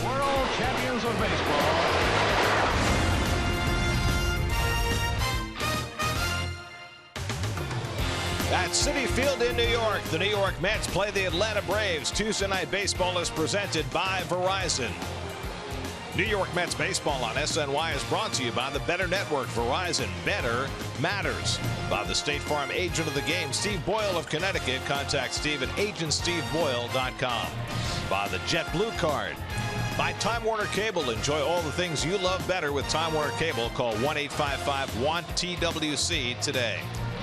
World champions of baseball. At Citi Field in New York, the New York Mets play the Atlanta Braves. Tuesday Night Baseball is presented by Verizon. New York Mets baseball on SNY is brought to you by the Better Network. Verizon, better matters. By the State Farm agent of the game, Steve Boyle of Connecticut. Contact Steve at agentsteveboyle.com. By the JetBlue Card. By Time Warner Cable. Enjoy all the things you love better with Time Warner Cable. Call 1-855-WANT-TWC today.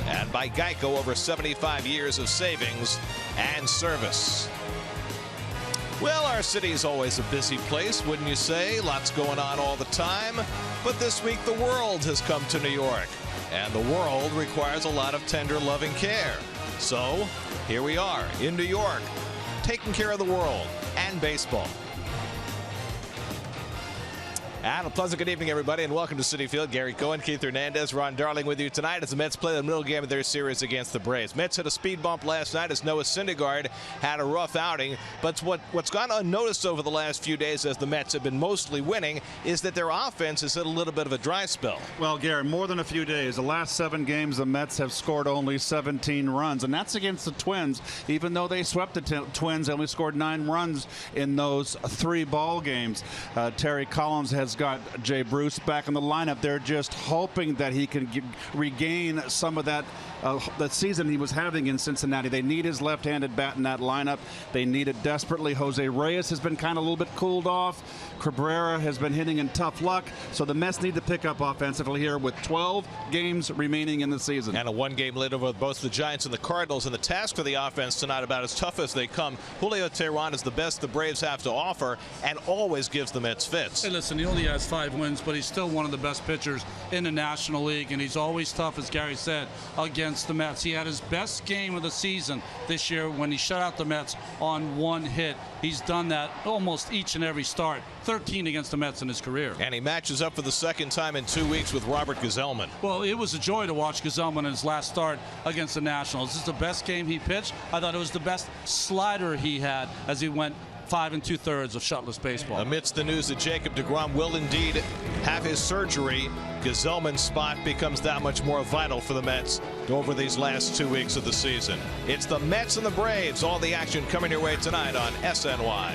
And by Geico, over 75 years of savings and service. Well, our city is always a busy place, wouldn't you say? Lots going on all the time. But this week, the world has come to New York. And the world requires a lot of tender, loving care. So, here we are in New York, taking care of the world and baseball. And a pleasant good evening, everybody, and welcome to Citi Field. Gary Cohen, Keith Hernandez, Ron Darling with you tonight as the Mets play the middle game of their series against the Braves. Mets hit a speed bump last night as Noah Syndergaard had a rough outing. But what's gone unnoticed over the last few days as the Mets have been mostly winning is that their offense has hit a little bit of a dry spell. Well, Gary, more than a few days. The last 7 games, the Mets have scored only 17 runs, and that's against the Twins. Even though they swept the Twins, they only scored 9 runs in those 3 ball games. Terry Collins has got Jay Bruce back in the lineup. They're just hoping that he can regain some of that season he was having in Cincinnati. They need his left-handed bat in that lineup. They need it desperately. Jose Reyes has been kind of a little bit cooled off. Cabrera has been hitting in tough luck. So the Mets need to pick up offensively here with 12 games remaining in the season. And a 1-game lead over both the Giants and the Cardinals. And the task for the offense tonight about as tough as they come. Julio Teheran is the best the Braves have to offer and always gives the Mets fits. Hey, listen, he only has 5 wins, but he's still one of the best pitchers in the National League. And he's always tough, as Gary said, against the Mets. He had his best game of the season this year when he shut out the Mets on 1 hit. He's done that almost each and every start. 13 against the Mets in his career. And he matches up for the 2nd time in 2 weeks with Robert Gsellman. Well, it was a joy to watch Gsellman in his last start against the Nationals. This is the best game he pitched. I thought it was the best slider he had as he went 5 2/3 of shutless baseball. Amidst the news that Jacob deGrom will indeed have his surgery, Gsellman's spot becomes that much more vital for the Mets over these last 2 weeks of the season. It's the Mets and the Braves. All the action coming your way tonight on SNY.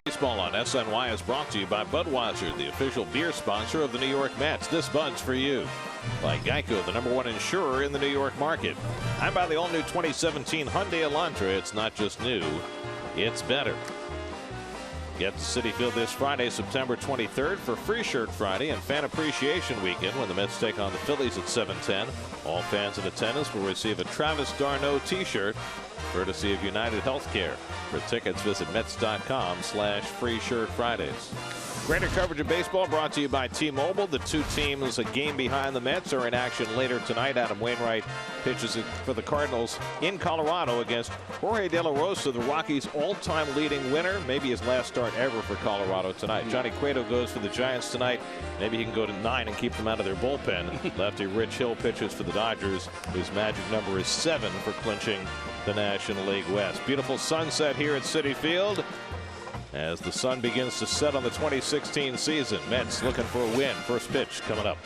Baseball on SNY is brought to you by Budweiser, the official beer sponsor of the New York Mets. This Bud's for you. By Geico, the #1 insurer in the New York market. I'm by the all-new 2017 Hyundai Elantra. It's not just new, it's better. Get to Citi Field this Friday, September 23rd for Free Shirt Friday and Fan Appreciation Weekend when the Mets take on the Phillies at 7:10. All fans in attendance will receive a Travis d'Arnaud t-shirt courtesy of United Healthcare. For tickets, visit Mets.com/Free Shirt Fridays. Greater coverage of baseball brought to you by T-Mobile. The two teams a game behind the Mets are in action later tonight. Adam Wainwright pitches for the Cardinals in Colorado against Jorge De La Rosa, the Rockies' all-time leading winner. Maybe his last start ever for Colorado tonight. Johnny Cueto goes for the Giants tonight. Maybe he can go to 9 and keep them out of their bullpen. Lefty Rich Hill pitches for the Dodgers. His magic number is 7 for clinching the National League West. Beautiful sunset here at Citi Field as the sun begins to set on the 2016 season. Mets looking for a win. First pitch coming up.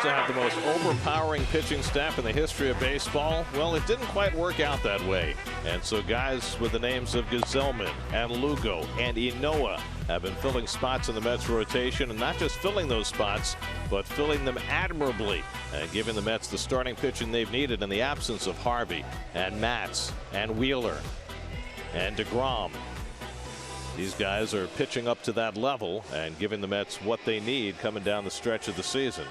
To have the most overpowering pitching staff in the history of baseball. Well, it didn't quite work out that way. And so guys with the names of Gesellman and Lugo and Inoa have been filling spots in the Mets rotation, and not just filling those spots, but filling them admirably and giving the Mets the starting pitching they've needed in the absence of Harvey and Matz and Wheeler and DeGrom. These guys are pitching up to that level and giving the Mets what they need coming down the stretch of the season.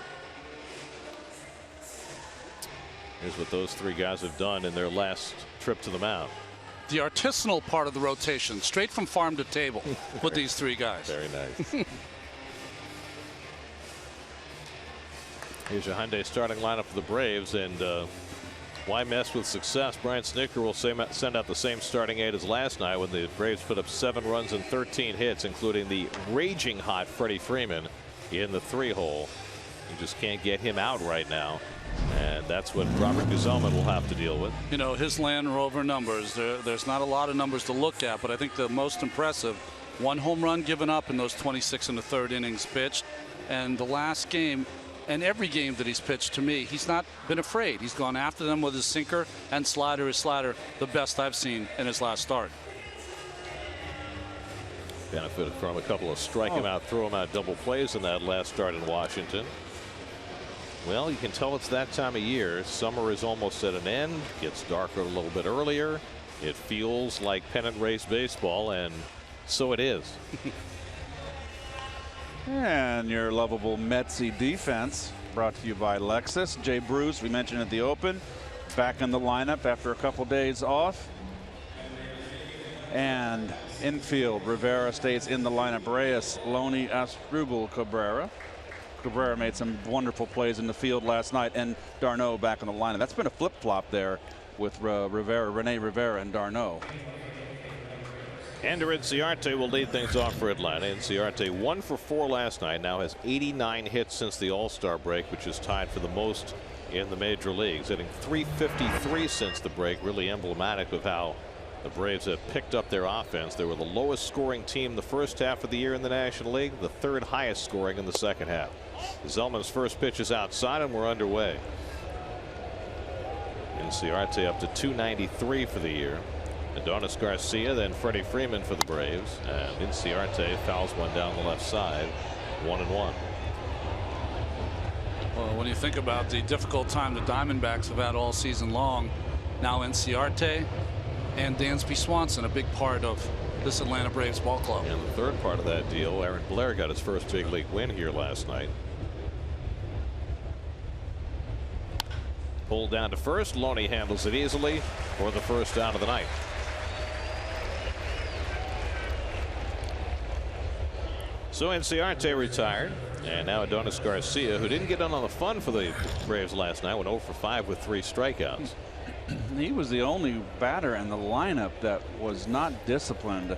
Here's what those three guys have done in their last trip to the mound. The artisanal part of the rotation, straight from farm to table with these three guys. Very nice. Here's your Hyundai starting lineup for the Braves, and why mess with success? Brian Snitker will send out the same starting 8 as last night when the Braves put up 7 runs and 13 hits, including the raging hot Freddie Freeman in the 3-hole. You just can't get him out right now. And that's what Robert Gesellman will have to deal with. You know, his Land Rover numbers, there's not a lot of numbers to look at, but I think the most impressive, 1 home run given up in those 26 and a third innings pitched. And the last game, And every game that he's pitched, to me, he's not been afraid. He's gone after them with his sinker and slider. His slider, the best I've seen in his last start. Benefited from a couple of strike him out, throw him out double plays in that last start in Washington. Well, you can tell it's that time of year. Summer is almost at an end. Gets darker a little bit earlier. It feels like pennant race baseball, and so it is. And your lovable Metsy defense, brought to you by Lexus. Jay Bruce, we mentioned at the Open, back in the lineup after a couple days off. And infield, Rivera stays in the lineup. Reyes, Loney, Asdrubal, Cabrera. Cabrera made some wonderful plays in the field last night, and d'Arnaud back in the lineup. That's been a flip-flop there with Rene Rivera and d'Arnaud. Ender Inciarte will lead things off for Atlanta. Inciarte 1 for 4 last night, now has 89 hits since the All-Star break, which is tied for the most in the major leagues, hitting .353 since the break. Really emblematic of how the Braves have picked up their offense. They were the lowest scoring team the first half of the year in the National League, the 3rd highest scoring in the second half. Zellman's first pitch is outside, and we're underway. Inciarte up to .293 for the year. Adonis Garcia, then Freddie Freeman for the Braves, and Inciarte fouls one down the left side, 1-1. Well, when you think about the difficult time the Diamondbacks have had all season long, now Inciarte and Dansby Swanson a big part of this Atlanta Braves ball club. And the third part of that deal, Aaron Blair got his first big league win here last night. Pulled down to first. Loney handles it easily for the first out of the night. So Inciarte retired, and now Adonis Garcia, who didn't get in on the fun for the Braves last night, went 0 for 5 with 3 strikeouts. He was the only batter in the lineup that was not disciplined.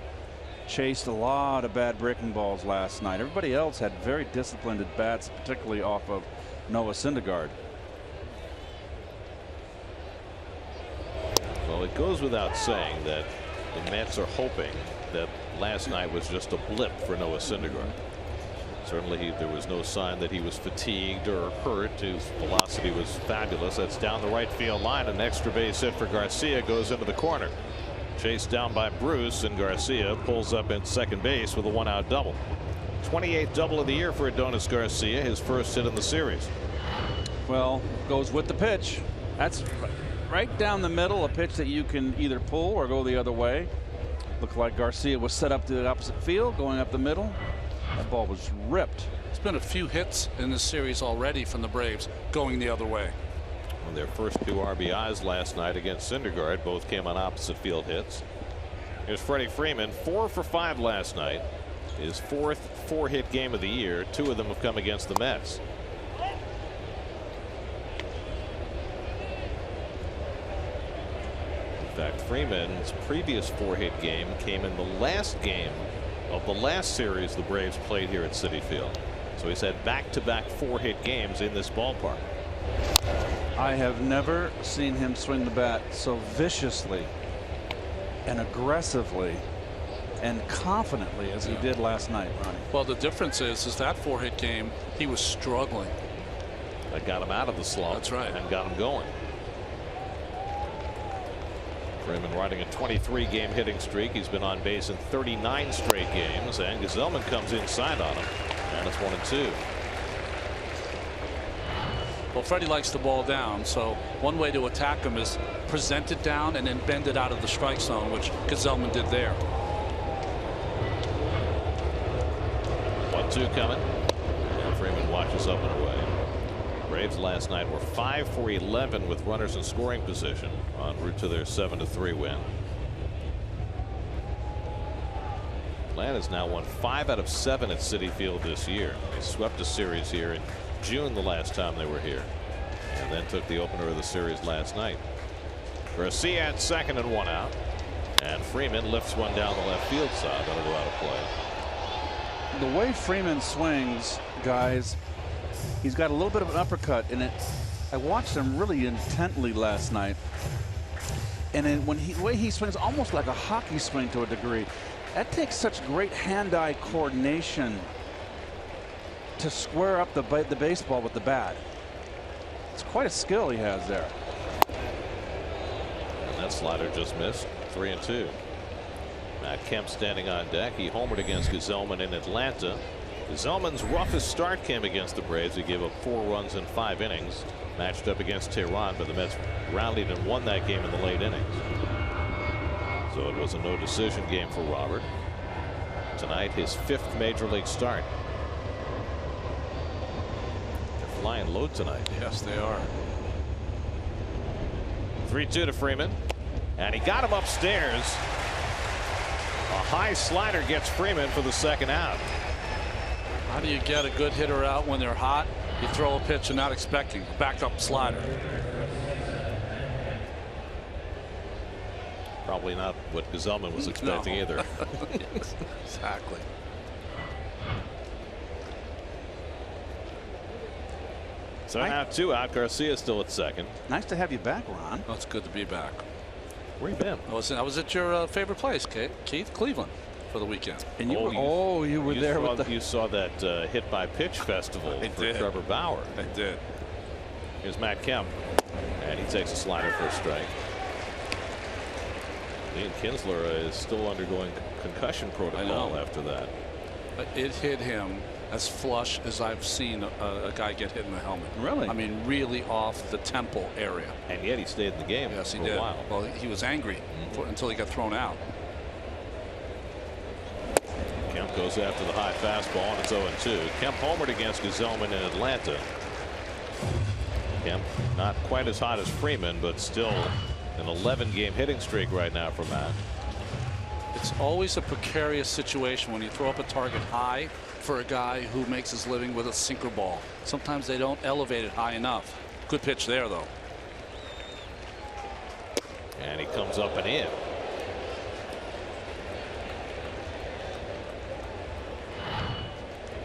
Chased a lot of bad breaking balls last night. Everybody else had very disciplined at bats, particularly off of Noah Syndergaard. Well, it goes without saying that the Mets are hoping that last night was just a blip for Noah Syndergaard. Certainly there was no sign that he was fatigued or hurt. His velocity was fabulous. That's down the right field line. An extra base hit for Garcia goes into the corner. Chased down by Bruce, and Garcia pulls up in second base with a 1-out double. 28th double of the year for Adonis Garcia, his first hit in the series. Well, goes with the pitch. That's right down the middle, a pitch that you can either pull or go the other way. Looked like Garcia was set up to the opposite field, going up the middle. That ball was ripped. There's been a few hits in this series already from the Braves going the other way. On their first 2 RBIs last night against Syndergaard, both came on opposite field hits. Here's Freddie Freeman, 4 for 5 last night. His 4th 4-hit game of the year. 2 of them have come against the Mets. In fact, Freeman's previous 4-hit game came in the last game of the last series the Braves played here at Citi Field. So he's had back-to-back 4-hit games in this ballpark. I have never seen him swing the bat so viciously and aggressively and confidently as he did last night, Ronnie. Well, the difference is that 4-hit game, he was struggling. That got him out of the slump. That's right. And got him going. Freeman riding a 23-game hitting streak. He's been on base in 39 straight games, and Gsellman comes inside on him, and it's 1-2. Well, Freddie likes the ball down, so one way to attack him is present it down and then bend it out of the strike zone, which Gsellman did there. 1-2 coming, and Freeman watches up and away. Braves last night were 5 for 11 with runners in scoring position, en route to their 7-3 win. Atlanta's now won 5 out of 7 at Citi Field this year. They swept a series here in June the last time they were here, and then took the opener of the series last night. Garcia at second and 1 out, and Freeman lifts one down the left field side. That'll go out of play. The way Freeman swings, guys, he's got a little bit of an uppercut in it. I watched him really intently last night, and then the way he swings, almost like a hockey swing to a degree. That takes such great hand-eye coordination to square up the baseball with the bat. It's quite a skill he has there. And that slider just missed. 3-2. Matt Kemp standing on deck. He homered against Gesellman in Atlanta. Gesellman's roughest start came against the Braves. He gave up 4 runs in 5 innings. Matched up against Tehran, but the Mets rallied and won that game in the late innings. So it was a no decision game for Robert. Tonight, his 5th major league start. They're flying low tonight. Yes, they are. 3-2 to Freeman. And he got him upstairs. A high slider gets Freeman for the 2nd out. How do you get a good hitter out when they're hot? You throw a pitch you're not expecting. Back up slider. Probably not what Gesellman was expecting either. Yes, exactly. So now 2 out. Garcia still at second. Nice to have you back, Ron. Oh, it's good to be back. Where you been? I was at your favorite place, Keith, Cleveland, for the weekend. And you were there with the. You saw that hit by pitch festival for Trevor Bauer. I did. Here's Matt Kemp, and he takes a slider for a strike. Dean Kinsler is still undergoing concussion protocol after that. It hit him as flush as I've seen a guy get hit in the helmet. Really? I mean, really off the temple area. And yet he stayed in the game yes, he for did. a while. Well, he was angry until he got thrown out. Kemp goes after the high fastball, and it's 0-2. Kemp homered against Gesellman in Atlanta. Kemp not quite as hot as Freeman, but still an 11-game hitting streak right now for Matt. It's always a precarious situation when you throw up a target high for a guy who makes his living with a sinker ball. Sometimes they don't elevate it high enough. Good pitch there, though. And he comes up and in.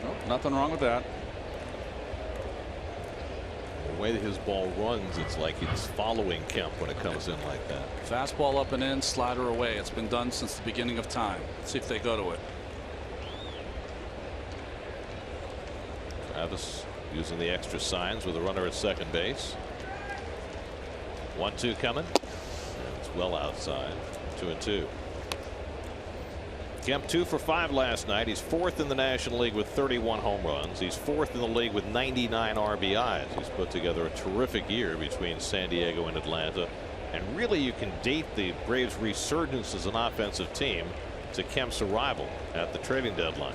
Nope, nothing wrong with that. The way that his ball runs, it's like it's following Kemp when it comes in like that. Fastball up and in, slider away. It's been done since the beginning of time. Let's see if they go to it. Travis using the extra signs with a runner at second base. 1-2 coming. And it's well outside. 2-2. Kemp 2 for 5 last night. He's 4th in the National League with 31 home runs. He's 4th in the league with 99 RBIs. He's put together a terrific year between San Diego and Atlanta. And really, you can date the Braves' resurgence as an offensive team to Kemp's arrival at the trading deadline.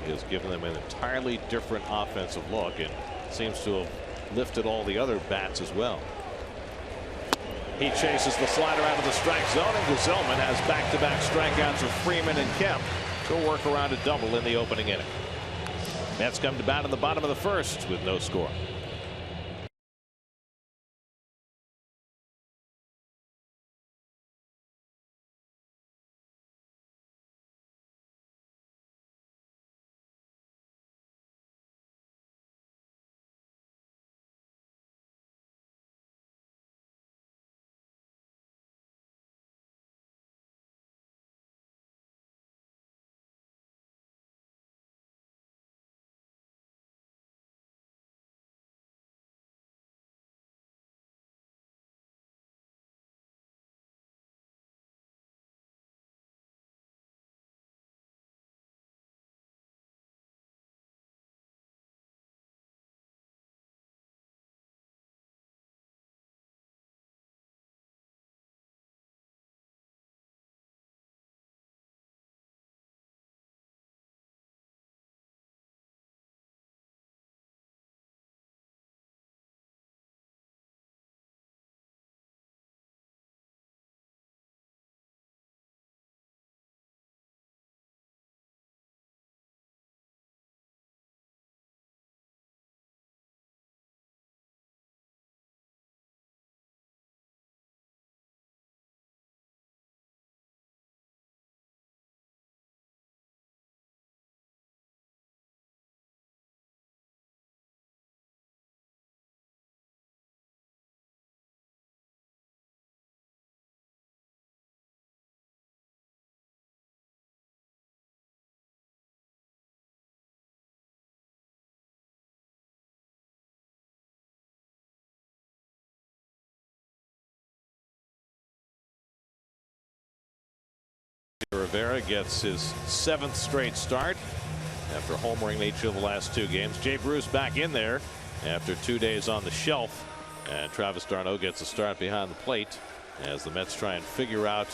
He has given them an entirely different offensive look and seems to have lifted all the other bats as well. He chases the slider out of the strike zone, and Gesellman has back-to-back strikeouts with Freeman and Kemp to work around a double in the opening inning. Mets come to bat in the bottom of the 1st with no score. Rivera gets his 7th straight start after homering each of the last 2 games. Jay Bruce back in there after 2 days on the shelf, and Travis d'Arnaud gets a start behind the plate as the Mets try and figure out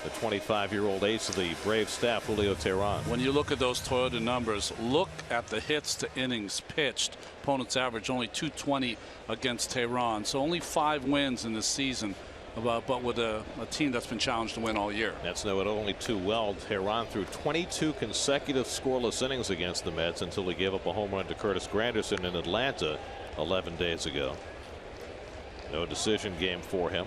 the 25-year-old ace of the Braves staff, Julio Teheran. When you look at those Toyota numbers, look at the hits to innings pitched. Opponents average only 220 against Teheran, so only 5 wins in this season. But with a team that's been challenged to win all year. Mets know it only too well. Teheran threw 22 consecutive scoreless innings against the Mets until he gave up a home run to Curtis Granderson in Atlanta 11 days ago. No decision game for him.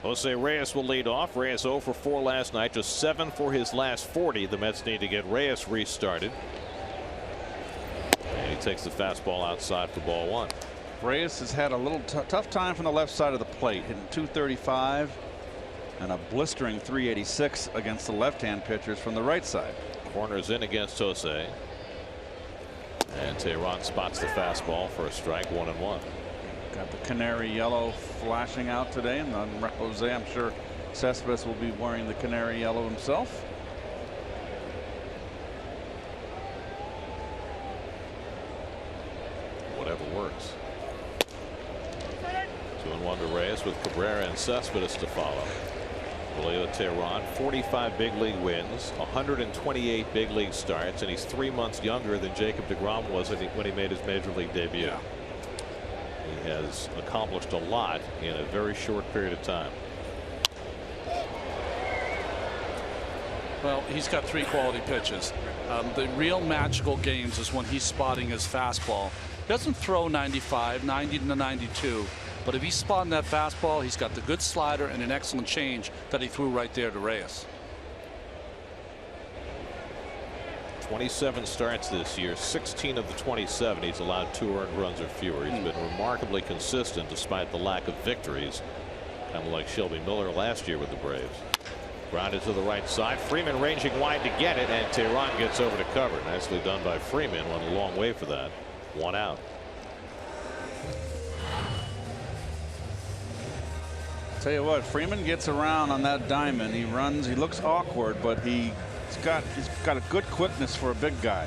Jose Reyes will lead off. Reyes 0 for 4 last night, just 7 for his last 40. The Mets need to get Reyes restarted. And he takes the fastball outside for ball 1. Reyes has had a little tough time from the left side of the plate, hitting .235 and a blistering .386 against the left-hand pitchers from the right side. Corners in against Jose. And Teheran spots the fastball for a strike, 1-1. Got the canary yellow flashing out today, and on Jose, I'm sure Cespedes will be wearing the canary yellow himself. Whatever works. 2-1 to Reyes with Cabrera and Cespedes to follow. Julio Teheran, 45 big league wins, 128 big league starts, and he's 3 months younger than Jacob deGrom was when he made his major league debut. He has accomplished a lot in a very short period of time. Well, he's got 3 quality pitches. The real magical games is when he's spotting his fastball. He doesn't throw 95, 90 to 92. But if he's spotting that fastball, he's got the good slider and an excellent change that he threw right there to Reyes. 27 starts this year. 16 of the 27 he's allowed 2 earned runs or fewer. He's been remarkably consistent despite the lack of victories, kind of like Shelby Miller last year with the Braves. Grounded to the right side. Freeman ranging wide to get it, and Teheran gets over to cover. Nicely done by Freeman. Went a long way for that. 1 out. Tell you what, Freeman gets around on that diamond. He runs. He looks awkward, but he's got a good quickness for a big guy.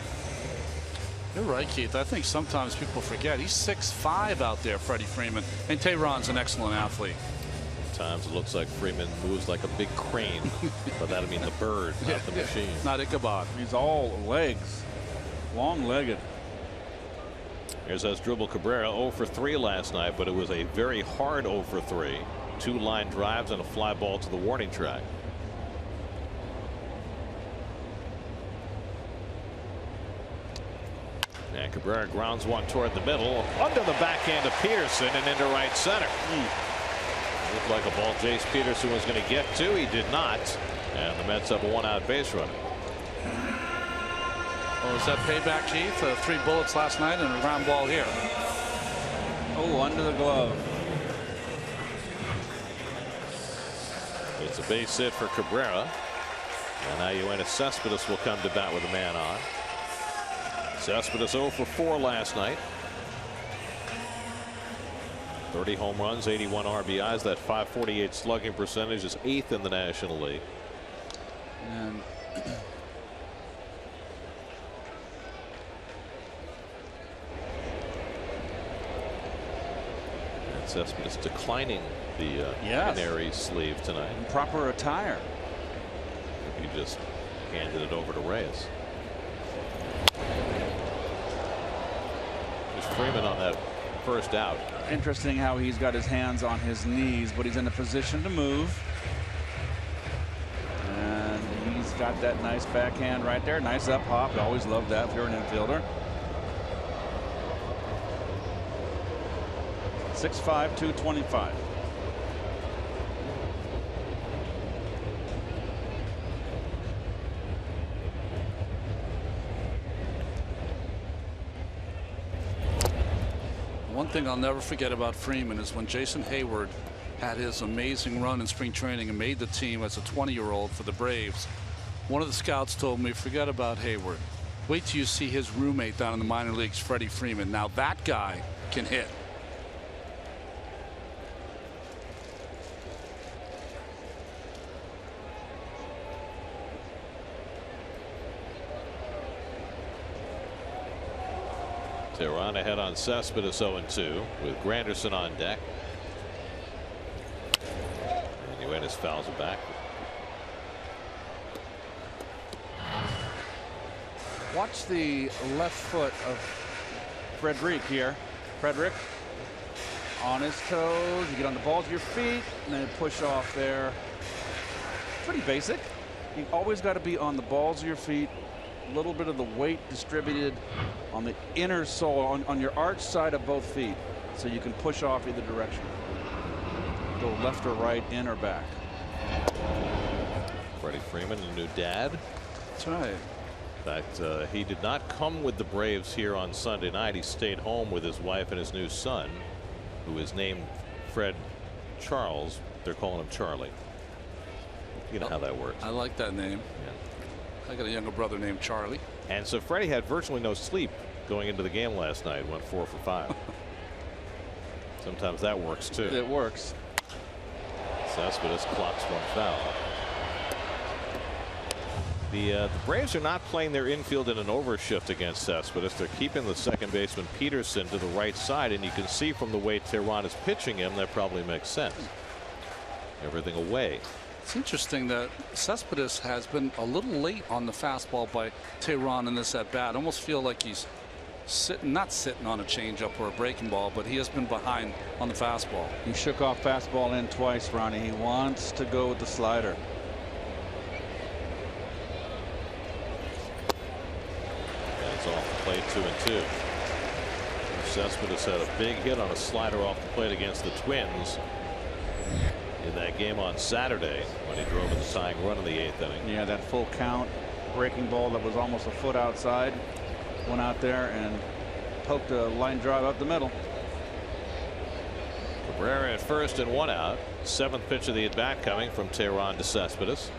You're right, Keith. I think sometimes people forget he's 6'5" out there, Freddie Freeman, and Teheran's an excellent athlete. Sometimes it looks like Freeman moves like a big crane, but that'll mean the bird, not the machine. Not Ichabod. He's all legs, long-legged. Here's Asdrubal Cabrera 0 for 3 last night, but it was a very hard 0 for 3. 2 line drives and a fly ball to the warning track. And Cabrera grounds one toward the middle, under the backhand of Peterson and into right center. Looked like a ball Jace Peterson was going to get to. He did not. And the Mets have a 1-out base runner. Oh, is that payback, Keith? 3 bullets last night and a ground ball here. Oh, under the glove. It's a base hit for Cabrera. And now Yoenis Cespedes will come to bat with a man on. Cespedes 0 for 4 last night. 30 home runs, 81 RBIs. That .548 slugging percentage is 8th in the National League. And Cespedes declining the canary sleeve tonight. Proper attire. He just handed it over to Reyes. There's Freeman on that first out. Interesting how he's got his hands on his knees, but he's in a position to move. And he's got that nice backhand right there. Nice up hop. I always love that if you're an infielder. 6'5", 225. one thing I'll never forget about Freeman is when Jason Hayward had his amazing run in spring training and made the team as a 20-year-old for the Braves. One of the scouts told me, forget about Hayward. Wait till you see his roommate down in the minor leagues, Freddie Freeman. Now that guy can hit. Tehran ahead on Cespedes 0-2 with Granderson on deck. And Uenis fouls it back. Watch the left foot of Frederic here. Frederic on his toes. You get on the balls of your feet and then push off there. Pretty basic. You always got to be on the balls of your feet. A little bit of the weight distributed on the inner sole, on your arch side of both feet, so you can push off either direction. Go left or right, in or back. Freddie Freeman, a new dad. That's right. In fact, he did not come with the Braves here on Sunday night. He stayed home with his wife and his new son, who is named Fred Charles. They're calling him Charlie. You know how that works. I like that name. Yeah. I got a younger brother named Charlie. And so Freddie had virtually no sleep going into the game last night. Went 4 for 5. Sometimes that works too. It works. Cespedes clocks one foul. The Braves are not playing their infield in an overshift against Cespedes. They're keeping the second baseman Peterson to the right side, and you can see from the way Tehran is pitching him that probably makes sense. Everything away. It's interesting that Cespedes has been a little late on the fastball by Tehran in this at bat. I almost feel like he's not sitting on a changeup or a breaking ball, but he has been behind on the fastball. He shook off fastball in twice, Ronnie. He wants to go with the slider. That's off the plate, 2-2. Cespedes had a big hit on a slider off the plate against the Twins in that game on Saturday when he drove in the tying run in the 8th inning. Yeah, that full count breaking ball that was almost a foot outside went out there and poked a line drive up the middle. Cabrera at first and 1 out. 7th pitch of the at bat coming from Tehran to Cespedes.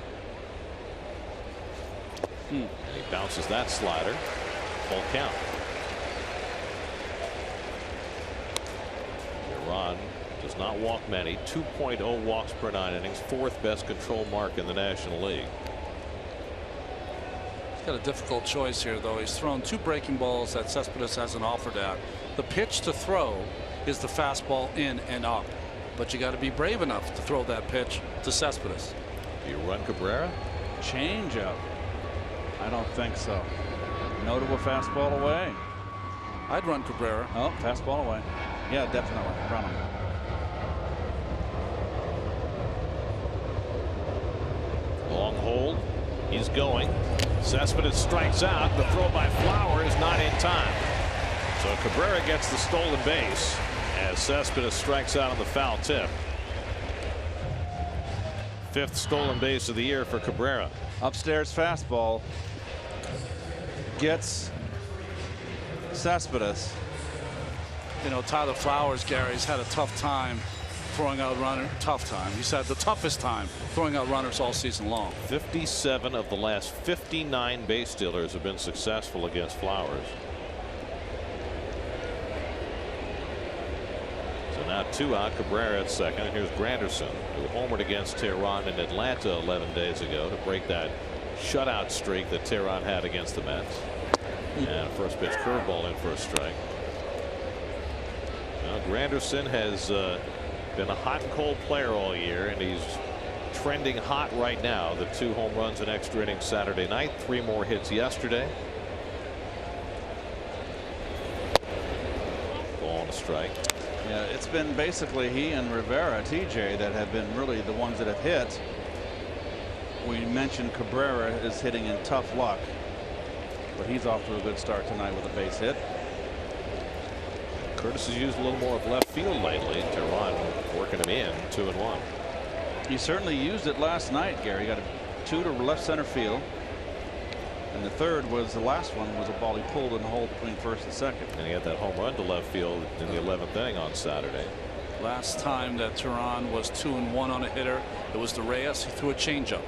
And he bounces that slider. Full count. Tehran does not walk many. 2.0 walks per 9 innings. 4th best control mark in the National League. He's got a difficult choice here, though. He's thrown 2 breaking balls that Cespedes hasn't offered at. The pitch to throw is the fastball in and up, but you got to be brave enough to throw that pitch to Cespedes. Do you run Cabrera? Change up. I don't think so. No to a fastball away. I'd run Cabrera. Oh, fastball away. Yeah, definitely. Run him. Long hold. He's going. Cespedes strikes out. The throw by Flower is not in time. So Cabrera gets the stolen base as Cespedes strikes out on the foul tip. 5th stolen base of the year for Cabrera. Upstairs fastball gets Cespedes. You know, Tyler Flowers, Gary's had a tough time throwing out runners. He's had the toughest time throwing out runners all season long. 57 of the last 59 base stealers have been successful against Flowers. So now 2 out. Cabrera at second. Here's Granderson, who homered against Tehran in Atlanta 11 days ago to break that shutout streak that Tehran had against the Mets. And first pitch curveball in for a strike. Now, Granderson has been a hot and cold player all year, and he's trending hot right now. The 2 home runs in extra innings Saturday night, 3 more hits yesterday. Ball and a strike. Yeah, it's been basically he and Rivera, TJ, that have been really the ones that have hit. We mentioned Cabrera is hitting in tough luck, but he's off to a good start tonight with a base hit. Curtis has used a little more of left field lately. Tehran working him in, 2-1. He certainly used it last night, Gary. Got a 2 to left center field. And the third was the last one was a ball he pulled in the hole between first and second. And he had that home run to left field in the 11th inning on Saturday. Last time that Tehran was 2-1 on a hitter, it was to Reyes. He threw a changeup.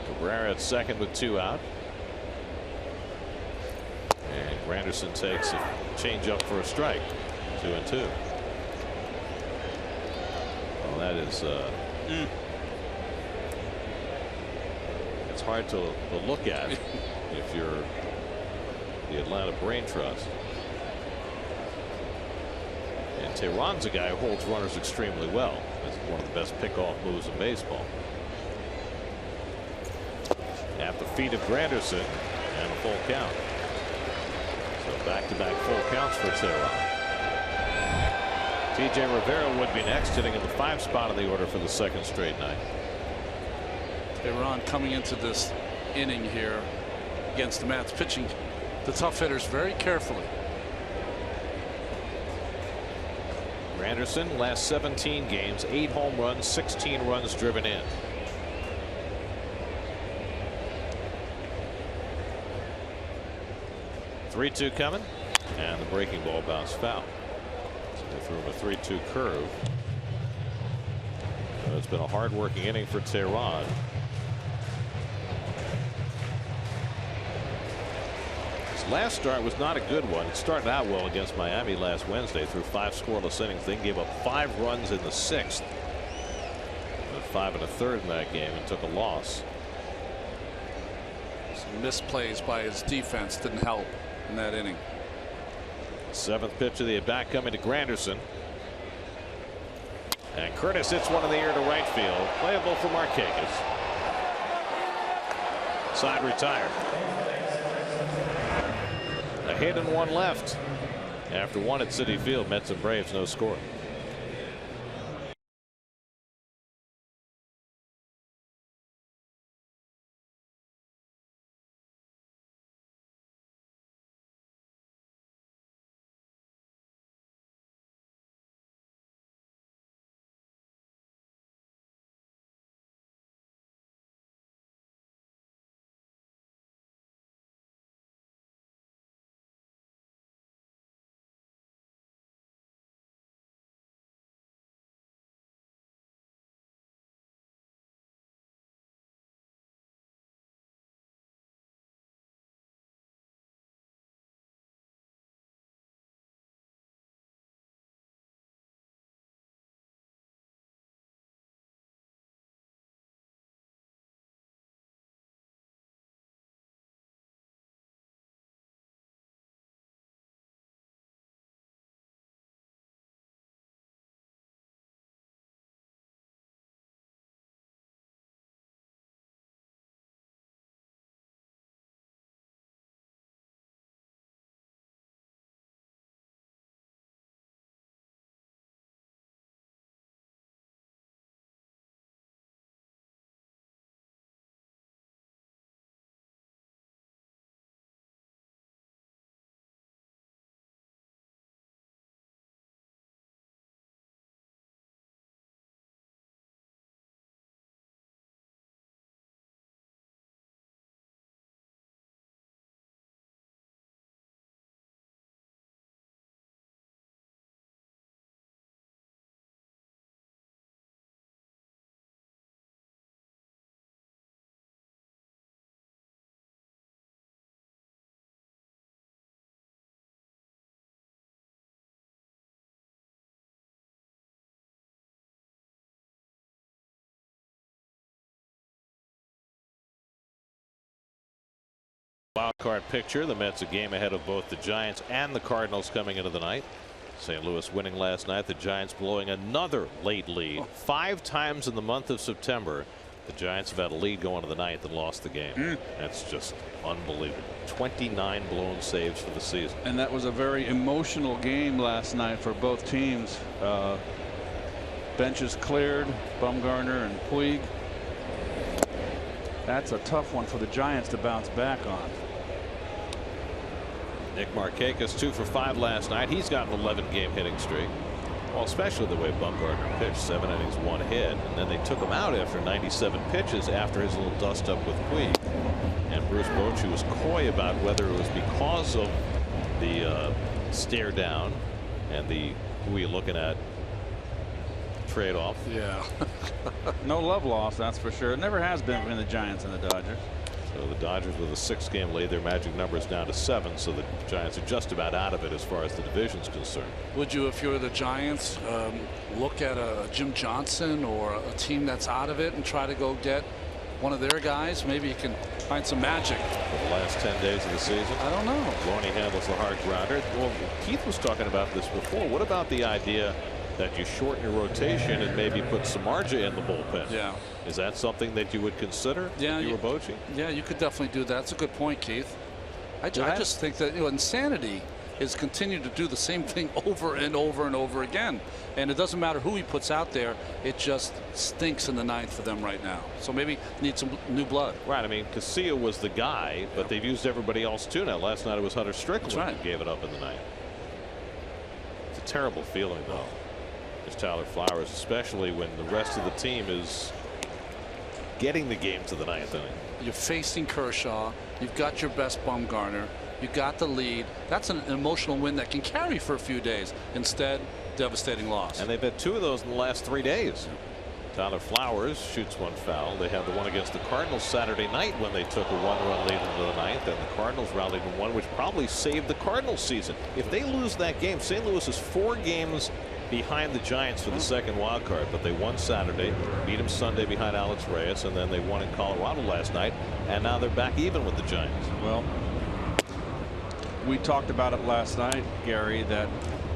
Cabrera at second with 2 out. And Granderson takes a changeup for a strike. 2-2. Well, that is it's hard to look at if you're the Atlanta Brain Trust. And Tehran's a guy who holds runners extremely well. That's one of the best pickoff moves in baseball. At the feet of Granderson, and a full count. So back-to-back full counts for Tehran. T.J. Rivera would be next, hitting in the 5 spot of the order for the 2nd straight night. Tehran coming into this inning here against the Mets, pitching the tough hitters very carefully. Granderson, last 17 games, 8 home runs, 16 runs driven in. (3-2) coming, and the breaking ball bounced foul. So they threw him a 3-2 curve. So it's been a hard-working inning for Tehran. His last start was not a good one. It started out well against Miami last Wednesday through 5 scoreless innings. Then gave up 5 runs in the 6th. Went 5 1/3 in that game and took a loss. Some misplays by his defense didn't help in that inning. 7th pitch of the at bat coming to Granderson. And Curtis hits one in the air to right field. Playable for Markakis. Side retired. A hit and 1 left. After 1 at Citi Field, Mets and Braves, no score. Wild card picture. The Mets a game ahead of both the Giants and the Cardinals coming into the night. St. Louis winning last night. The Giants blowing another late lead. 5 times in the month of September the Giants have had a lead going to the 9th and lost the game. That's just unbelievable. 29 blown saves for the season. And that was a very emotional game last night for both teams. Benches cleared, Bumgarner and Puig. That's a tough one for the Giants to bounce back on. Nick Markakis 2 for 5 last night. He's got an 11-game hitting streak. Well, especially the way Bumgarner pitched. 7 innings, 1 hit, and then they took him out after 97 pitches after his little dust up with Puig. And Bruce Bochy was coy about whether it was because of the stare down and the who are you looking at trade-off. Yeah. No love lost, that's for sure. It never has been between the Giants and the Dodgers. So the Dodgers with a 6-game lead, their magic number is down to 7, so the Giants are just about out of it as far as the division's concerned. Would you, if you're the Giants, look at a Jim Johnson or a team that's out of it and try to go get one of their guys, maybe he can find some magic. For the last 10 days of the season. I don't know. Loney handles the hard grounder. Well, Keith was talking about this before. What about the idea that you shorten your rotation and maybe put Samardzija in the bullpen? Yeah. Is that something that you would consider? Yeah, if you were Bochy? Yeah, you could definitely do that. That's a good point, Keith. I just think that insanity is continue to do the same thing over and over and over again, and it doesn't matter who he puts out there. It just stinks in the ninth for them right now. So maybe need some new blood. Right. I mean, Casilla was the guy, but they've used everybody else too now. Last night it was Hunter Strickland who gave it up in the ninth. It's a terrible feeling, though. There's Tyler Flowers, especially when the rest of the team is getting the game to the ninth inning. You're facing Kershaw. You've got your best Bumgarner. You got the lead. That's an emotional win that can carry for a few days. Instead, devastating loss. And they've had 2 of those in the last 3 days. Tyler Flowers shoots one foul. They had the one against the Cardinals Saturday night when they took a 1-run lead into the ninth, and the Cardinals rallied in one, which probably saved the Cardinals season. If they lose that game, St. Louis is 4 games behind the Giants for the second wild card, but they won Saturday, beat them Sunday behind Alex Reyes, and then they won in Colorado last night, and now they're back even with the Giants. Well, we talked about it last night, Gary, that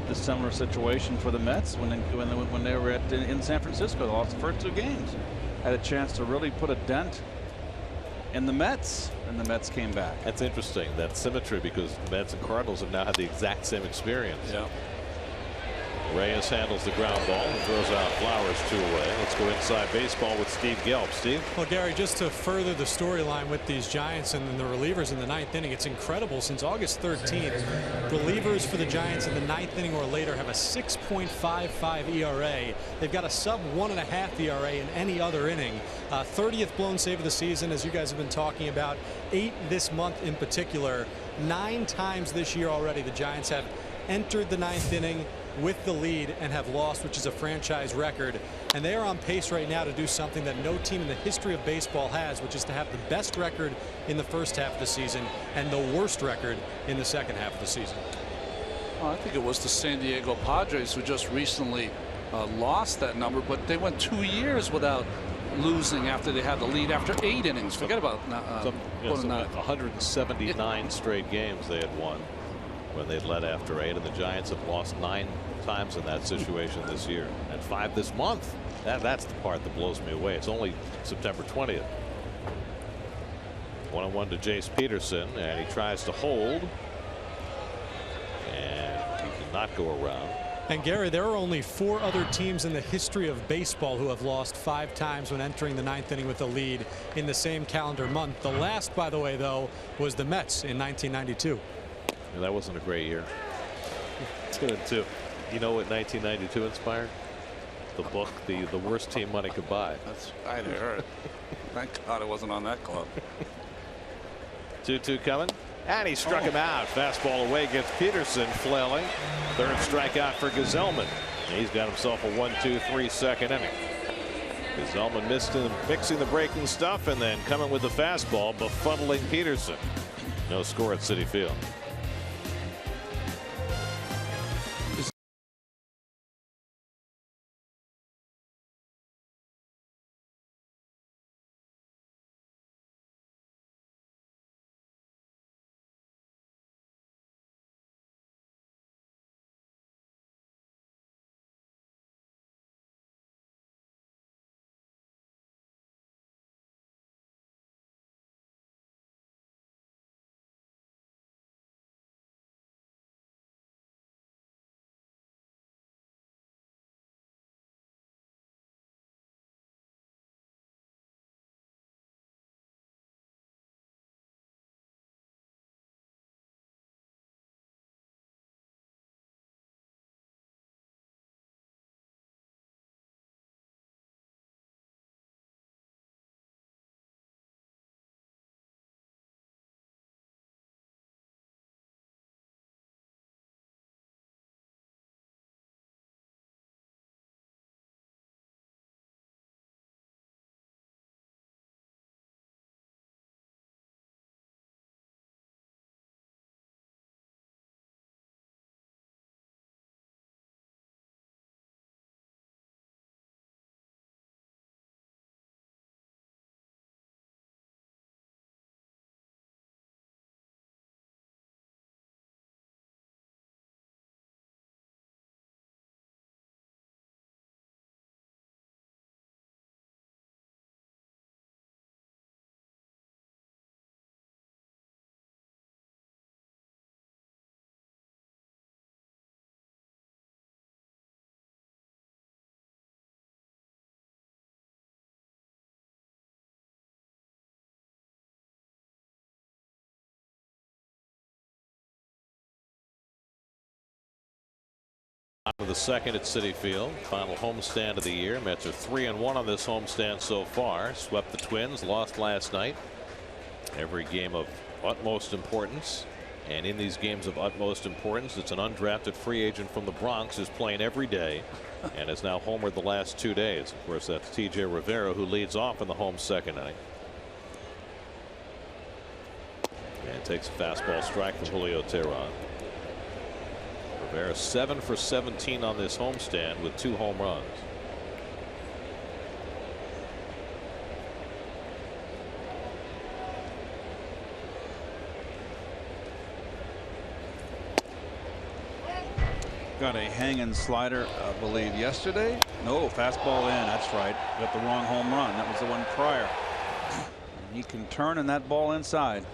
the similar situation for the Mets when they were in San Francisco. They lost the first 2 games, had a chance to really put a dent in the Mets, and the Mets came back. That's interesting, that symmetry, because the Mets and Cardinals have now had the exact same experience. Yeah. Reyes handles the ground ball and throws out Flowers 2 away. Let's go inside baseball with Steve Gelb. Steve? Well, Gary, just to further the storyline with these Giants and the relievers in the ninth inning, it's incredible. Since August 13th, relievers for the Giants in the ninth inning or later have a 6.55 ERA. They've got a sub 1.5 ERA in any other inning. 30th blown save of the season, as you guys have been talking about. 8 this month in particular. 9 times this year already the Giants have entered the ninth inning with the lead and have lost, which is a franchise record, and they are on pace right now to do something that no team in the history of baseball has, which is to have the best record in the first half of the season and the worst record in the second half of the season. Well, I think it was the San Diego Padres who just recently lost that number, but they went 2 years without losing after they had the lead after 8 innings. Forget about 179 straight games they had won when they'd led after 8, and the Giants have lost 9 times in that situation this year, and 5 this month. That's the part that blows me away. It's only September 20th. 1-1 to Jace Peterson, and he tries to hold, and he did not go around. And Gary, there are only 4 other teams in the history of baseball who have lost 5 times when entering the ninth inning with a lead in the same calendar month. The last, by the way, though, was the Mets in 1992. And that wasn't a great year. 2-2. You know what 1992 inspired? The book, the worst team money could buy. That's I heard. Thank God it wasn't on that club. 2-2 coming, and he struck him out. Fastball away, gets Peterson flailing. 3rd strikeout for Gazelman. He's got himself a 1-2-3 second inning. Gazelman mixing the breaking stuff and then coming with the fastball, befuddling Peterson. No score at Citi Field. Of the second at Citi Field, final homestand of the year. Mets are 3-1 on this homestand so far. Swept the Twins, lost last night. Every game of utmost importance, and in these games of utmost importance, it's an undrafted free agent from the Bronx who's playing every day and has now homered the last 2 days. Of course, that's T.J. Rivera, who leads off in the home second inning. And takes a fastball strike from Julio Teheran. Rivera 7 for 17 on this homestand with 2 home runs. Got a hanging slider, I believe, yesterday. No, fastball in. That's right. Got the wrong home run. That was the one prior. And he can turn in that ball inside.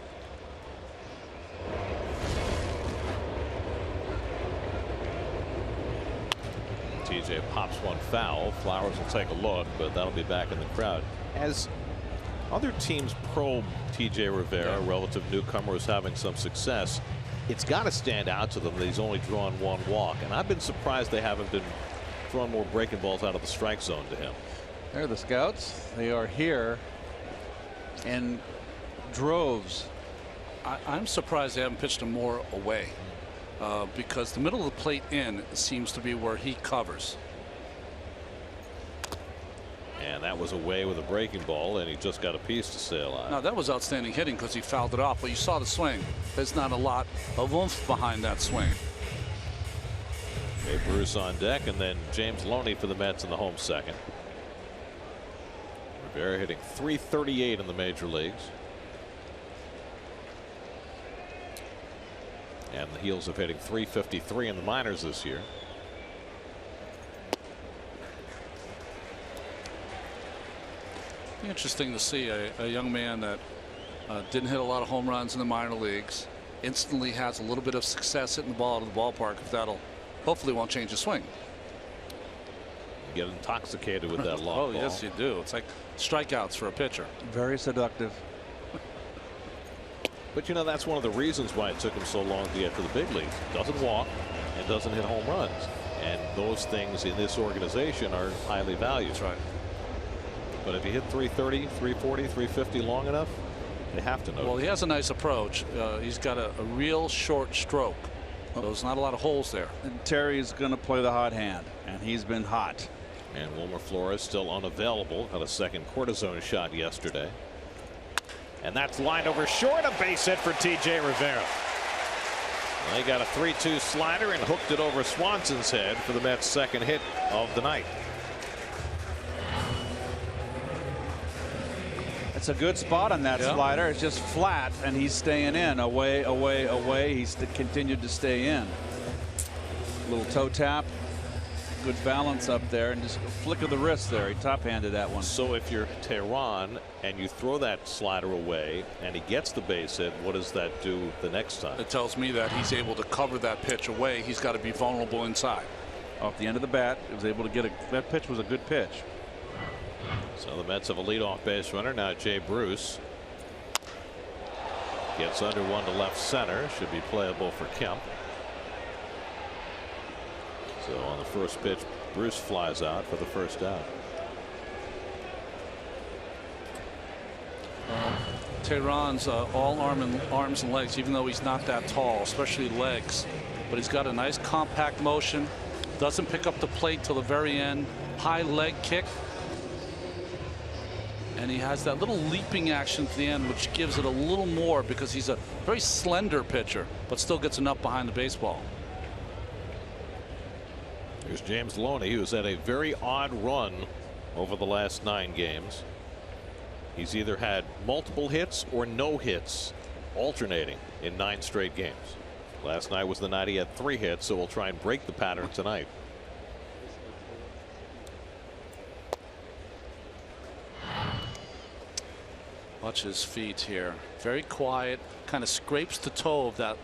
TJ pops one foul. Flowers will take a look, but that'll be back in the crowd. As other teams probe TJ Rivera, relative newcomer who's having some success, it's got to stand out to them that he's only drawn 1 walk. And I've been surprised they haven't been throwing more breaking balls out of the strike zone to him. They're the scouts. They are here in droves. I'm surprised they haven't pitched him more away. Because the middle of the plate in seems to be where he covers. And that was away with a breaking ball, and he just got a piece to stay alive. Now that was outstanding hitting because he fouled it off, but you saw the swing. There's not a lot of oomph behind that swing. Okay, Bruce on deck, and then James Loney for the Mets in the home second. Rivera hitting .338 in the major leagues. And the heels of hitting .353 in the minors this year. Interesting to see a young man that didn't hit a lot of home runs in the minor leagues instantly has a little bit of success hitting the ball out of the ballpark. If that'll hopefully won't change his swing. You get intoxicated with that long ball. ball. Yes, you do. It's like strikeouts for a pitcher. Very seductive. But you know, that's one of the reasons why it took him so long to get to the big leagues. Doesn't walk and doesn't hit home runs, and those things in this organization are highly valued. That's right. But if you hit .330, .340, .350 long enough, they have to know. Well, he has a nice approach. He's got a real short stroke. There's not a lot of holes there. And Terry's going to play the hot hand, and he's been hot. And Wilmer Flores still unavailable. Had a second cortisone shot yesterday. And that's lined over short. A base hit for T.J. Rivera. Well, he got a 3-2 slider and hooked it over Swanson's head for the Mets' second hit of the night. It's a good spot on that slider. It's just flat, and he's staying in. Away, away, away. He's continued to stay in. Little toe tap. Good balance up there, and just a flick of the wrist there. He top-handed that one. So if you're Teheran and you throw that slider away and he gets the base hit, what does that do the next time? It tells me that he's able to cover that pitch away. He's got to be vulnerable inside. Off the end of the bat, he was able to get that pitch was a good pitch. So the Mets have a leadoff base runner now. Jay Bruce gets under one to left center. Should be playable for Kemp. So on the first pitch, Bruce flies out for the first out. Teheran's all arms and legs, even though he's not that tall, especially legs. But he's got a nice compact motion. Doesn't pick up the plate till the very end. High leg kick. And he has that little leaping action at the end, which gives it a little more because he's a very slender pitcher, but still gets enough behind the baseball. Here's James Loney, who's had a very odd run over the last 9 games. He's either had multiple hits or no hits, alternating in 9 straight games. Last night was the night he had 3 hits, so we'll try and break the pattern tonight. Watch his feet here. Very quiet, kind of scrapes the toe of that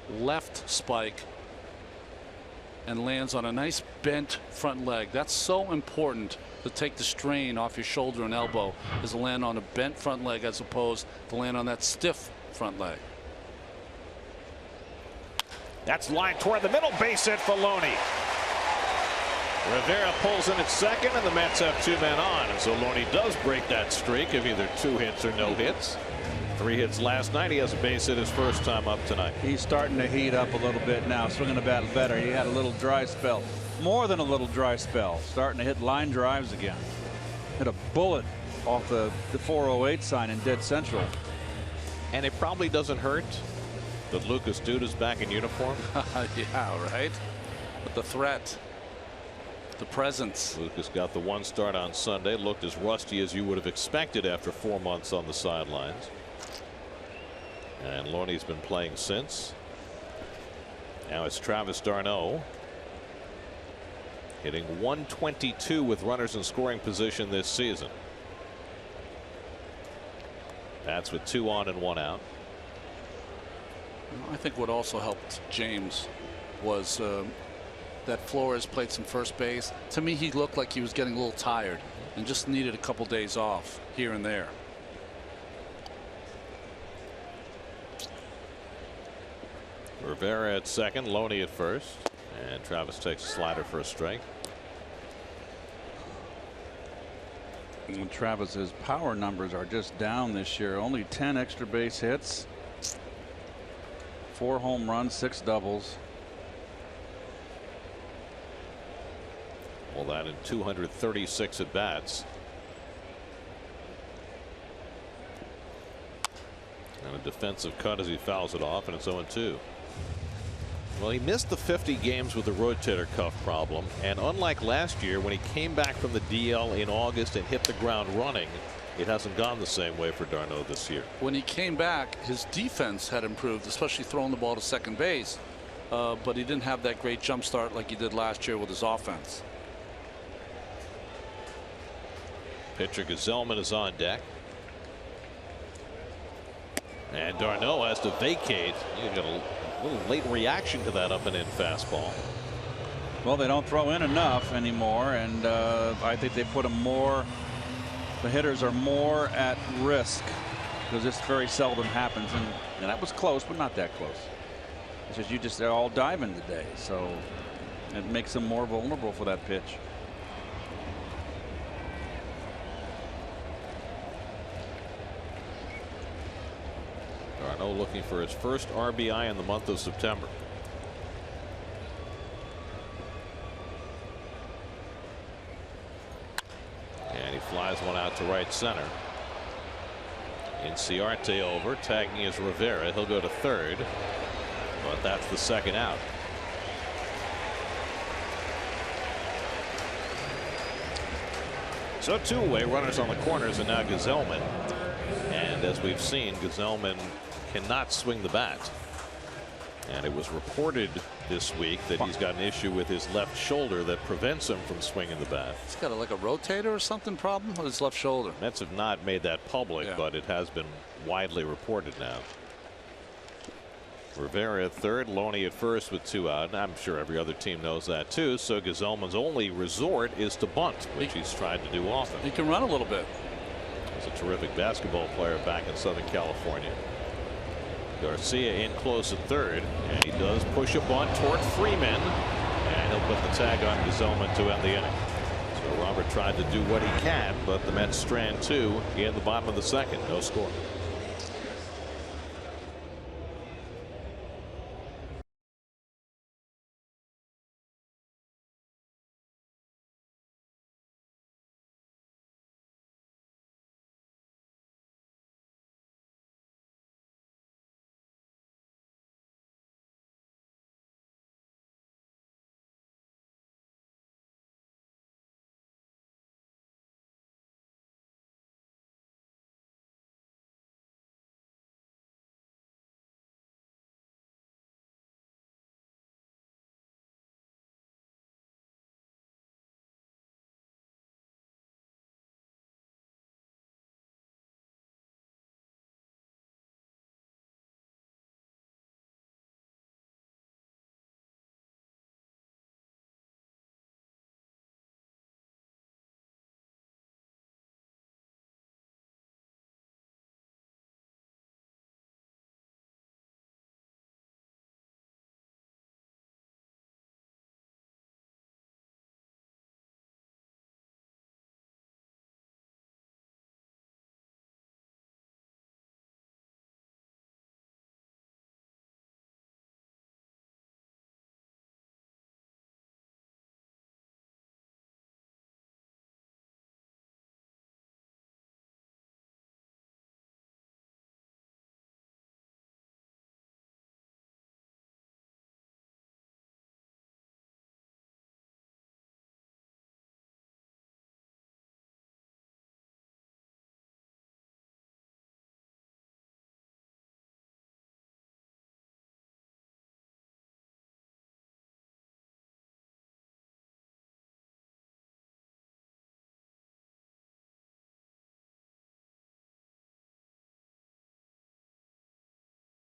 left spike and lands on a nice bent front leg. That's so important to take the strain off your shoulder and elbow, is to land on a bent front leg as opposed to land on that stiff front leg. That's lined toward the middle, base hit for Loney. Rivera pulls in at second, and the Mets have 2 men on. And so Loney does break that streak of either 2 hits or no hits. 3 hits last night. He has a base hit his first time up tonight. He's starting to heat up a little bit now, swinging the bat better. He had a little dry spell, more than a little dry spell, starting to hit line drives again. Hit a bullet off the 408 sign in dead central. And it probably doesn't hurt that Lucas Duda is back in uniform. Yeah, right. But the threat, the presence. Lucas got the 1 start on Sunday. Looked as rusty as you would have expected after 4 months on the sidelines. And Loney's been playing since. Now it's Travis d'Arnaud hitting .122 with runners in scoring position this season. That's with 2 on and 1 out. I think what also helped James was that Flores played some first base. To me, he looked like he was getting a little tired and just needed a couple days off here and there. Rivera at second, Loney at first, and Travis takes a slider for a strike. And Travis's power numbers are just down this year. Only 10 extra base hits, 4 home runs, 6 doubles. Well, that in 236 at bats. And a defensive cut as he fouls it off, and it's 0-2. Well, he missed the 50 games with the rotator cuff problem, and unlike last year when he came back from the DL in August and hit the ground running, it hasn't gone the same way for d'Arnaud this year. When he came back, his defense had improved, especially throwing the ball to second base, but he didn't have that great jump start like he did last year with his offense. Pitcher Gesellman is on deck. And d'Arnaud has to vacate. You got a little late reaction to that up and in fastball. Well, they don't throw in enough anymore, and I think they put them more. The hitters are more at risk because this very seldom happens, and that was close, but not that close. It's just they're all diving today, so it makes them more vulnerable for that pitch. d'Arnaud looking for his first RBI in the month of September. And he flies one out to right center. Inciarte over, tagging is Rivera. He'll go to third, but that's the second out. So 2 away, runners on the corners, and now Gesellman. And as we've seen, Gesellman cannot swing the bat. And it was reported this week that he's got an issue with his left shoulder that prevents him from swinging the bat. He's got like a rotator or something problem with his left shoulder. Mets have not made that public, Yeah. but it has been widely reported now. Rivera at third, Loney at first with 2 out. And I'm sure every other team knows that too. So Gesellman's only resort is to bunt, which he's tried to do often. He can run a little bit. He's a terrific basketball player back in Southern California. Garcia in close at third, and he does push a bunt toward Freeman, and he'll put the tag on Gesellman to end the inning. So Robert tried to do what he can, but the Mets strand 2 in the bottom of the second. No score.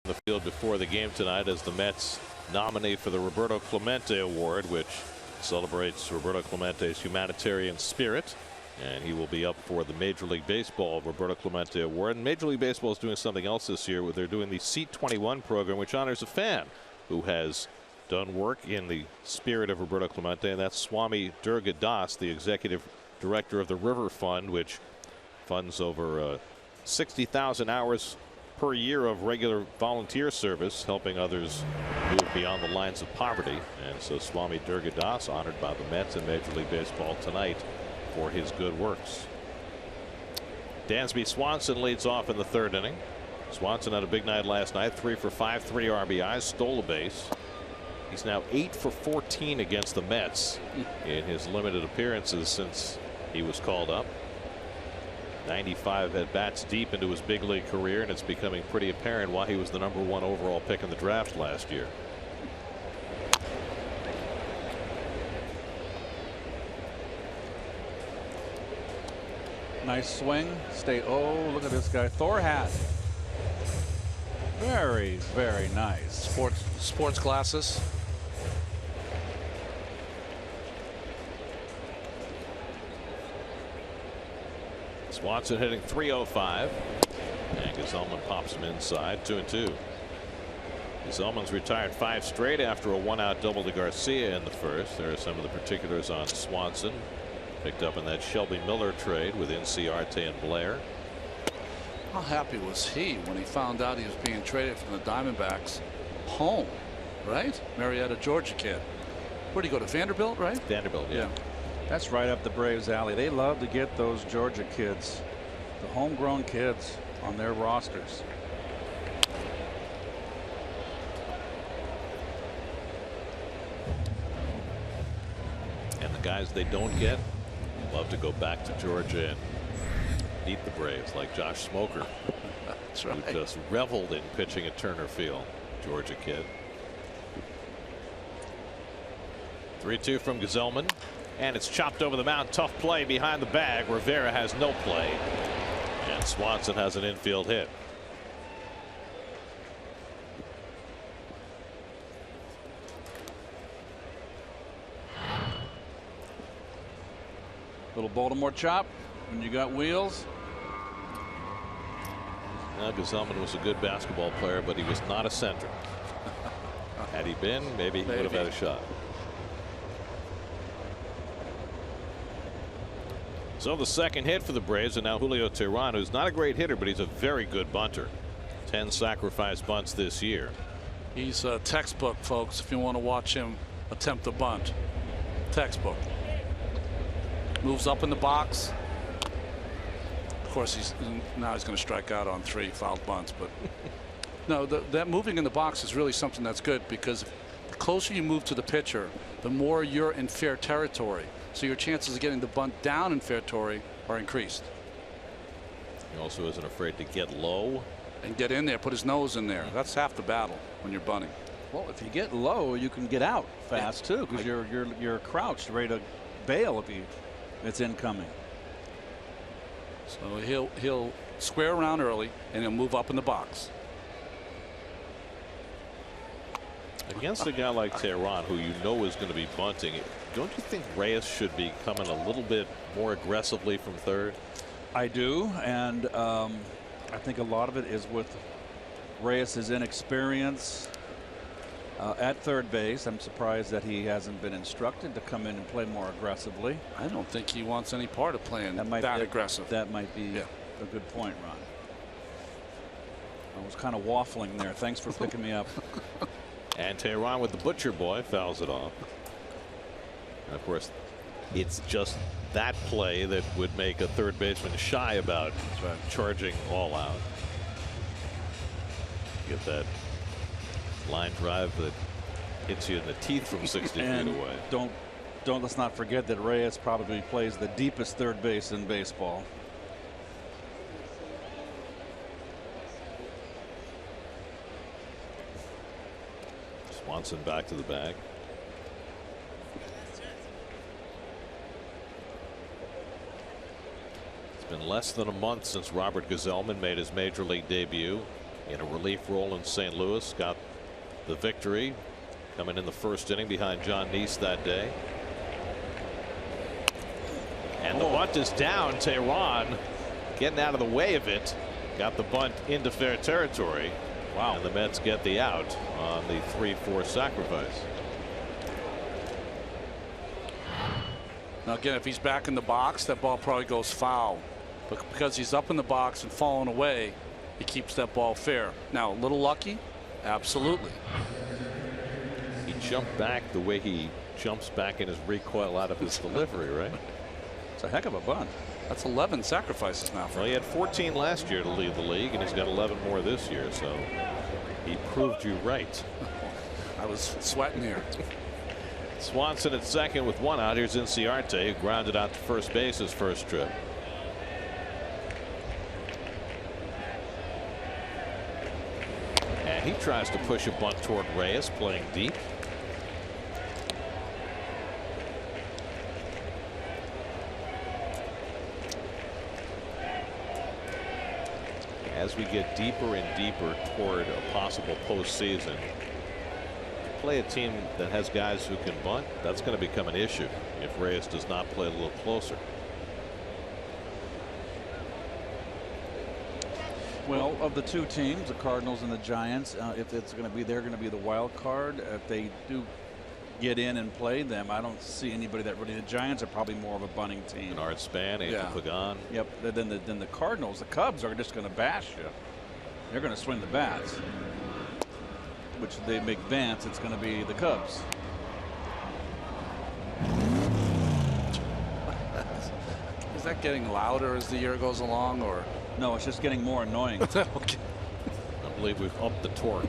the field before the game tonight as the Mets nominee for the Roberto Clemente Award, which celebrates Roberto Clemente's humanitarian spirit. And he will be up for the Major League Baseball Roberto Clemente Award. And Major League Baseball is doing something else this year where they're doing the Seat 21 program, which honors a fan who has done work in the spirit of Roberto Clemente, and that's Swami Durga Das, the executive director of the River Fund, which funds over 60,000 hours per year of regular volunteer service, helping others move beyond the lines of poverty. And so Swami Durga Das honored by the Mets in Major League Baseball tonight for his good works. Dansby Swanson leads off in the third inning. Swanson had a big night last night, 3 for 5, 3 RBIs, stole a base. He's now 8 for 14 against the Mets in his limited appearances since he was called up. 95 at bats deep into his big league career, and it's becoming pretty apparent why he was the #1 overall pick in the draft last year. Nice swing. Stay. Oh, look at this guy. Thor hat. Very, very nice. Sports glasses. Swanson hitting .305, and Gesellman pops him inside. 2-2. Gesellman's retired 5 straight after a 1-out double to Garcia in the first. There are some of the particulars on Swanson, picked up in that Shelby Miller trade with Inciarte and Blair. How happy was he when he found out he was being traded from the Diamondbacks home, right? Marietta, Georgia kid. Where'd he go, to Vanderbilt, right? Vanderbilt, yeah. That's right up the Braves' alley. They love to get those Georgia kids, the homegrown kids, on their rosters. And the guys they don't get love to go back to Georgia and beat the Braves, like Josh Smoker. That's right. Who just reveled in pitching at Turner Field. Georgia kid. 3-2 from Gesellman, and it's chopped over the mound. Tough play behind the bag. Rivera has no play, and Swanson has an infield hit. Little Baltimore chop when you got wheels. Now, Gesellman was a good basketball player, but he was not a center. Had he been, maybe he would have had a shot. So the second hit for the Braves, and now Julio Teheran, who's not a great hitter, but he's a very good bunter. 10 sacrifice bunts this year. He's a textbook, folks, if you want to watch him attempt a bunt. Textbook. Moves up in the box. Of course, now he's going to strike out on 3 fouled bunts, but no, that moving in the box is really something that's good, because the closer you move to the pitcher, the more you're in fair territory. So your chances of getting the bunt down in fair territory are increased. He also isn't afraid to get low and get in there, put his nose in there. That's half the battle when you're bunting. Well, if you get low, you can get out fast too, because you're crouched, ready to bail if it's incoming. So he'll square around early and he'll move up in the box. Against a guy like Teheran, who you know is going to be bunting, don't you think Reyes should be coming a little bit more aggressively from third? I do, and I think a lot of it is with Reyes' inexperience at third base. I'm surprised that he hasn't been instructed to come in and play more aggressively. I don't think he wants any part of playing that aggressive. That might be a good point, Ron. I was kind of waffling there. Thanks for picking me up. And Teheran with the butcher boy fouls it off. And of course, it's just that play that would make a third baseman shy about charging all out. Get that line drive that hits you in the teeth from 60 feet away. Let's not forget that Reyes probably plays the deepest third base in baseball. Swanson back to the bag. It's been less than a month since Robert Gesellman made his major league debut. in a relief role in St. Louis. Got the victory coming in the first inning behind John Neese that day. And the bunt is down. Tehran getting out of the way of it. Got the bunt into fair territory. Wow. And the Mets get the out on the 3-4 sacrifice. Now again, if he's back in the box, that ball probably goes foul. But because he's up in the box and falling away, he keeps that ball fair. Now a little lucky, absolutely. He jumped back the way he jumps back in his recoil out of his delivery, right? It's a heck of a bunt. That's 11 sacrifices now for him. Well, he had 14 last year to lead the league, and he's got 11 more this year, so he proved you right. I was sweating here. Swanson at second with one out. Here's Inciarte, who grounded out to first base his first trip. And he tries to push a bunt toward Reyes, playing deep. As we get deeper and deeper toward a possible postseason, play a team that has guys who can bunt, that's going to become an issue if Reyes does not play a little closer. Well, of the two teams, the Cardinals and the Giants, if it's going to be, they're going to be the wild card. If they do get in and play them, I don't see anybody that really. The Giants are probably more of a bunting team. Bernard Span, Angel Pagan. Yep. Then the Cardinals, the Cubs are just going to bash you. They're going to swing the bats, which they make Vance. It's going to be the Cubs. Is that getting louder as the year goes along, or? No, it's just getting more annoying. Okay. I believe we've upped the torque.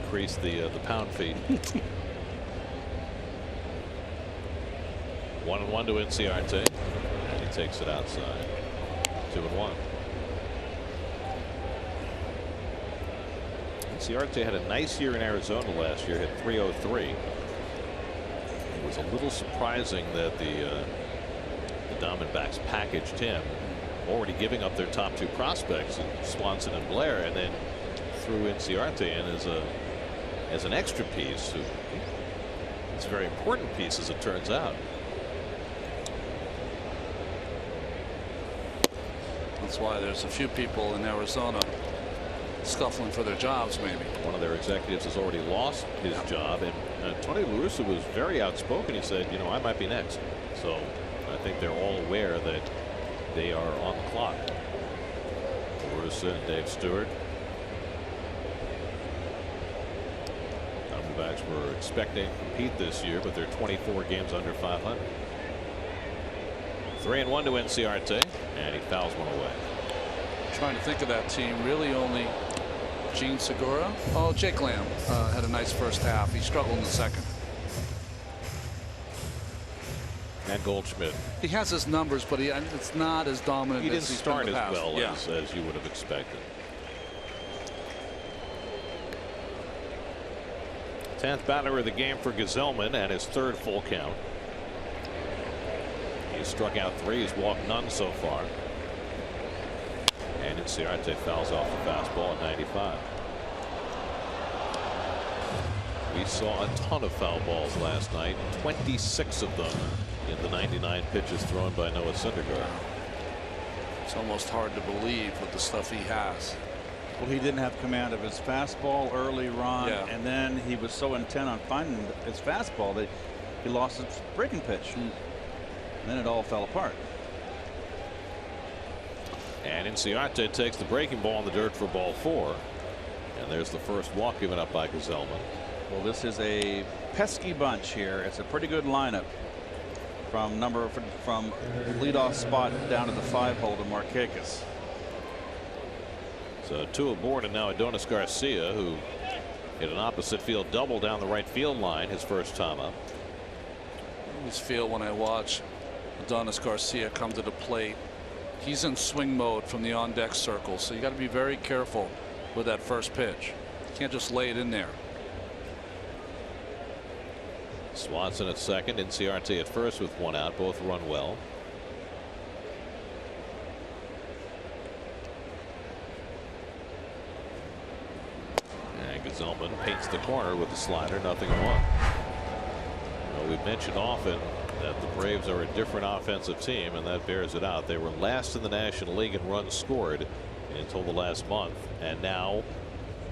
Increase the pound feet. 1-1 to Inciarte. And he takes it outside. 2-1. Inciarte had a nice year in Arizona last year. Hit .303. It was a little surprising that the Diamondbacks packaged him, already giving up their top two prospects, Swanson and Blair, and then threw Inciarte in as an extra piece. It's a very important piece, as it turns out. That's why there's a few people in Arizona scuffling for their jobs, maybe. One of their executives has already lost his job, and Tony La Russa was very outspoken. He said, you know, I might be next. So I think they're all aware that they are on the clock. La Russa and Dave Stewart. Diamondbacks were expecting to compete this year, but they're 24 games under 500. 3-1 to Inciarte, and he fouls one away. Trying to think of that team. Really only Gene Segura. Oh, Jake Lamb had a nice first half. He struggled in the second. And Goldschmidt. He has his numbers, but it's not as dominant. He didn't as he's start been in as the past. well as you would have expected. 10th batter of the game for Gazelman, and his third full count. He's struck out 3. He's walked none so far. And Inciarte fouls off the fastball at 95. We saw a ton of foul balls last night, 26 of them in the 99 pitches thrown by Noah Syndergaard. It's almost hard to believe with the stuff he has. Well, he didn't have command of his fastball early on, and then he was so intent on finding his fastball that he lost his breaking pitch. And then it all fell apart. And Inciarte takes the breaking ball in the dirt for ball 4. And there's the first walk given up by Gazelman. Well, this is a pesky bunch here. It's a pretty good lineup from leadoff spot down to the 5-hole to Markakis. So 2 aboard, and now Adonis Garcia, who hit an opposite field double down the right field line his first time up. I always feel when I watch Adonis Garcia come to the plate, he's in swing mode from the on deck circle, so you got to be very careful with that first pitch. You can't just lay it in there. Swanson at second, Inciarte at first with 1 out. Both run well. Gesellman paints the corner with the slider, 0-1. Well, we've mentioned often that the Braves are a different offensive team, and that bears it out. They were last in the National League in runs scored until the last month, and now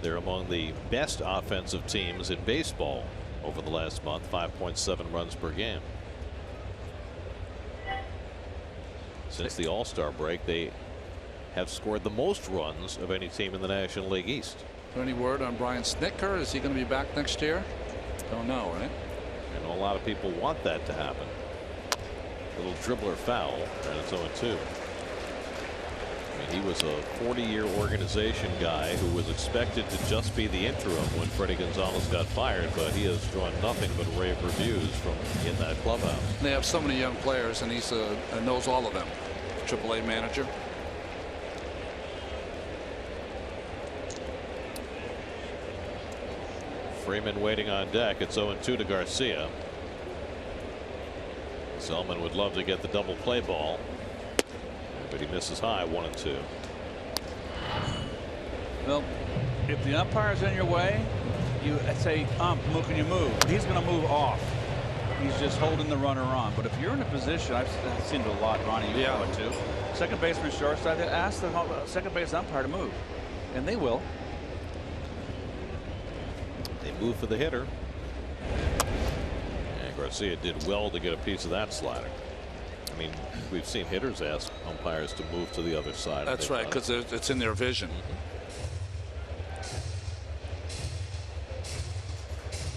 they're among the best offensive teams in baseball over the last month, 5.7 runs per game. Since the All-Star break, they have scored the most runs of any team in the National League East. Any word on Brian Snitker? Is he going to be back next year? Don't know, right? I know a lot of people want that to happen. Little dribbler foul, and it's 0-2. I mean, he was a 40-year organization guy who was expected to just be the interim when Freddie Gonzalez got fired, but he has drawn nothing but rave reviews from in that clubhouse. They have so many young players, and he's knows all of them. AAA manager. Freeman waiting on deck. It's 0-2 to Garcia. Zellman would love to get the double play ball, but he misses high. 1-2. Well, if the umpire's in your way, you say, can you move? He's going to move off. He's just holding the runner on. But if you're in a position, I've seen it a lot, Ronnie, you know it too. Second baseman, shortstop, they ask the second base umpire to move, and they will. They move for the hitter. And Garcia did well to get a piece of that slider. I mean, we've seen hitters ask umpires to move to the other side. That's right, because it's in their vision.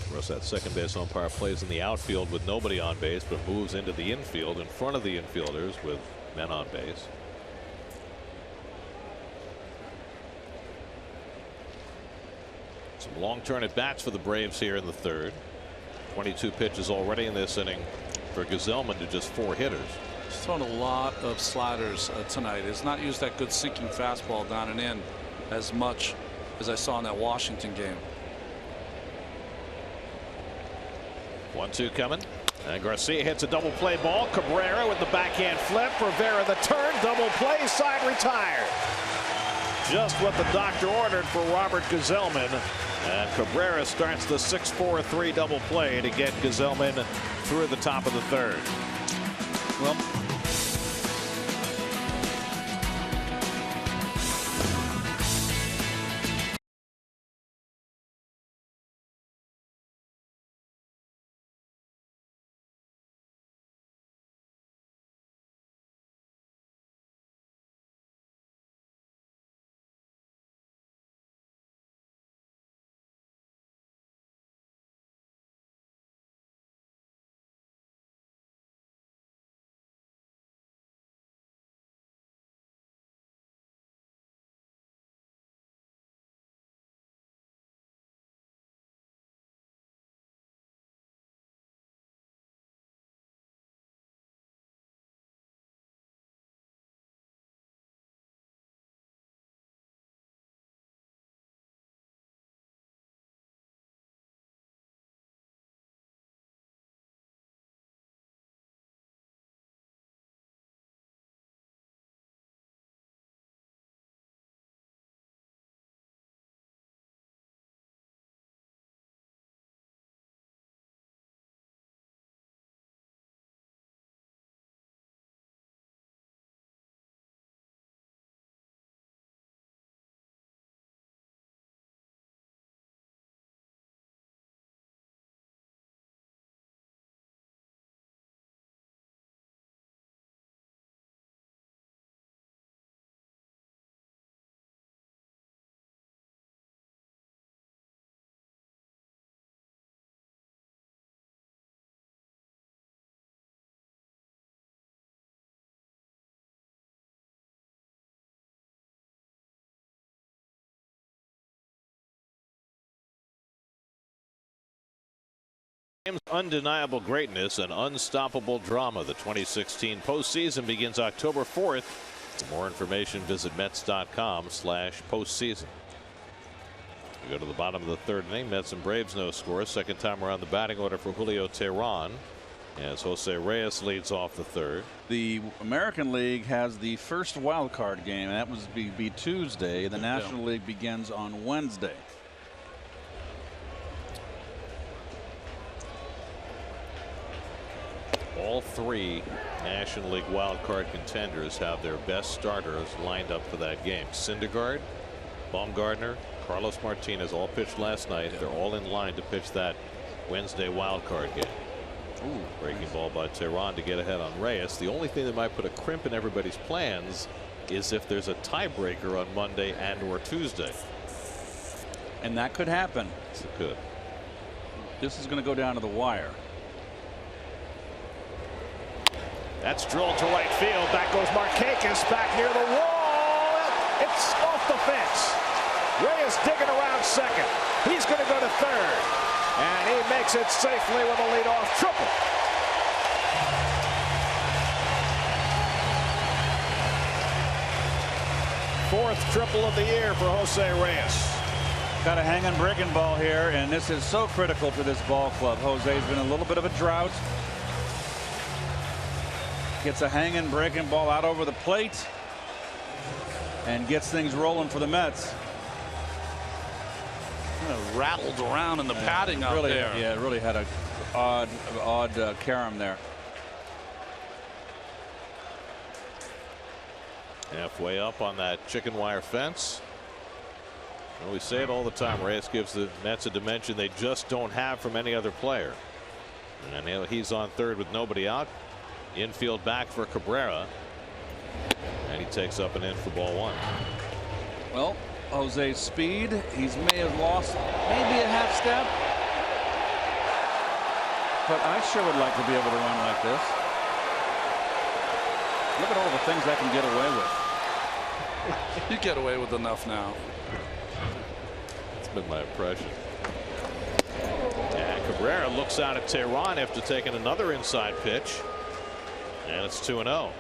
Of course, that second base umpire plays in the outfield with nobody on base, but moves into the infield in front of the infielders with men on base. Some long turn at bats for the Braves here in the third. 22 pitches already in this inning for Gesellman to just 4 hitters. He's thrown a lot of sliders tonight. He's not used that good sinking fastball down and in as much as I saw in that Washington game. 1-2 coming. And Garcia hits a double play ball. Cabrera with the backhand flip. Rivera the turn. Double play. Side retired. Just what the doctor ordered for Robert Gesellman. And Cabrera starts the 6-4-3 double play to get Gesellman through the top of the third. Well, Undeniable greatness and unstoppable drama. The 2016 postseason begins October 4th. For more information, visit Mets.com/postseason. We go to the bottom of the third inning. Mets and Braves no score. Second time around the batting order for Julio Teheran as Jose Reyes leads off the third. the American League has the first wild card game, and that was be Tuesday. The National League begins on Wednesday. All three National League wild card contenders have their best starters lined up for that game. Syndergaard, Baumgartner, Carlos Martinez all pitched last night. They're all in line to pitch that Wednesday wild card game. Ooh, breaking ball by Tehran to get ahead on Reyes. The only thing that might put a crimp in everybody's plans is if there's a tiebreaker on Monday and or Tuesday. And that could happen. Yes, it could. This is going to go down to the wire. That's drilled to right field. Back goes Markakis back near the wall. It's off the fence. Reyes digging around second. He's going to go to third. And he makes it safely with a leadoff triple. Fourth triple of the year for Jose Reyes. Got a hanging breaking ball here, and this is so critical for this ball club. Jose's been in a little bit of a drought. Gets a hanging breaking ball out over the plate and gets things rolling for the Mets. Rattled around in the padding out really, there. Yeah, really had a odd carom there. Halfway up on that chicken wire fence. Well, we say it all the time. Reyes gives the Mets a dimension they just don't have from any other player. And he's on third with nobody out. Infield back for Cabrera. And he takes up and in for ball one. Well, Jose's speed, he may have lost maybe a half step. But I sure would like to be able to run like this. Look at all the things I can get away with. You get away with enough now. That's been my impression. And Cabrera looks out at Tehran after taking another inside pitch. And it's 2-0.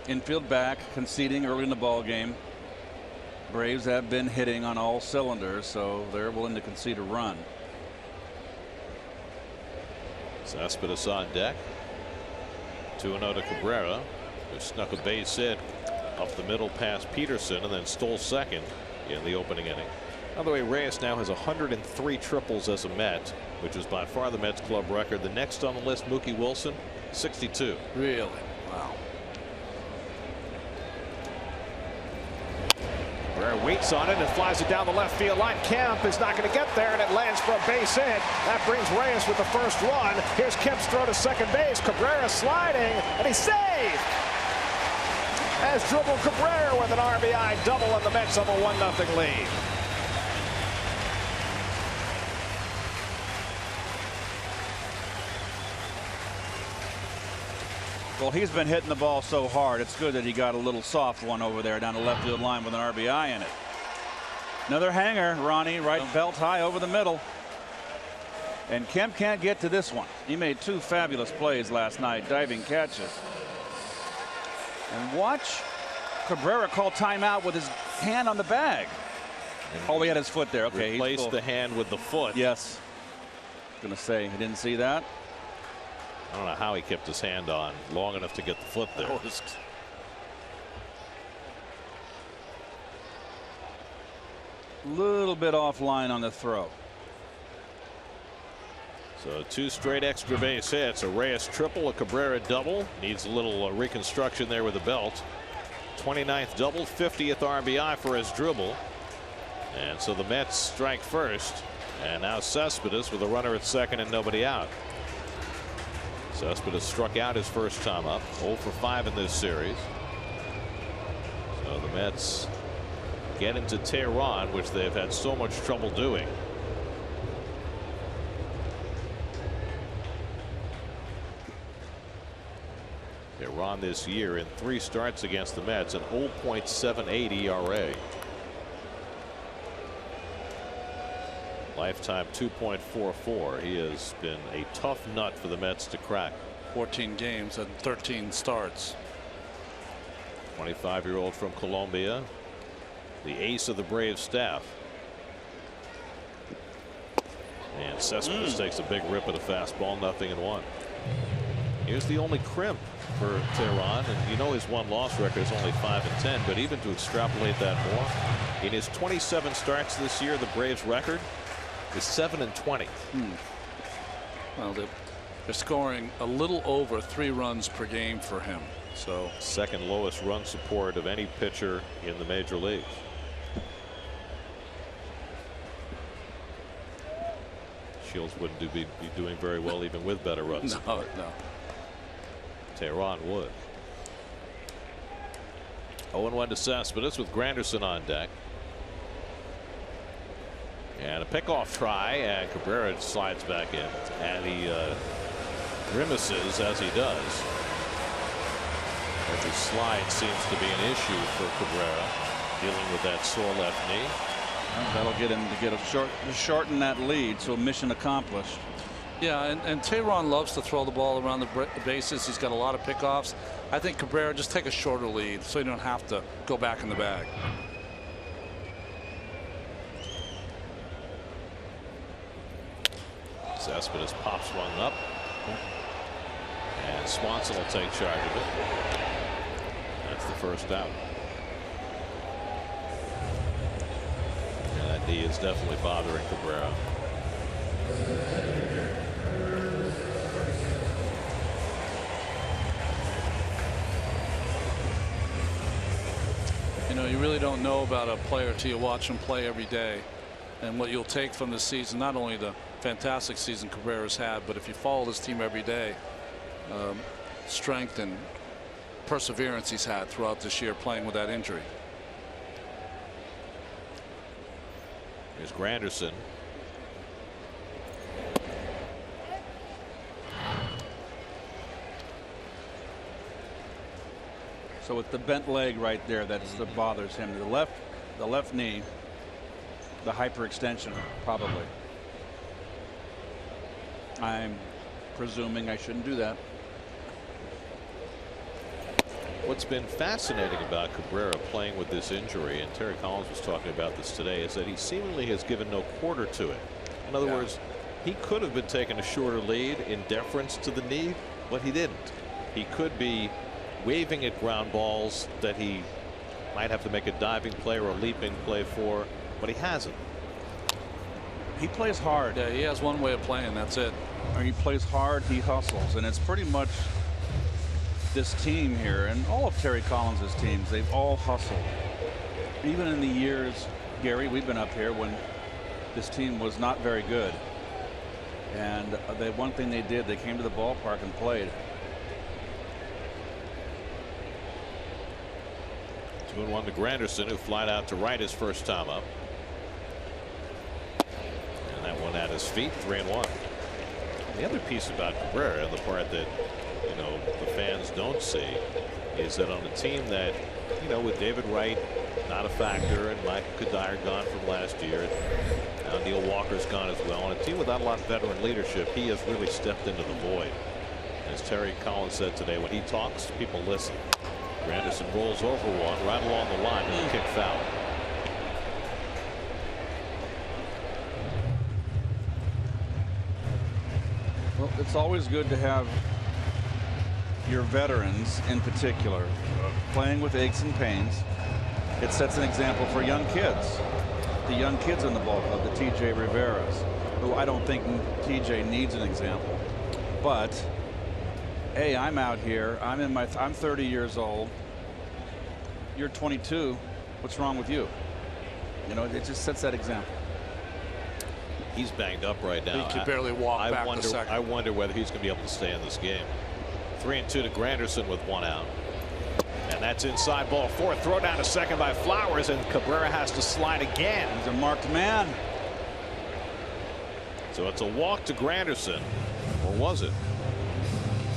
Infield back, conceding early in the ball game. Braves have been hitting on all cylinders, so they're willing to concede a run. Cespedes on deck. 2-0 to Cabrera, who snuck a base hit up the middle past Peterson and then stole second in the opening inning. By the way, Reyes now has 103 triples as a Met, which is by far the Mets club record. The next on the list, Mookie Wilson, 62. Really? Wow. Cabrera waits on it and flies it down the left field line. Kemp is not going to get there, and it lands for a base hit. That brings Reyes with the first run. Here's Kemp's throw to second base. Cabrera sliding, and he's saved. As Dribble Cabrera with an RBI double, and the Mets have a 1-0 lead. Well, he's been hitting the ball so hard. It's good that he got a little soft one over there down the left field line with an RBI in it. Another hanger, Ronnie, right belt high over the middle. And Kemp can't get to this one. He made two fabulous plays last night, diving catches. And watch Cabrera call timeout with his hand on the bag. Oh, he had his foot there. Okay, replaced the hand with the foot. Yes. Gonna say he didn't see that. I don't know how he kept his hand on long enough to get the foot there. Little bit offline on the throw. So two straight extra base hits. A Reyes triple, a Cabrera double. Needs a little reconstruction there with the belt. 29th double, 50th RBI for his dribble. And so the Mets strike first. And now Cespedes with a runner at second and nobody out. Cespedes struck out his first time up, 0 for 5 in this series. So the Mets get into Tehran, which they've had so much trouble doing. Tehran this year in 3 starts against the Mets, an 0.78 ERA. Lifetime 2.44. He has been a tough nut for the Mets to crack. 14 games and 13 starts. 25-year-old from Colombia, the ace of the Braves staff. And Cespedes takes a big rip at a fastball, 0-1. Here's the only crimp for Tehran, and you know his one-loss record is only 5-10, but even to extrapolate that more, in his 27 starts this year, the Braves record, is 7-20. Well, they're scoring a little over 3 runs per game for him. So second lowest run support of any pitcher in the major leagues. Shields wouldn't be doing very well even with better runs. No. Tehran would. 0-1 to Cespedes with Granderson on deck. And a pickoff try, and Cabrera slides back in, and he grimaces as he does. Every slide seems to be an issue for Cabrera, dealing with that sore left knee. That'll get him to shorten that lead, so mission accomplished. Yeah, and Tehran loves to throw the ball around the bases. He's got a lot of pickoffs. I think Cabrera just take a shorter lead so you don't have to go back in the bag. Cespedes pops one up, and Swanson will take charge of it. That's the first out. And that knee is definitely bothering Cabrera. You know, you really don't know about a player till you watch him play every day. And what you'll take from this season, not only the fantastic season Cabrera's had, but if you follow this team every day, strength and perseverance he's had throughout this year playing with that injury. Here's Granderson. So with the bent leg right there, that bothers him. The left knee, the hyperextension, probably. I'm presuming I shouldn't do that. What's been fascinating about Cabrera playing with this injury, and Terry Collins was talking about this today, is that he seemingly has given no quarter to it. In other words, he could have been taking a shorter lead in deference to the knee, but he didn't. He could be waving at ground balls that he might have to make a diving play or a leaping play for, but he hasn't. He plays hard. Yeah, he has one way of playing. That's it. He plays hard. He hustles, and it's pretty much this team here, and all of Terry Collins' teams. They've all hustled. Even in the years, Gary, we've been up here when this team was not very good, and the one thing they did, they came to the ballpark and played. 2-1 to Granderson, who flied out to right his first time up. And that one at his feet, 3-1. The other piece about Cabrera, the part that, you know, the fans don't see, is that on a team that, you know, with David Wright not a factor and Michael Kadire gone from last year, now Neil Walker's gone as well, on a team without a lot of veteran leadership, he has really stepped into the void. As Terry Collins said today, when he talks, people listen. Granderson rolls over one right along the line and a kick foul. Well, it's always good to have your veterans in particular playing with aches and pains. It sets an example for young kids. The young kids in the ball club, the TJ Riveras, who I don't think TJ needs an example. But hey, I'm out here. I'm 30 years old. You're 22. What's wrong with you? You know, it just sets that example. He's banged up right now. He can barely walk back to second. I wonder whether he's going to be able to stay in this game. 3-2 to Granderson with one out. And that's inside ball four. Throw down to second by Flowers, and Cabrera has to slide again. He's a marked man. So it's a walk to Granderson, or was it?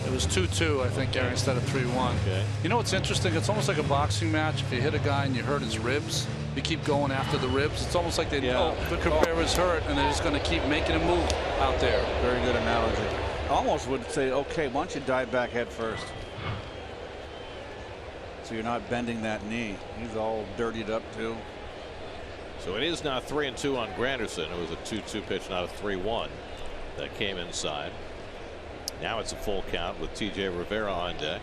It was 2-2, I think, Gary, instead of 3-1. Okay. You know what's interesting? It's almost like a boxing match. If you hit a guy and you hurt his ribs, you keep going after the ribs. It's almost like they know Cabrera's hurt, and they're just going to keep making a move out there. Very good analogy. Almost would say, okay, why don't you dive back head first? So you're not bending that knee. He's all dirtied up, too. So it is now 3-2 on Granderson. It was a 2-2 pitch, not a 3-1 that came inside. Now it's a full count with TJ Rivera on deck.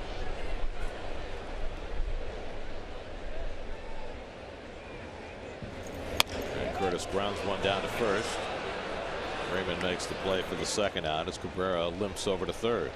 And Curtis grounds one down to first. Freeman makes the play for the second out as Cabrera limps over to third.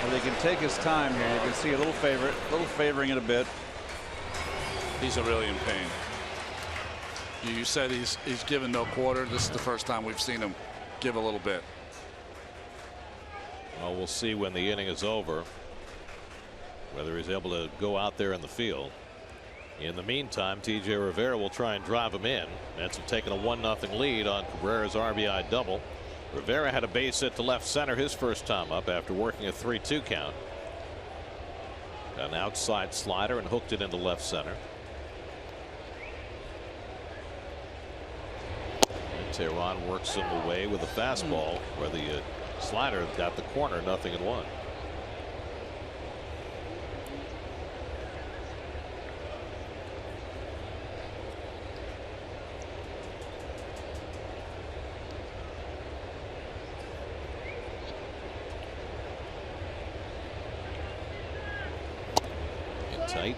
Well, he can take his time here. You can see a little favoring it a bit. He's really in pain. You said he's given no quarter. This is the first time we've seen him give a little bit. Well, we'll see when the inning is over whether he's able to go out there in the field. In the meantime, T.J. Rivera will try and drive him in. Mets have taken a 1-0 lead on Cabrera's RBI double. Rivera had a base hit to left center his first time up after working a 3-2 count. Got an outside slider and hooked it into left center. Tehran works him away with a fastball where the slider got the corner. 0-1. In tight.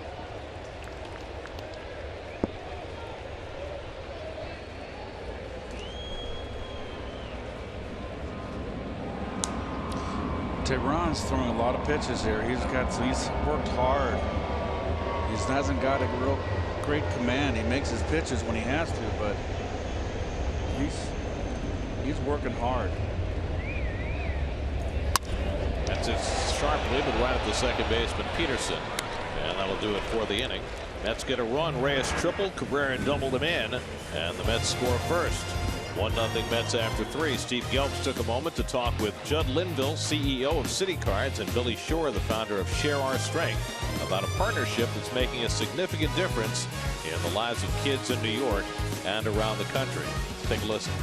Tehran's throwing a lot of pitches here. He's worked hard. He hasn't got a real great command. He makes his pitches when he has to, but he's working hard. That's a sharp lead right at the second baseman Peterson, and that'll do it for the inning. Mets get a run. Reyes tripled. Cabrera doubled him in, and the Mets score first. 1-0 Mets after 3. Steve Gelbs took a moment to talk with Judd Linville, CEO of City Cards, and Billy Shore, the founder of Share Our Strength, about a partnership that's making a significant difference in the lives of kids in New York and around the country. Let's take a listen.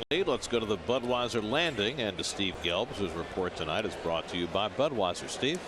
Let's go to the Budweiser Landing and to Steve Gelbs, whose report tonight is brought to you by Budweiser. Steve.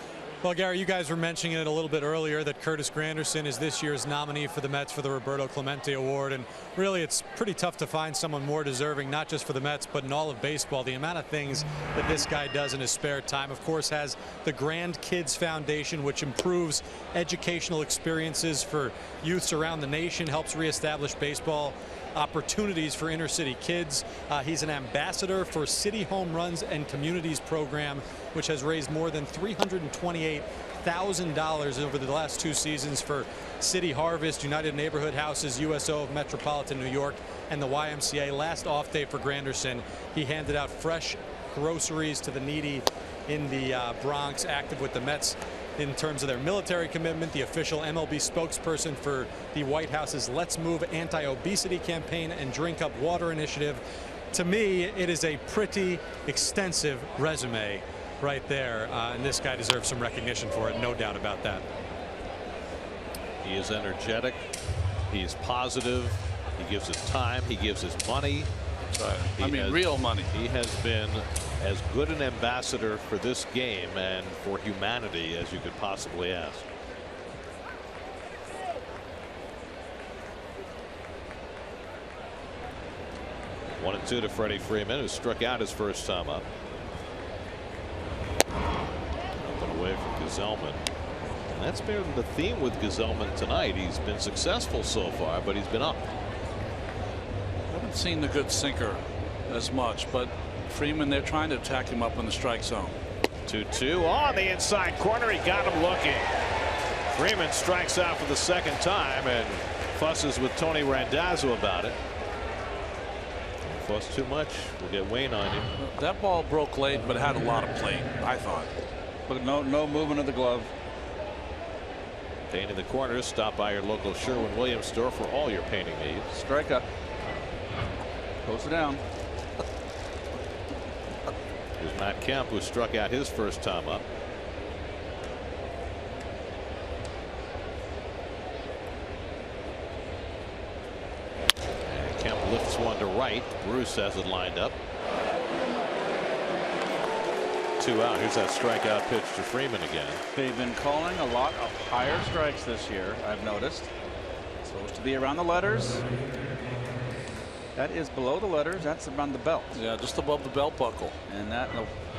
Well, Gary, you guys were mentioning it a little bit earlier that Curtis Granderson is this year's nominee for the Mets for the Roberto Clemente Award, and really it's pretty tough to find someone more deserving, not just for the Mets but in all of baseball. The amount of things that this guy does in his spare time, of course, has the Grand Kids Foundation, which improves educational experiences for youths around the nation, helps reestablish baseball opportunities for inner city kids. He's an ambassador for City Home Runs and Communities program, which has raised more than $328,000 over the last 2 seasons for City Harvest, United Neighborhood Houses, USO of Metropolitan New York, and the YMCA. Last off day for Granderson, he handed out fresh groceries to the needy in the Bronx, active with the Mets in terms of their military commitment, the official MLB spokesperson for the White House's Let's Move anti-obesity campaign and Drink Up Water initiative. To me, it is a pretty extensive resume right there, and this guy deserves some recognition for it, no doubt about that. He is energetic. He is positive. He gives his time. He gives his money. Real money. He has been as good an ambassador for this game and for humanity as you could possibly ask. One and two to Freddie Freeman, who struck out his first time up. Nothing away from Gesellman. And that's been the theme with Gesellman tonight. He's been successful so far, but he's been up. Haven't seen the good sinker as much, but Freeman, they're trying to attack him up in the strike zone. 2-2 on the inside corner. He got him looking. Freeman strikes out for the second time and fusses with Tony Randazzo about it. Fuss too much, we'll get Wayne on him. That ball broke late, but it had a lot of plate, I thought. But no movement of the glove. Painting the corners. Stop by your local Sherwin-Williams store for all your painting needs. Strike up. Close it down. Here's Matt Kemp, who struck out his first time up. And Kemp lifts one to right. Bruce has it lined up. 2 out. Here's that strikeout pitch to Freeman again. They've been calling a lot of higher strikes this year, I've noticed. It's supposed to be around the letters. That is below the letters. That's around the belt. Yeah, just above the belt buckle. And that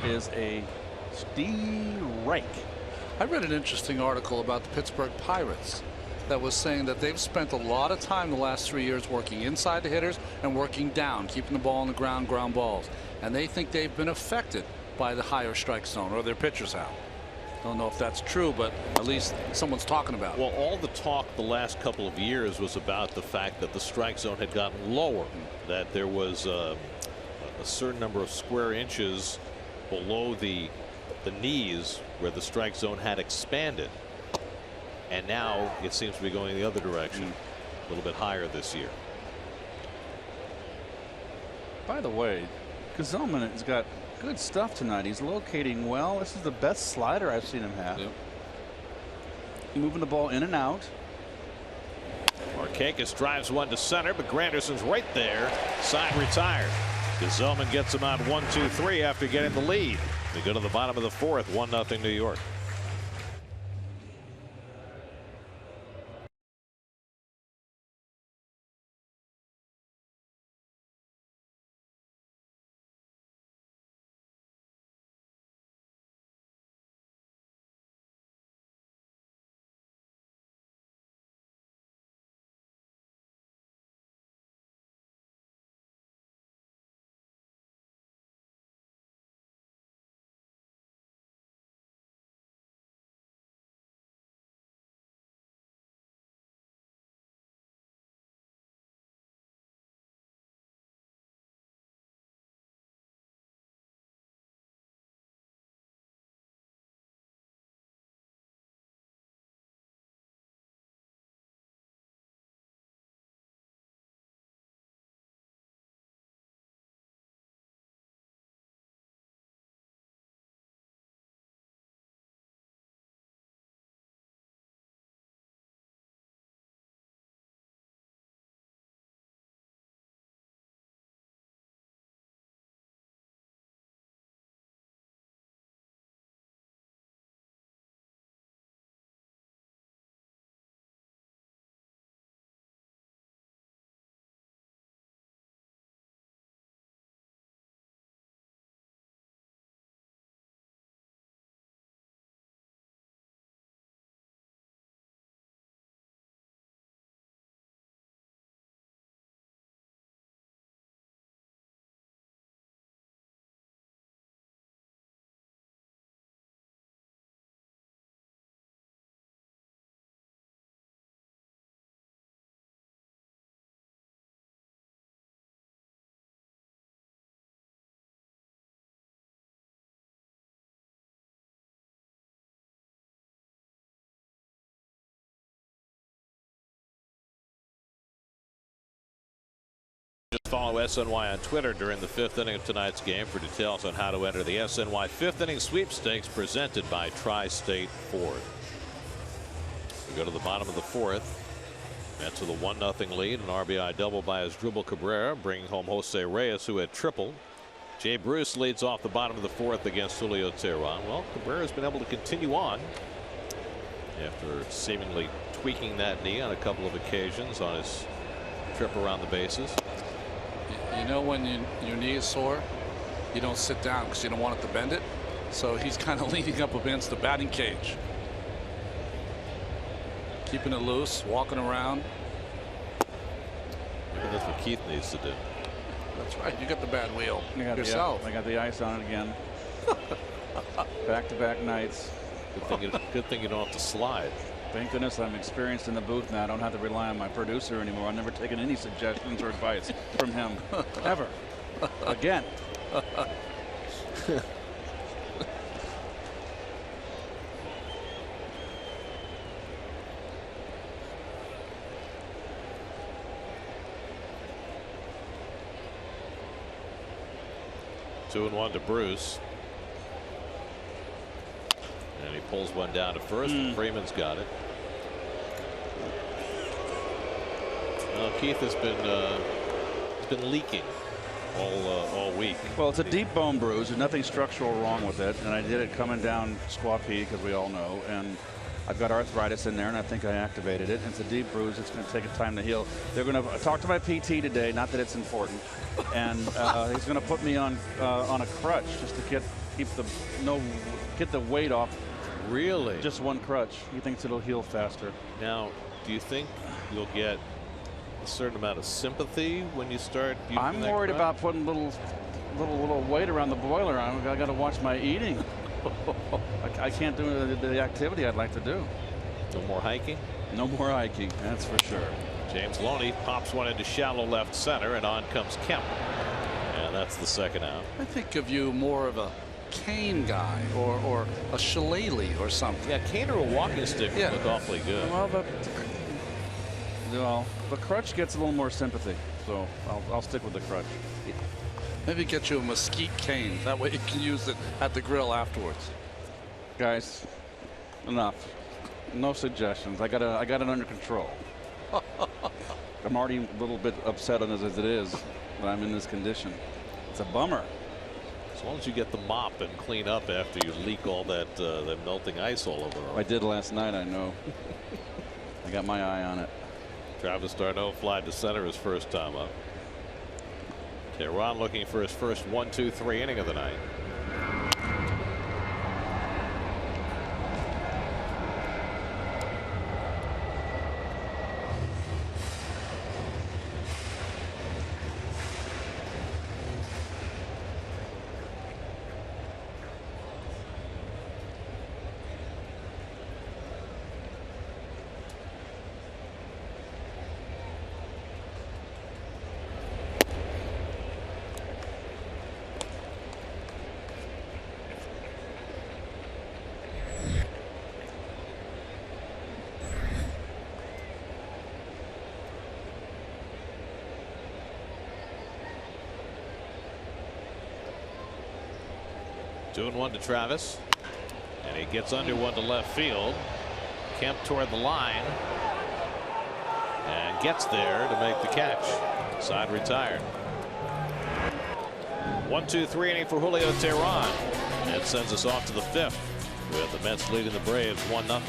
is a strike. I read an interesting article about the Pittsburgh Pirates that was saying that they've spent a lot of time the last 3 years working inside the hitters and working down, keeping the ball on the ground, ground balls. And they think they've been affected by the higher strike zone, or their pitchers have. Don't know if that's true, but at least someone's talking about it. Well, all the talk the last couple of years was about the fact that the strike zone had gotten lower, that there was a certain number of square inches below the knees where the strike zone had expanded. And now it seems to be going the other direction, a little bit higher this year. By the way, Gesellman has got good stuff tonight. He's locating well. This is the best slider I've seen him have. Yep. Moving the ball in and out. Markakis drives one to center, but Granderson's right there. Side retired. Gesellman gets him out 1-2-3 after getting the lead. They go to the bottom of the fourth, 1-0 New York. Just follow SNY on Twitter during the 5th inning of tonight's game for details on how to enter the SNY 5th inning sweepstakes presented by Tri-State Ford. We go to the bottom of the 4th. Mets with a 1-0 lead. An RBI double by Asdrubal Cabrera, bringing home Jose Reyes, who had tripled. Jay Bruce leads off the bottom of the 4th against Julio Teheran. Well, Cabrera's been able to continue on after seemingly tweaking that knee on a couple of occasions on his trip around the bases. You know, when your knee is sore, you don't sit down because you don't want it to bend it. So he's kind of leaning up against the batting cage, keeping it loose, walking around. Maybe that's what Keith needs to do. That's right. You got the bad wheel yourself. I got the ice on it again. Back-to-back nights. Good thing you don't have to slide. Thank goodness I'm experienced in the booth now. I don't have to rely on my producer anymore. I've never taken any suggestions or advice from him ever again. Two and one to Bruce. And he pulls one down to first. And Freeman's got it. Well, Keith has been leaking all week. Well, it's a deep bone bruise. There's nothing structural wrong with it. And I did it coming down Squaw Peak, as we all know. And I've got arthritis in there, and I think I activated it. It's a deep bruise. It's going to take time to heal. They're going to talk to my PT today. Not that it's important. And he's going to put me on a crutch just to get the weight off. Really? Just one crutch. He thinks it'll heal faster. Now, do you think you'll get a certain amount of sympathy when you start using I'm worried about putting little weight around the boiler. I got to watch my eating. I can't do the activity I'd like to do. No more hiking? No more hiking, that's for sure. James Loney pops one into shallow left center, and on comes Kemp. And that's the second out. I think of you more of a cane guy or a shillelagh or something. Yeah, cane or a walking stick would look awfully good. Well, the crutch gets a little more sympathy, so I'll stick with the crutch. Maybe get you a mesquite cane. That way you can use it at the grill afterwards. Guys, enough. No suggestions. I got it under control. I'm already a little bit upset on it as it is that I'm in this condition. It's a bummer. As long as you get the mop and clean up after you leak all that melting ice all over. I did last night, I know. I got my eye on it. Travis d'Arnaud fly to center his first time up. Teheran looking for his first 1-2-3 inning of the night. Two and one to Travis, and he gets under one to left field. Kemp toward the line and gets there to make the catch. Side retired. 1-2-3 inning for Julio Teheran. That sends us off to the 5th with the Mets leading the Braves 1-0.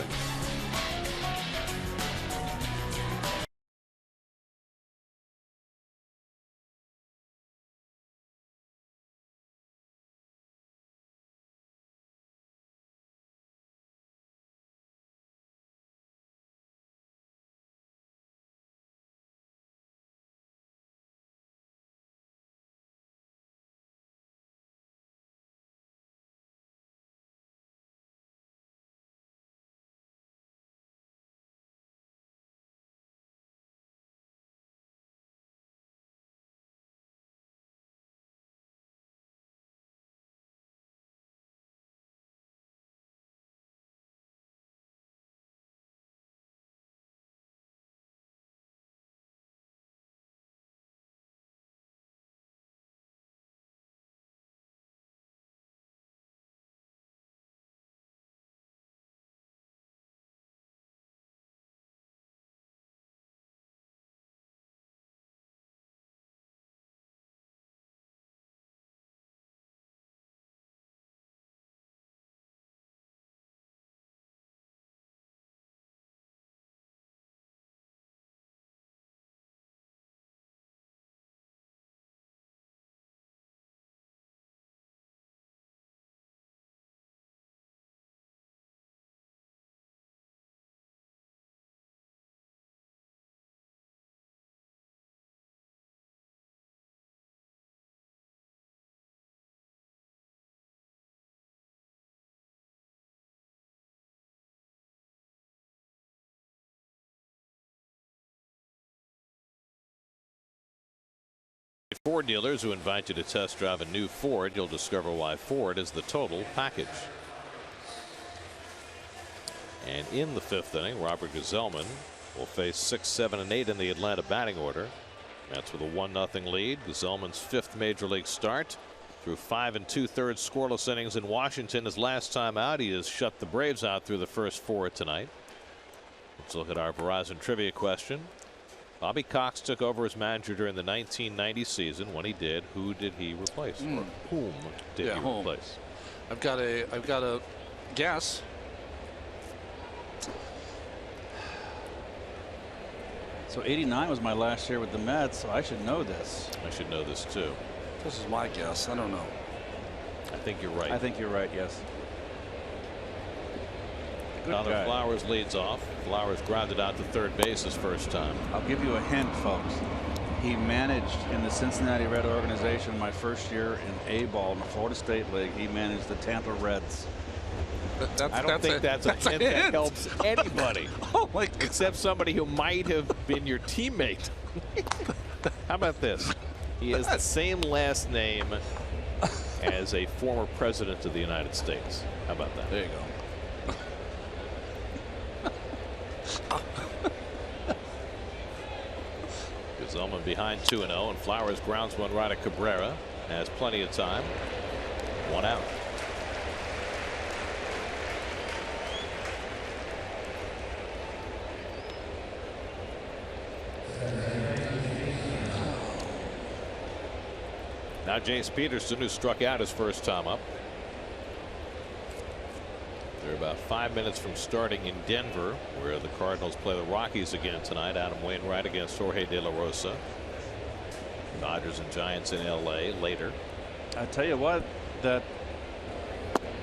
Ford dealers who invite you to test drive a new Ford. You'll discover why Ford is the total package. And in the 5th inning, Robert Gsellman will face 6, 7, and 8 in the Atlanta batting order. That's with a 1-0 lead. Gsellman's 5th major league start. Through 5 2/3 scoreless innings in Washington. His last time out, he has shut the Braves out through the first 4 tonight. Let's look at our Verizon trivia question. Bobby Cox took over as manager during the 1990 season. When he did, who did he replace? Or whom did he replace? I've got a guess. So 89 was my last year with the Mets, so I should know this. I should know this too. This is my guess. I don't know. I think you're right. I think you're right, yes. Tyler Flowers leads off. Flowers grounded out to third base his first time. I'll give you a hint, folks. He managed in the Cincinnati Red organization my first year in A-ball in the Florida State League. He managed the Tampa Reds. I don't think that's a hint that helps anybody. Oh my God. Except somebody who might have been your teammate. How about this? He has the same last name as a former president of the United States. How about that? There you go. Gsellman behind 2-0, and Flowers grounds one right at Cabrera. Has plenty of time. 1 out. Now Jace Peterson, who struck out his first time up. They're about 5 minutes from starting in Denver, where the Cardinals play the Rockies again tonight. Adam Wainwright against Jorge De La Rosa. Dodgers and Giants in LA later. I tell you what, that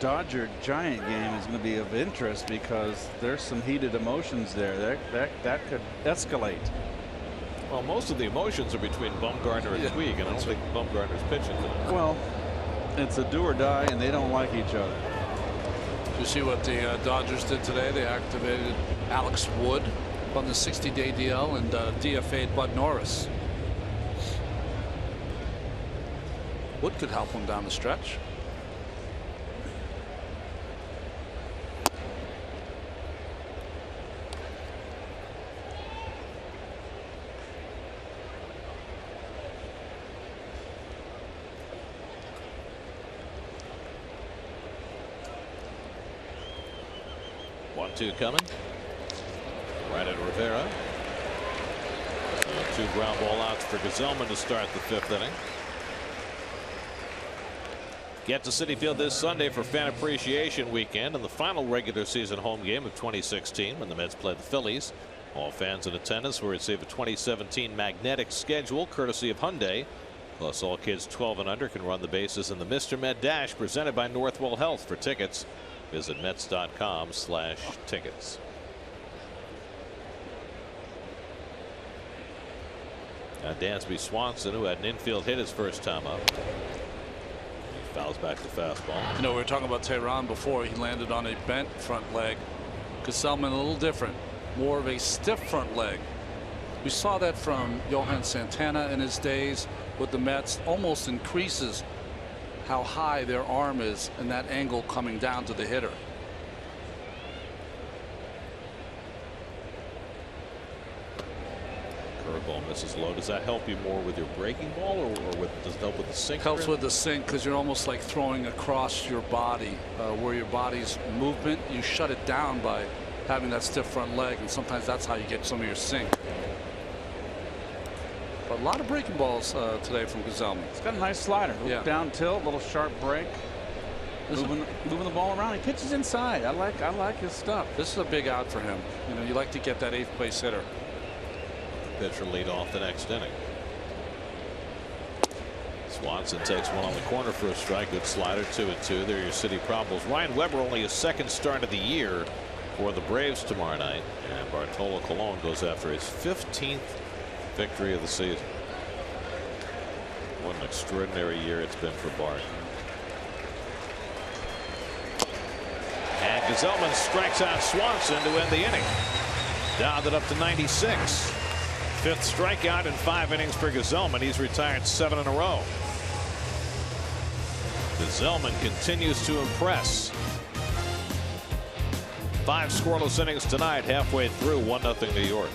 Dodger Giant game is going to be of interest because there's some heated emotions there. That could escalate. Well, most of the emotions are between Bumgarner and Puig, and I don't think Bumgarner's pitching tonight. Well, it's a do or die, and they don't like each other. You see what the Dodgers did today? They activated Alex Wood on the 60-day DL and DFA'd Bud Norris. Wood could help them down the stretch. Two coming. Right at Rivera. So 2 ground ball outs for Gsellman to start the 5th inning. Get to Citi Field this Sunday for Fan Appreciation Weekend and the final regular season home game of 2016 when the Mets play the Phillies. All fans in attendance will receive a 2017 magnetic schedule courtesy of Hyundai. Plus, all kids 12 and under can run the bases in the Mr. Met Dash presented by Northwell Health. For tickets, visit Mets.com/tickets. Now Dansby Swanson, who had an infield hit his first time up. He fouls back the fastball. You know, we were talking about Tehran before. He landed on a bent front leg. Gsellman a little different, more of a stiff front leg. We saw that from Johan Santana in his days with the Mets. Almost increases how high their arm is and that angle coming down to the hitter. Curveball misses low. Does that help you more with your breaking ball, or does it help with the sink? Helps with the sink because you're almost like throwing across your body, where your body's movement, you shut it down by having that stiff front leg, and sometimes that's how you get some of your sink. But a lot of breaking balls today from Gsellman. It's got a nice slider. Yeah. Down tilt, little sharp break. Moving the ball around. He pitches inside. I like his stuff. This is a big out for him. You know, you like to get that 8th place hitter. Pitcher lead off the next inning. Swanson takes one on the corner for a strike. Good slider. 2-2. They're your City problems. Ryan Weber only his 2nd start of the year for the Braves tomorrow night, and Bartolo Colon goes after his 15th victory of the season. What an extraordinary year it's been for Bart. And Gsellman strikes out Swanson to end the inning. Dialed it up to 96. 5th strikeout in 5 innings for Gesellman. He's retired 7 in a row. Gesellman continues to impress. 5 scoreless innings tonight, halfway through, 1-0 New York.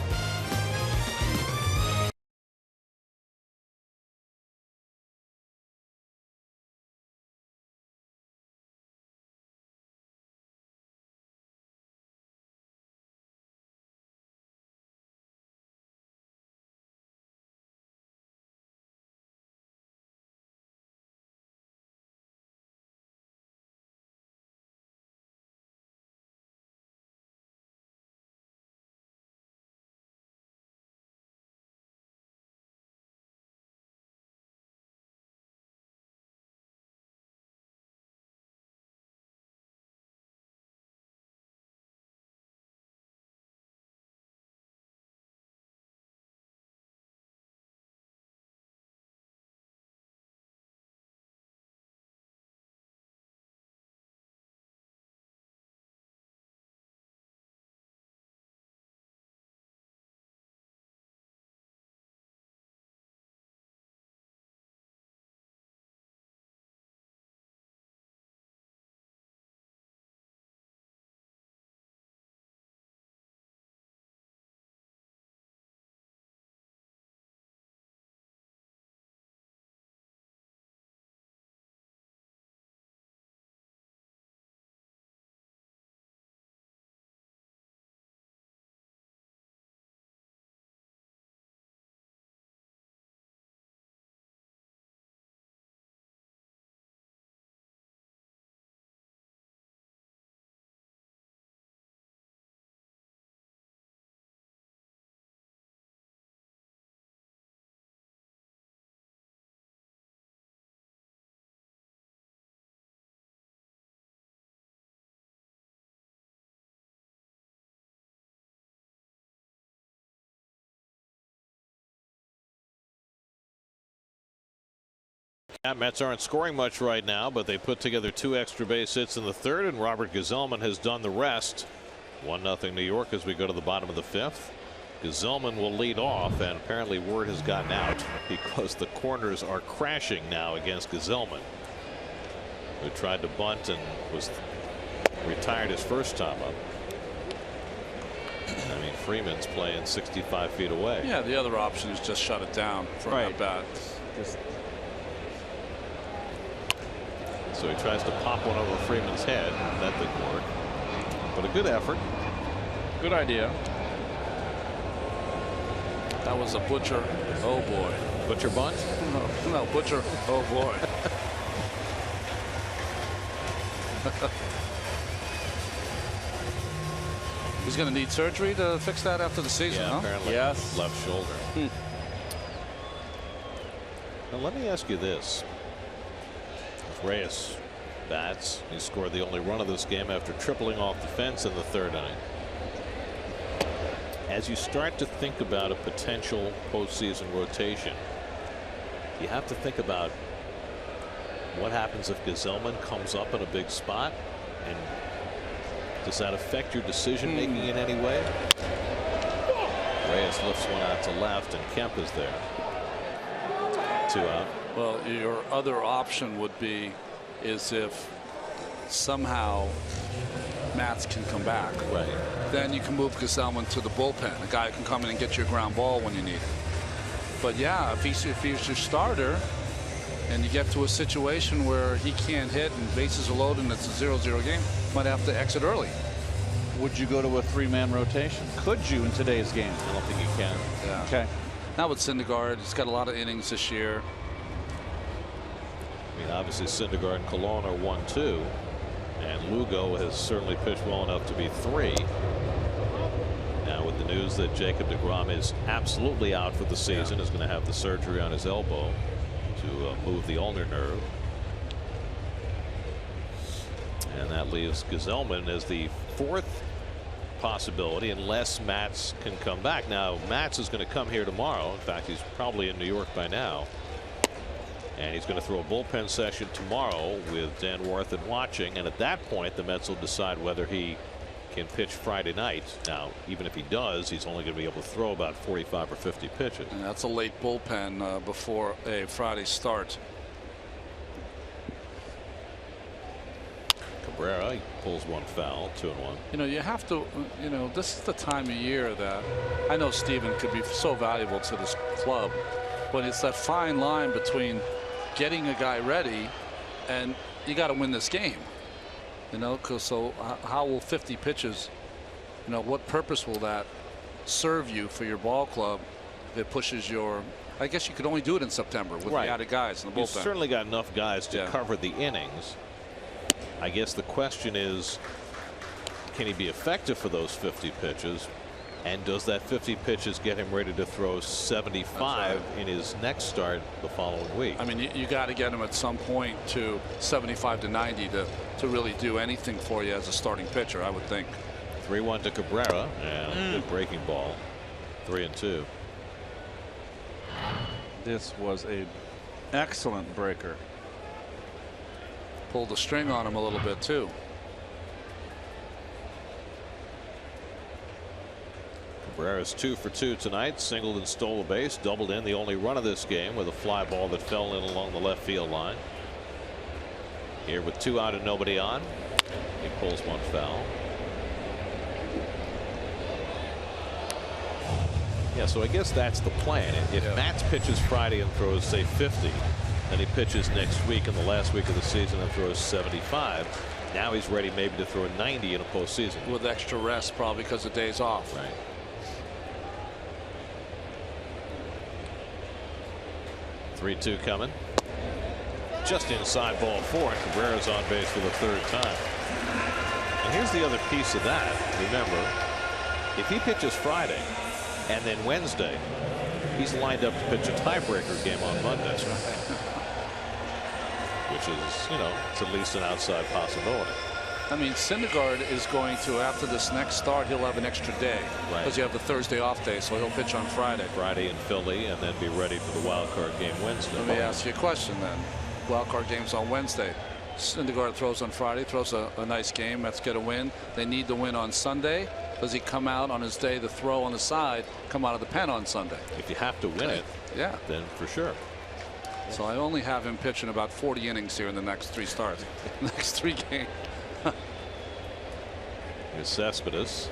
Mets aren't scoring much right now, but they put together 2 extra base hits in the 3rd, and Robert Gesellman has done the rest. 1-0 New York as we go to the bottom of the 5th. Gesellman will lead off, and apparently word has gotten out because the corners are crashing now against Gesellman, who tried to bunt and was retired his first time up. I mean, Freeman's playing 65 feet away. Yeah, the other option is just shut it down for an at-bat. So he tries to pop one over Freeman's head. That didn't work. But a good effort. Good idea. That was a Butcher. Oh boy. Butcher bunt? No, Butcher. Oh boy. He's going to need surgery to fix that after the season, Yeah, huh? apparently. Yes. Left shoulder. Now let me ask you this. Reyes bats. He scored the only run of this game after tripling off the fence in the 3rd inning. As you start to think about a potential postseason rotation, you have to think about what happens if Gesellman comes up in a big spot, and does that affect your decision making in any way? Reyes lifts one out to left, and Kemp is there. 2 out. Well, your other option would be is if somehow Matz can come back. Right. Then you can move Gesellman to the bullpen. A guy who can come in and get you a ground ball when you need it. But yeah, if he's your starter and you get to a situation where he can't hit and bases are loaded and it's a 0-0 game, might have to exit early. Would you go to a 3-man rotation? Could you in today's game? I don't think you can. Yeah. Okay. Not with Syndergaard. He's got a lot of innings this year. I mean, obviously Syndergaard and Colon are 1-2, and Lugo has certainly pitched well enough to be 3. Now with the news that Jacob deGrom is absolutely out for the season, is going to have the surgery on his elbow to move the ulnar nerve, and that leaves Gesellman as the 4th possibility unless Matz can come back. Now Matz is going to come here tomorrow. In fact, he's probably in New York by now. And he's going to throw a bullpen session tomorrow with Dan Warthen watching. And at that point, the Mets will decide whether he can pitch Friday night. Now, even if he does, he's only going to be able to throw about 45 or 50 pitches. And that's a late bullpen before a Friday start. Cabrera, he pulls one foul, 2-1. You know, you have to, you know, this is the time of year that I know Steven could be so valuable to this club, but it's that fine line between getting a guy ready and you got to win this game. You know, because so how will 50 pitches, you know, what purpose will that serve you for your ball club if it pushes your, I guess you could only do it in September with the added guys in the bullpen. You've certainly got enough guys to cover the innings. I guess the question is, can he be effective for those 50 pitches? And does that 50 pitches get him ready to throw 75 in his next start the following week? I mean, you got to get him at some point to 75 to 90 to really do anything for you as a starting pitcher, I would think. 3-1 to Cabrera, and good breaking ball. 3-2. This was a excellent breaker. Pulled the string on him a little bit too. Cabrera's 2 for 2 tonight. Singled and stole a base. Doubled in the only run of this game with a fly ball that fell in along the left field line. Here with 2 out and nobody on, he pulls one foul. Yeah, so I guess that's the plan. If Matz pitches Friday and throws, say, 50, then he pitches next week in the last week of the season and throws 75. Now he's ready maybe to throw a 90 in a postseason. With extra rest, probably because of days off. Right. Three-2 coming. Just inside ball 4, and Cabrera's on base for the 3rd time. And here's the other piece of that. Remember, if he pitches Friday and then Wednesday, he's lined up to pitch a tiebreaker game on Monday. Which is, you know, it's at least an outside possibility. I mean, Syndergaard is going to, after this next start, he'll have an extra day. Because you have the Thursday off day, so he'll pitch on Friday. Friday in Philly, and then be ready for the wild card game Wednesday. Let me ask you a question then. Wild card game's on Wednesday. Syndergaard throws on Friday, throws a nice game. Let's get a win. They need the win on Sunday. Does he come out on his day to throw on the side, come out of the pen on Sunday? If you have to win it, then for sure. So I only have him pitching about 40 innings here in the next 3 starts. Next 3 games. Here's Cespedes.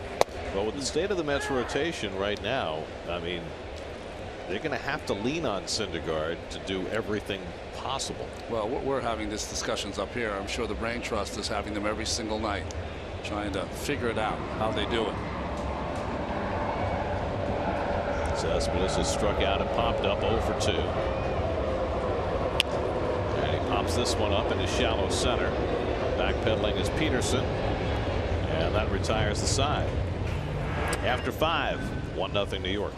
Well, with the state of the Mets rotation right now, I mean, they're going to have to lean on Syndergaard to do everything possible. Well, we're having these discussions up here. I'm sure the Brain Trust is having them every single night, trying to figure it out how they do it. Cespedes has struck out and popped up 0 for 2. And he pops this one up into shallow center. Backpedaling is Peterson. And that retires the side. After 5, 1-0 New York.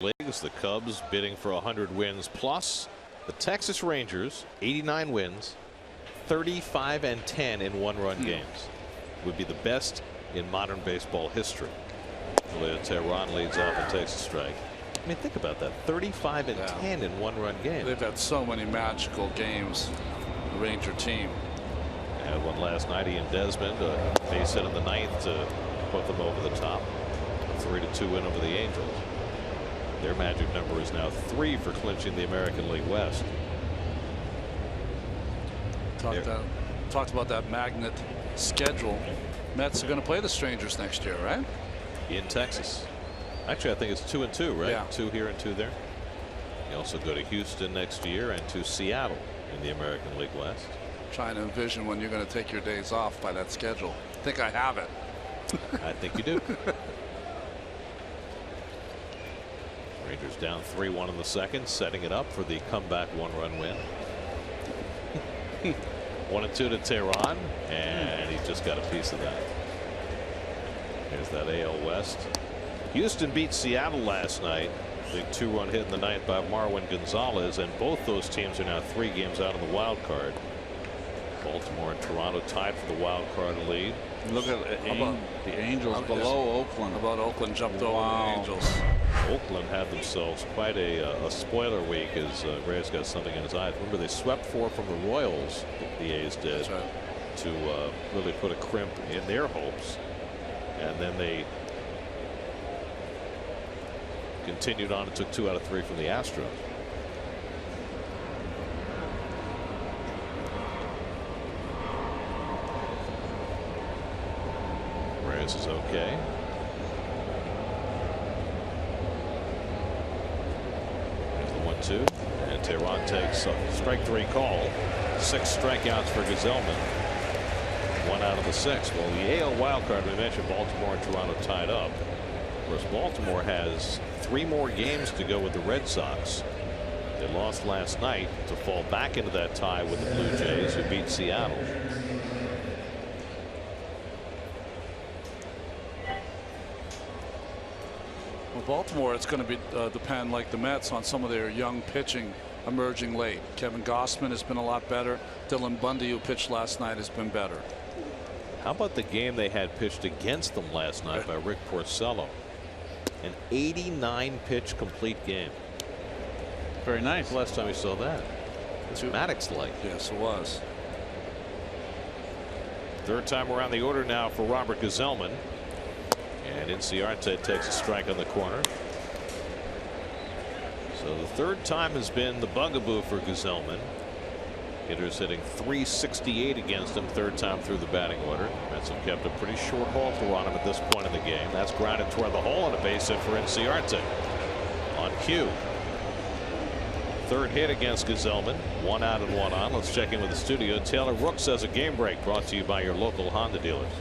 Leagues, the Cubs bidding for 100 wins plus. The Texas Rangers 89 wins, 35-10 in 1-run games. Would be the best in modern baseball history. Tehran leads off and takes a strike. I mean, think about that. 35-10 in 1-run games. They've had so many magical games, the Ranger team. Had one last night. Ian Desmond, a base hit in the 9th to put them over the top. A 3-2 win over the Angels. Their magic number is now 3 for clinching the American League West. Talked about that magnet schedule. Mets are going to play the Strangers next year, right? In Texas. Actually, I think it's 2 and 2, right? Yeah. 2 here and 2 there. You also go to Houston next year and to Seattle in the American League West. Trying to envision when you're going to take your days off by that schedule. I think I have it. I think you do. Rangers down 3-1 in the second, setting it up for the comeback 1-run win. 1-2 to Tehran, and he just got a piece of that. Here's that AL West. Houston beat Seattle last night. Big 2-run hit in the 9th by Marwin Gonzalez, and both those teams are now 3 games out of the wild card. Baltimore and Toronto tied for the wild card lead. Look at the Angels below Oakland. How about Oakland jumped over the Angels? Oakland had themselves quite a spoiler week, as Reyes got something in his eye. Remember, they swept 4 from the Royals, the A's did, to really put a crimp in their hopes. And then they continued on and took 2 out of 3 from the Astros. Reyes is okay. There's the 1-2, and Tehran takes a strike 3 call. 6 strikeouts for Gazelman. 1 out of the 6. Well, the AL wildcard, we mentioned Baltimore and Toronto tied up. Whereas Baltimore has 3 more games to go with the Red Sox. They lost last night to fall back into that tie with the Blue Jays, who beat Seattle. Well, Baltimore, it's going to be depend, like the Mets, on some of their young pitching emerging late. Kevin Gausman has been a lot better. Dylan Bundy, who pitched last night, has been better. How about the game they had pitched against them last night by Rick Porcello? An 89 pitch complete game. Very nice. Last time we saw that. It's Maddox like. Yes, it was. 3rd time around the order now for Robert Gazelman. And Inciarte takes a strike on the corner. So the 3rd time has been the bugaboo for Gazelman. Hitters hitting .368 against him 3rd time through the batting order. Mets have kept a pretty short haul through on him at this point in the game. That's grounded toward the hole and a base hit for Inciarte on cue. 3rd hit against Gazelman. 1 out and 1 on. Let's check in with the studio. Taylor Rooks has a game break brought to you by your local Honda dealers.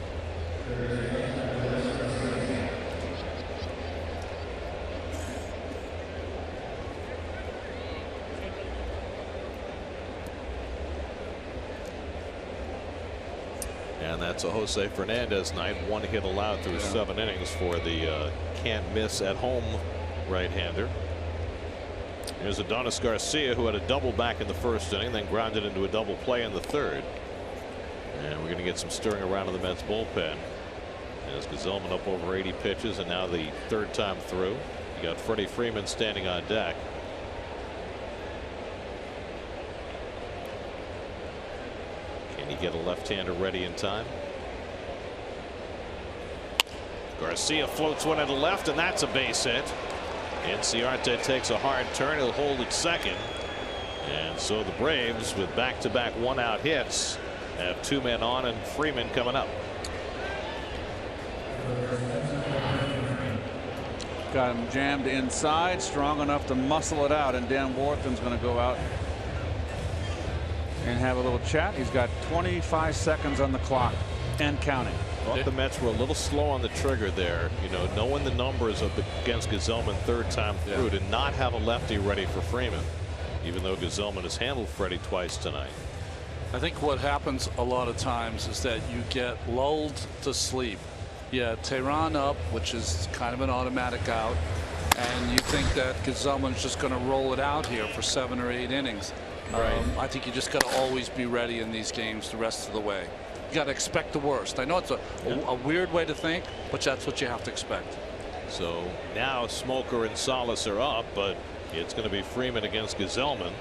And that's a Jose Fernandez night. 1 hit allowed through 7 innings for the can't miss at home right-hander. Here's Adonis Garcia, who had a double back in the 1st inning, then grounded into a double play in the 3rd. And we're going to get some stirring around in the Mets bullpen. As Gazelman up over 80 pitches, and now the 3rd time through. You got Freddie Freeman standing on deck. Can he get a left-hander ready in time? Garcia floats one at the left, and that's a base hit. Inciarte takes a hard turn. He'll hold at second. And so the Braves, with back-to-back 1-out hits, have 2 men on and Freeman coming up. Got him jammed inside, strong enough to muscle it out, and Dan Warthen's going to go out and have a little chat. He's got 25 seconds on the clock and counting. Thought the Mets were a little slow on the trigger there, you know, knowing the numbers up against Gazelman 3rd time through, to not have a lefty ready for Freeman, even though Gazelman has handled Freddie twice tonight. I think what happens a lot of times is that you get lulled to sleep. Yeah, Tehran up, which is kind of an automatic out, and you think that Gsellman's just going to roll it out here for 7 or 8 innings. I think you just got to always be ready in these games the rest of the way. You got to expect the worst. I know it's a weird way to think, but that's what you have to expect. So now Smoker and Salas are up, but it's going to be Freeman against Gsellman.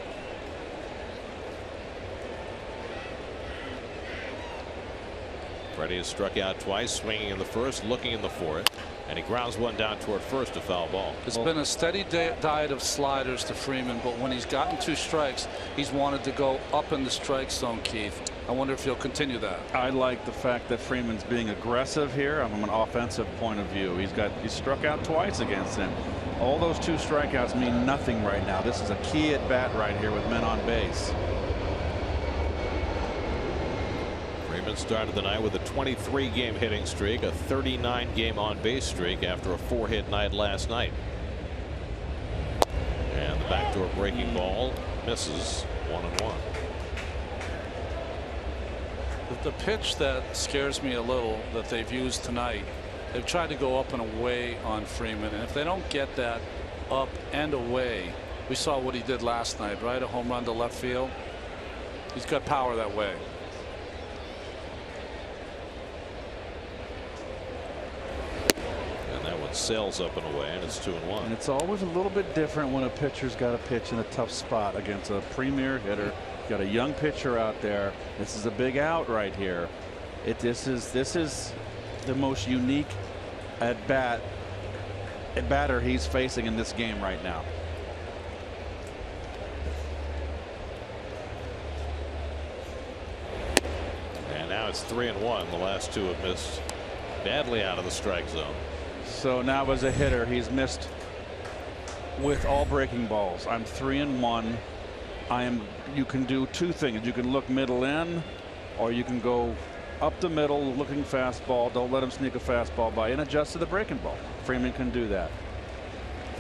Freddie has struck out twice, swinging in the first, looking in the fourth, and he grounds one down toward first, a foul ball. It's been a steady diet of sliders to Freeman, but when he's gotten 2 strikes, he's wanted to go up in the strike zone, Keith. I wonder if he'll continue that. I like the fact that Freeman's being aggressive here from an offensive point of view. He's struck out twice against him. All those 2 strikeouts mean nothing right now. This is a key at bat right here with men on base. Freeman started the night with a 23-game hitting streak, a 39-game on-base streak after a 4-hit night last night. And the backdoor breaking ball misses 1-1. The pitch that scares me a little that they've used tonight, they've tried to go up and away on Freeman, and if they don't get that up and away, we saw what he did last night, right? A home run to left field. He's got power that way. Sails up and away, and it's 2-1. And it's always a little bit different when a pitcher's got a pitch in a tough spot against a premier hitter. Got a young pitcher out there. This is a big out right here. This is the most unique batter he's facing in this game right now. And now it's 3-1. The last 2 have missed badly out of the strike zone. So now as a hitter, he's missed with all breaking balls. I'm 3-1. You can do 2 things. You can look middle in, or you can go up the middle looking fastball. Don't let him sneak a fastball by and adjust to the breaking ball. Freeman can do that.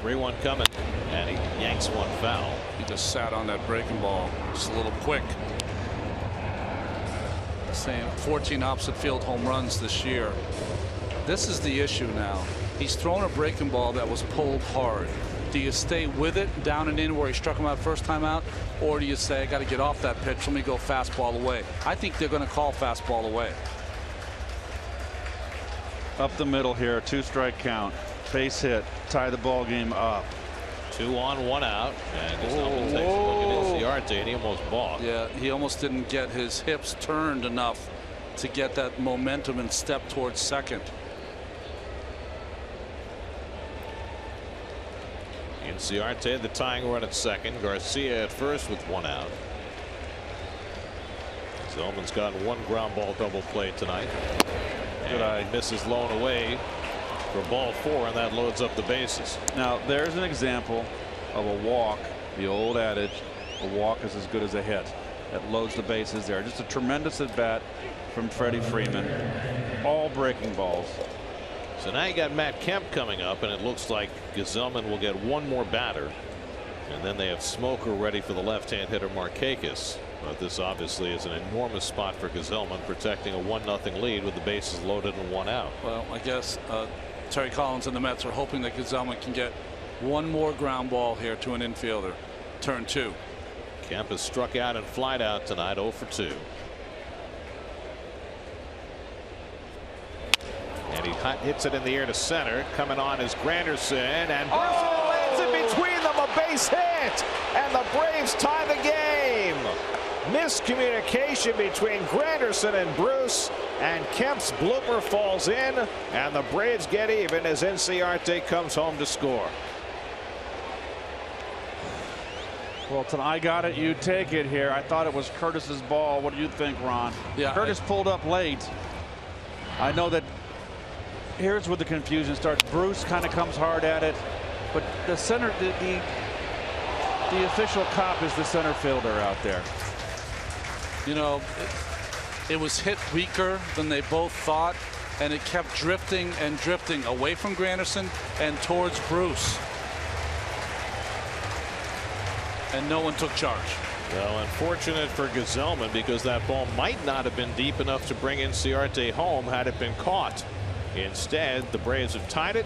3-1 coming, and he yanks one foul. He just sat on that breaking ball just a little quick. Saying 14 opposite field home runs this year. This is the issue now. He's thrown a breaking ball that was pulled hard. Do you stay with it down and in where he struck him out first time out, or do you say I got to get off that pitch, let me go fastball away? I think they're going to call fastball away. Up the middle here, 2-strike count, base hit, tie the ball game up. 2 on, 1 out, and Gsellman takes a look at Inciarte, and he almost balked. Yeah, he almost didn't get his hips turned enough to get that momentum and step towards second. Inciarte the tying run at second. Garcia at first with 1 out. Zellman's got 1 ground ball double play tonight. And misses low and away for ball 4, and that loads up the bases. Now there's an example of a walk. The old adage, a walk is as good as a hit. That loads the bases there. Just a tremendous at bat from Freddie Freeman. All breaking balls. So now you got Matt Kemp coming up, and it looks like Gsellman will get 1 more batter, and then they have Smoker ready for the left-hand hitter Markakis. But this obviously is an enormous spot for Gsellman, protecting a 1-0 lead with the bases loaded and 1 out. Well, I guess Terry Collins and the Mets are hoping that Gsellman can get 1 more ground ball here to an infielder. Turn 2. Kemp has struck out and flied out tonight, 0 for 2. And he hits it in the air to center. Coming on is Granderson, and Bruce lands in between them, a base hit, and the Braves tie the game. Miscommunication between Granderson and Bruce, and Kemp's blooper falls in, and the Braves get even as Inciarte comes home to score. Well, I got it, you take it here. I thought it was Curtis's ball. What do you think, Ron? Yeah, Curtis pulled up late. I know that. Here's where the confusion starts. Bruce kind of comes hard at it, but the center, the official cop is the center fielder out there. You know, it was hit weaker than they both thought, and it kept drifting and drifting away from Granderson and towards Bruce. And no one took charge. Well, unfortunate for Gsellman, because that ball might not have been deep enough to bring Inciarte home had it been caught. Instead, the Braves have tied it,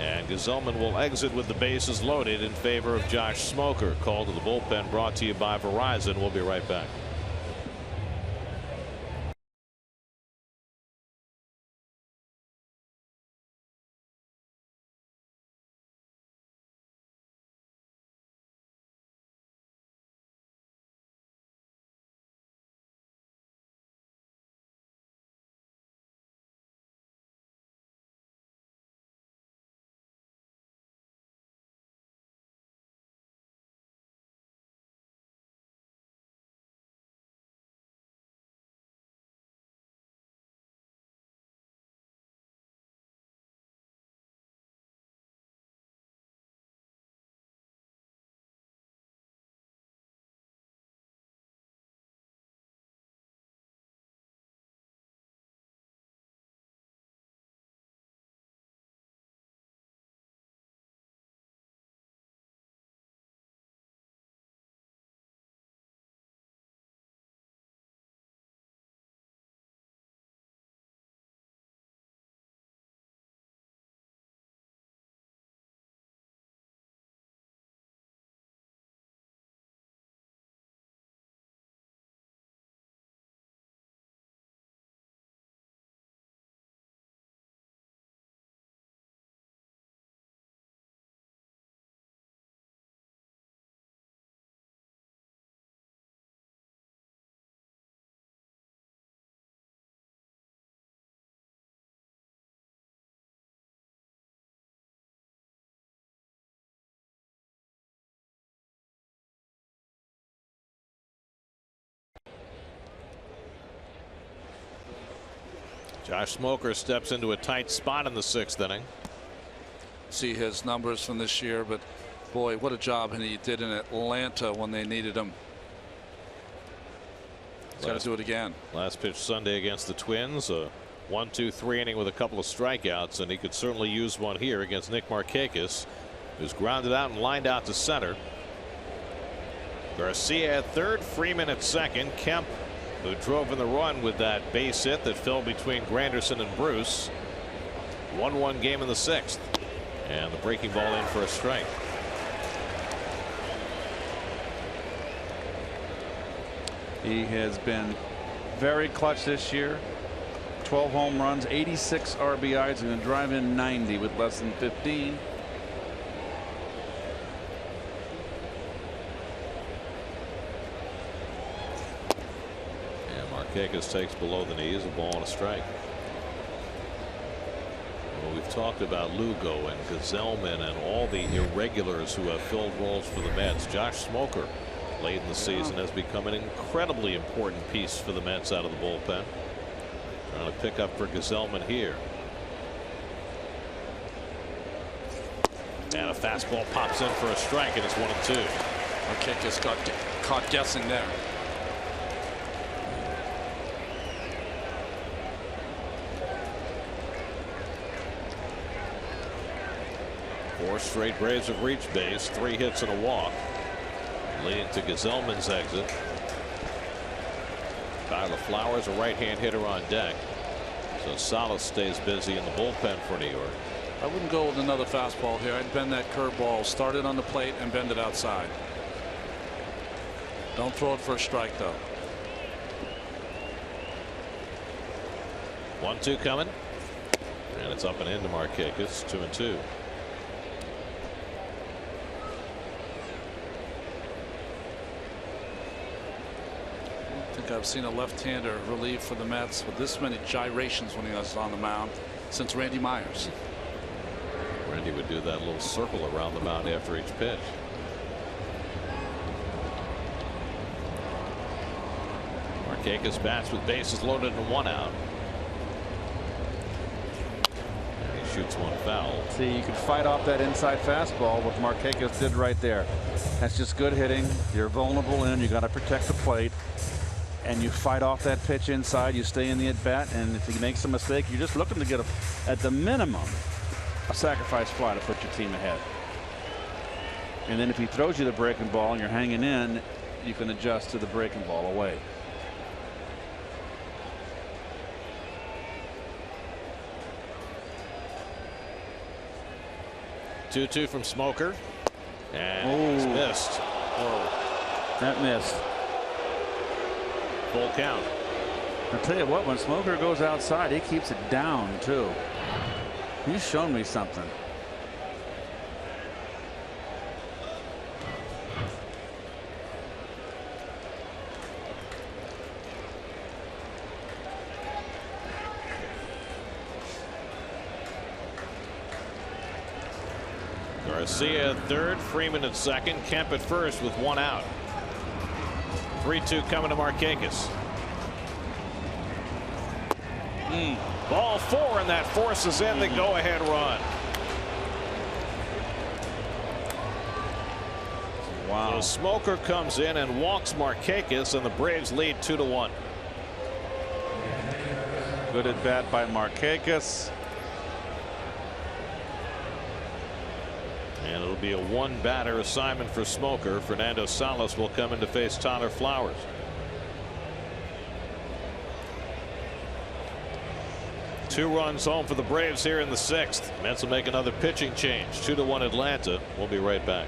And Gesellman will exit with the bases loaded in favor of Josh Smoker. Call to the bullpen brought to you by Verizon. We'll be right back. Josh Smoker steps into a tight spot in the 6th inning. See his numbers from this year, but boy, what a job he did in Atlanta when they needed him. He's got to do it again. Last pitch Sunday against the Twins, a 1-2-3 inning with a couple of strikeouts, and he could certainly use one here against Nick Markakis, who's grounded out and lined out to center. Garcia at third, Freeman at second. Kemp, who drove in the run with that base hit that fell between Granderson and Bruce. 1-1 game in the 6th, and the breaking ball in for a strike. He has been very clutch this year. 12 home runs, 86 RBIs, and going to drive in 90 with less than 15. Markakis takes below the knees, a ball and a strike. Well, we've talked about Lugo and Gesellman and all the irregulars who have filled roles for the Mets. Josh Smoker late in the season has become an incredibly important piece for the Mets out of the bullpen. Trying to pick up for Gesellman here. And a fastball pops in for a strike, and it's 1-2. Markakis got caught guessing there. 4 straight Braves have reached base, 3 hits and a walk, leading to Gesellman's exit. Tyler Flowers, a right-hand hitter on deck. So Salas stays busy in the bullpen for New York. I wouldn't go with another fastball here. I'd bend that curveball, start it on the plate, and bend it outside. Don't throw it for a strike, though. 1-2 coming, and it's up and into Markakis. 2-2. I've seen a left-hander relieve for the Mets with this many gyrations when he was on the mound since Randy Myers. Randy would do that little circle around the mound after each pitch. Markakis bats with bases loaded and 1 out. And he shoots one foul. See, you can fight off that inside fastball, what Markakis did right there. That's just good hitting. You're vulnerable in. You got to protect the plate. And you fight off that pitch inside. You stay in the at bat, and if he makes a mistake, you're just looking to get at the minimum a sacrifice fly to put your team ahead. And then if he throws you the breaking ball and you're hanging in, you can adjust to the breaking ball away. 2-2 from Smoker. And it's missed. Whoa. That missed. Full count. I'll tell you what, when Smoker goes outside, he keeps it down, too. He's shown me something. Garcia at third, Freeman at second, Kemp at first with one out. 3-2 coming to Markakis. Ball four, and that forces in the go-ahead run. Wow. So Smoker comes in and walks Markakis, and the Braves lead 2-1. Good at bat by Markakis. And it'll be a one-batter assignment for Smoker. Fernando Salas will come in to face Tyler Flowers. Two runs home for the Braves here in the sixth. Mets will make another pitching change. 2-1 Atlanta. We'll be right back.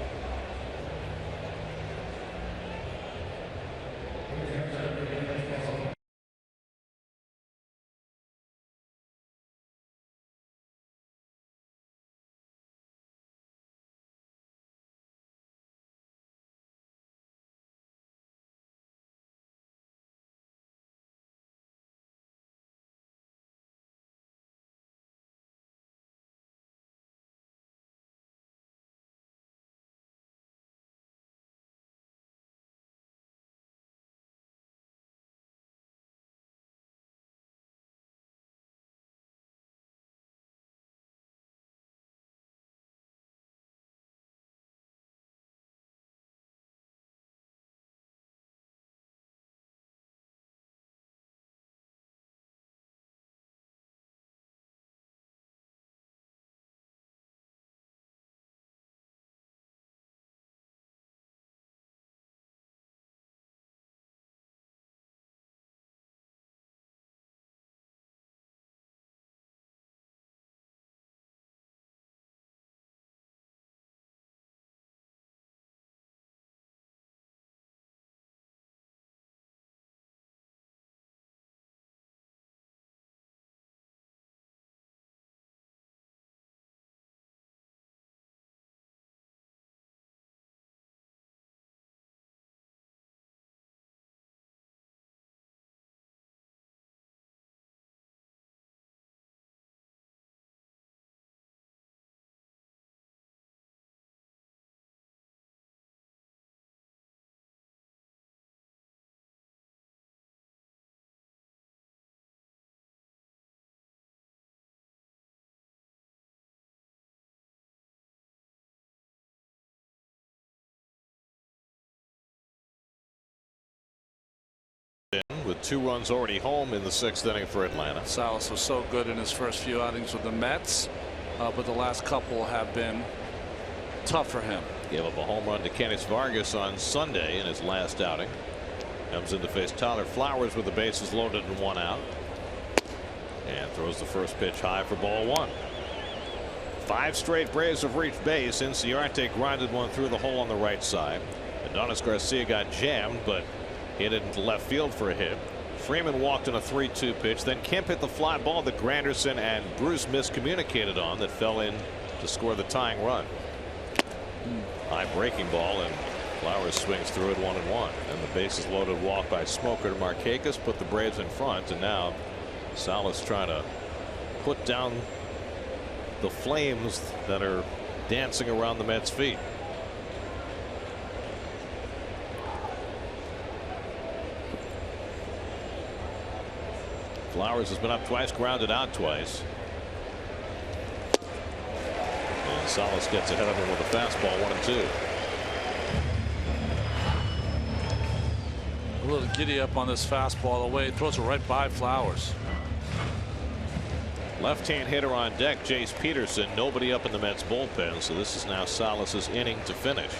With 2 runs already home in the 6th inning for Atlanta. Salas was so good in his first few outings with the Mets, but the last couple have been tough for him. Gave up a home run to Kenneth Vargas on Sunday in his last outing. Comes in to face Tyler Flowers with the bases loaded and 1 out. And throws the first pitch high for ball 1. 5 straight Braves have reached base. Inciarte grinded one through the hole on the right side. Adonis Garcia got jammed, but hit it into left field for a hit. Freeman walked in a 3-2 pitch. Then Kemp hit the fly ball that Granderson and Bruce miscommunicated on that fell in to score the tying run. High breaking ball, and Flowers swings through it 1-1. And the bases loaded walk by Smoker to Markakis put the Braves in front. And now Salas trying to put down the flames that are dancing around the Mets' feet. Flowers has been up twice, grounded out twice. And Salas gets ahead of him with a fastball, 1-2. A little giddy up on this fastball. The way it throws it right by Flowers. Left-hand hitter on deck, Jace Peterson. Nobody up in the Mets bullpen, so this is now Salas's inning to finish.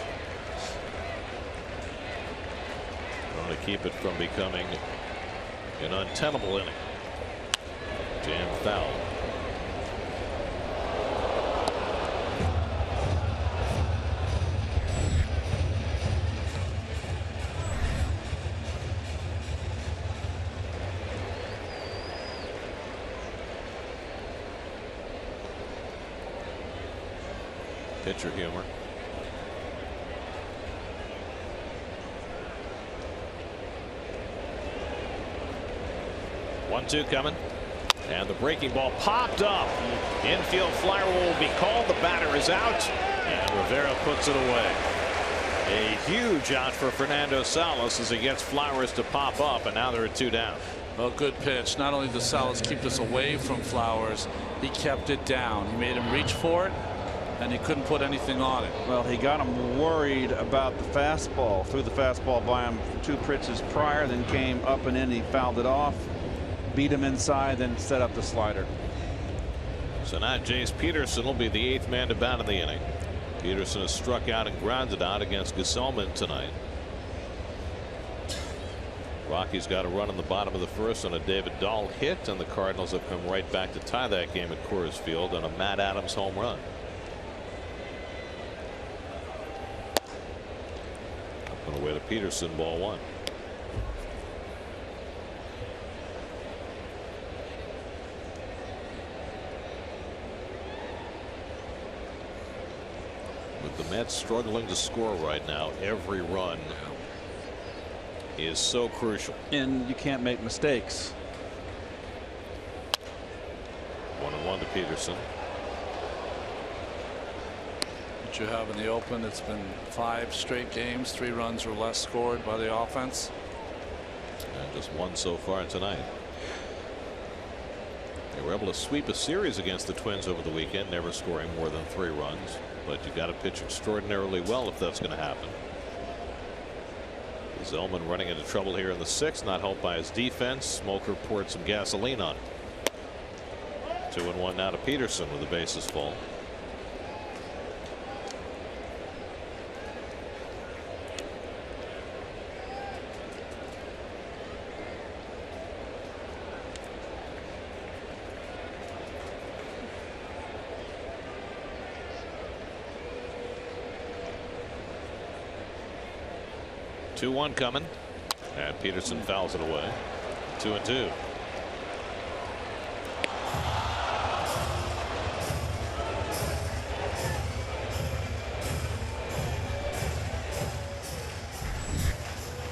Trying to keep it from becoming an untenable inning. Jam foul. pitcher humor. One-two coming. And the breaking ball popped up. Infield flyer will be called. The batter is out. And Rivera puts it away. A huge out for Fernando Salas as he gets Flowers to pop up, and now they're at 2 down. Well, good pitch. Not only does Salas keep this away from Flowers, he kept it down. He made him reach for it, and he couldn't put anything on it. Well, he got him worried about the fastball. Threw the fastball by him 2 pitches prior, then came up and in. He fouled it off, beat him inside, then set up the slider. So now Jace Peterson will be the 8th man to bat in the inning. Peterson has struck out and grounded out against Gesellman tonight. Rockies got a run in the bottom of the 1st on a David Dahl hit, and the Cardinals have come right back to tie that game at Coors Field on a Matt Adams home run. Up and away to Peterson, ball 1. With the Mets struggling to score right now, every run is so crucial. And you can't make mistakes. 1-1 to Peterson. What you have in the open, it's been 5 straight games, 3 runs or less scored by the offense. And just 1 so far tonight. They were able to sweep a series against the Twins over the weekend, never scoring more than 3 runs. But you got to pitch extraordinarily well if that's going to happen. Zellman running into trouble here in the 6th, not helped by his defense. Smoker poured some gasoline on him. 2-1 now to Peterson with the bases full. Two-one coming, and Peterson fouls it away. 2-2.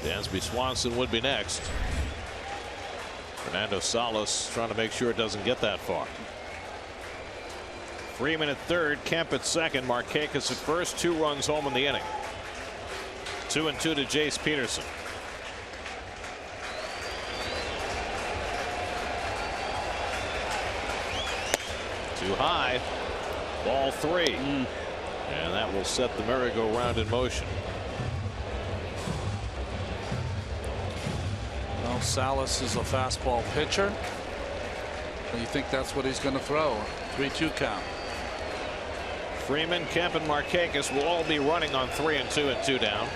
Dansby Swanson would be next. Fernando Salas trying to make sure it doesn't get that far. Freeman at 3rd, Kemp at 2nd, Markakis at 1st. 2 runs home in the inning. 2-2 to Jace Peterson. Too high. Ball 3. And that will set the merry-go-round in motion. Well, Salas is a fastball pitcher. You think that's what he's going to throw? 3-2 count. Freeman, Kemp, and Markakis will all be running on 3-2 and 2 down.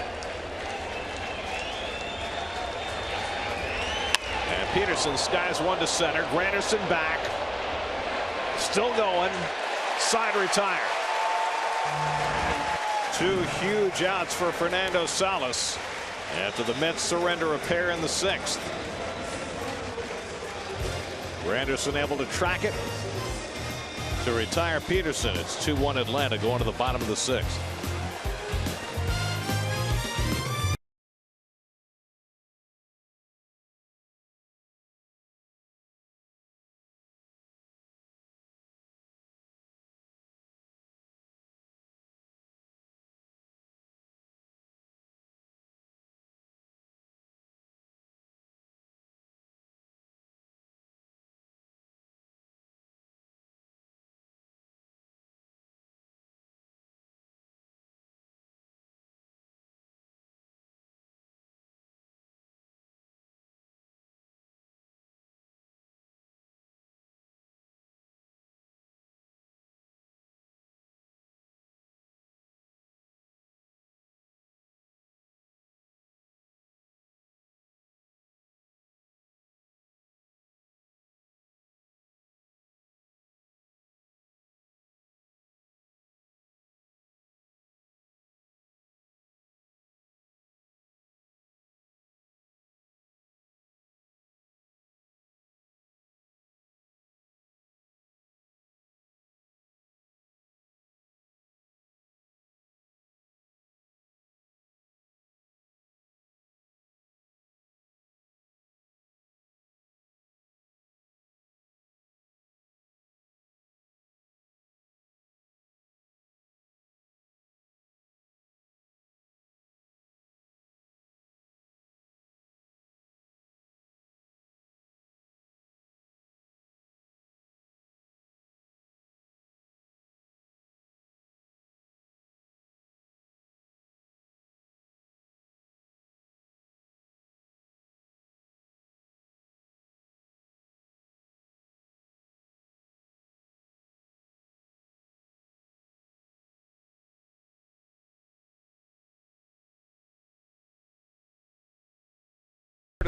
And Peterson skies 1 to center. Granderson back. Still going. Side retire. 2 huge outs for Fernando Salas after the Mets surrender a pair in the 6th. Granderson able to track it to retire Peterson. It's 2-1 Atlanta going to the bottom of the 6th.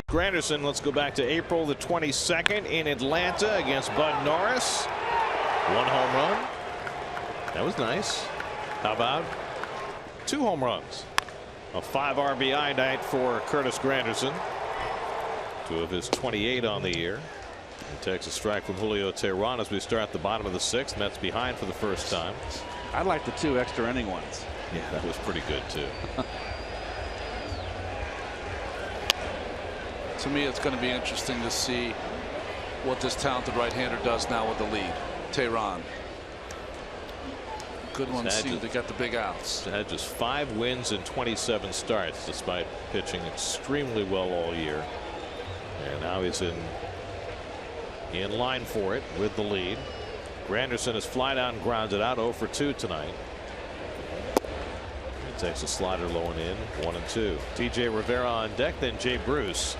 Granderson, let's go back to April the 22nd in Atlanta against Bud Norris. 1 home run. That was nice. How about 2 home runs? A 5 RBI night for Curtis Granderson. 2 of his 28 on the year. He takes a strike from Julio Teheran as we start the bottom of the 6th. Mets behind for the first time. I like the 2 extra inning ones. Yeah, that was pretty good too. To me, it's going to be interesting to see what this talented right-hander does now with the lead. Teheran. Good one seemed to get the big outs. Had just 5 wins in 27 starts despite pitching extremely well all year. And now he's in line for it with the lead. Granderson has fly down, grounded out 0 for 2 tonight. He takes a slider low and in, 1 and 2. TJ Rivera on deck, then Jay Bruce.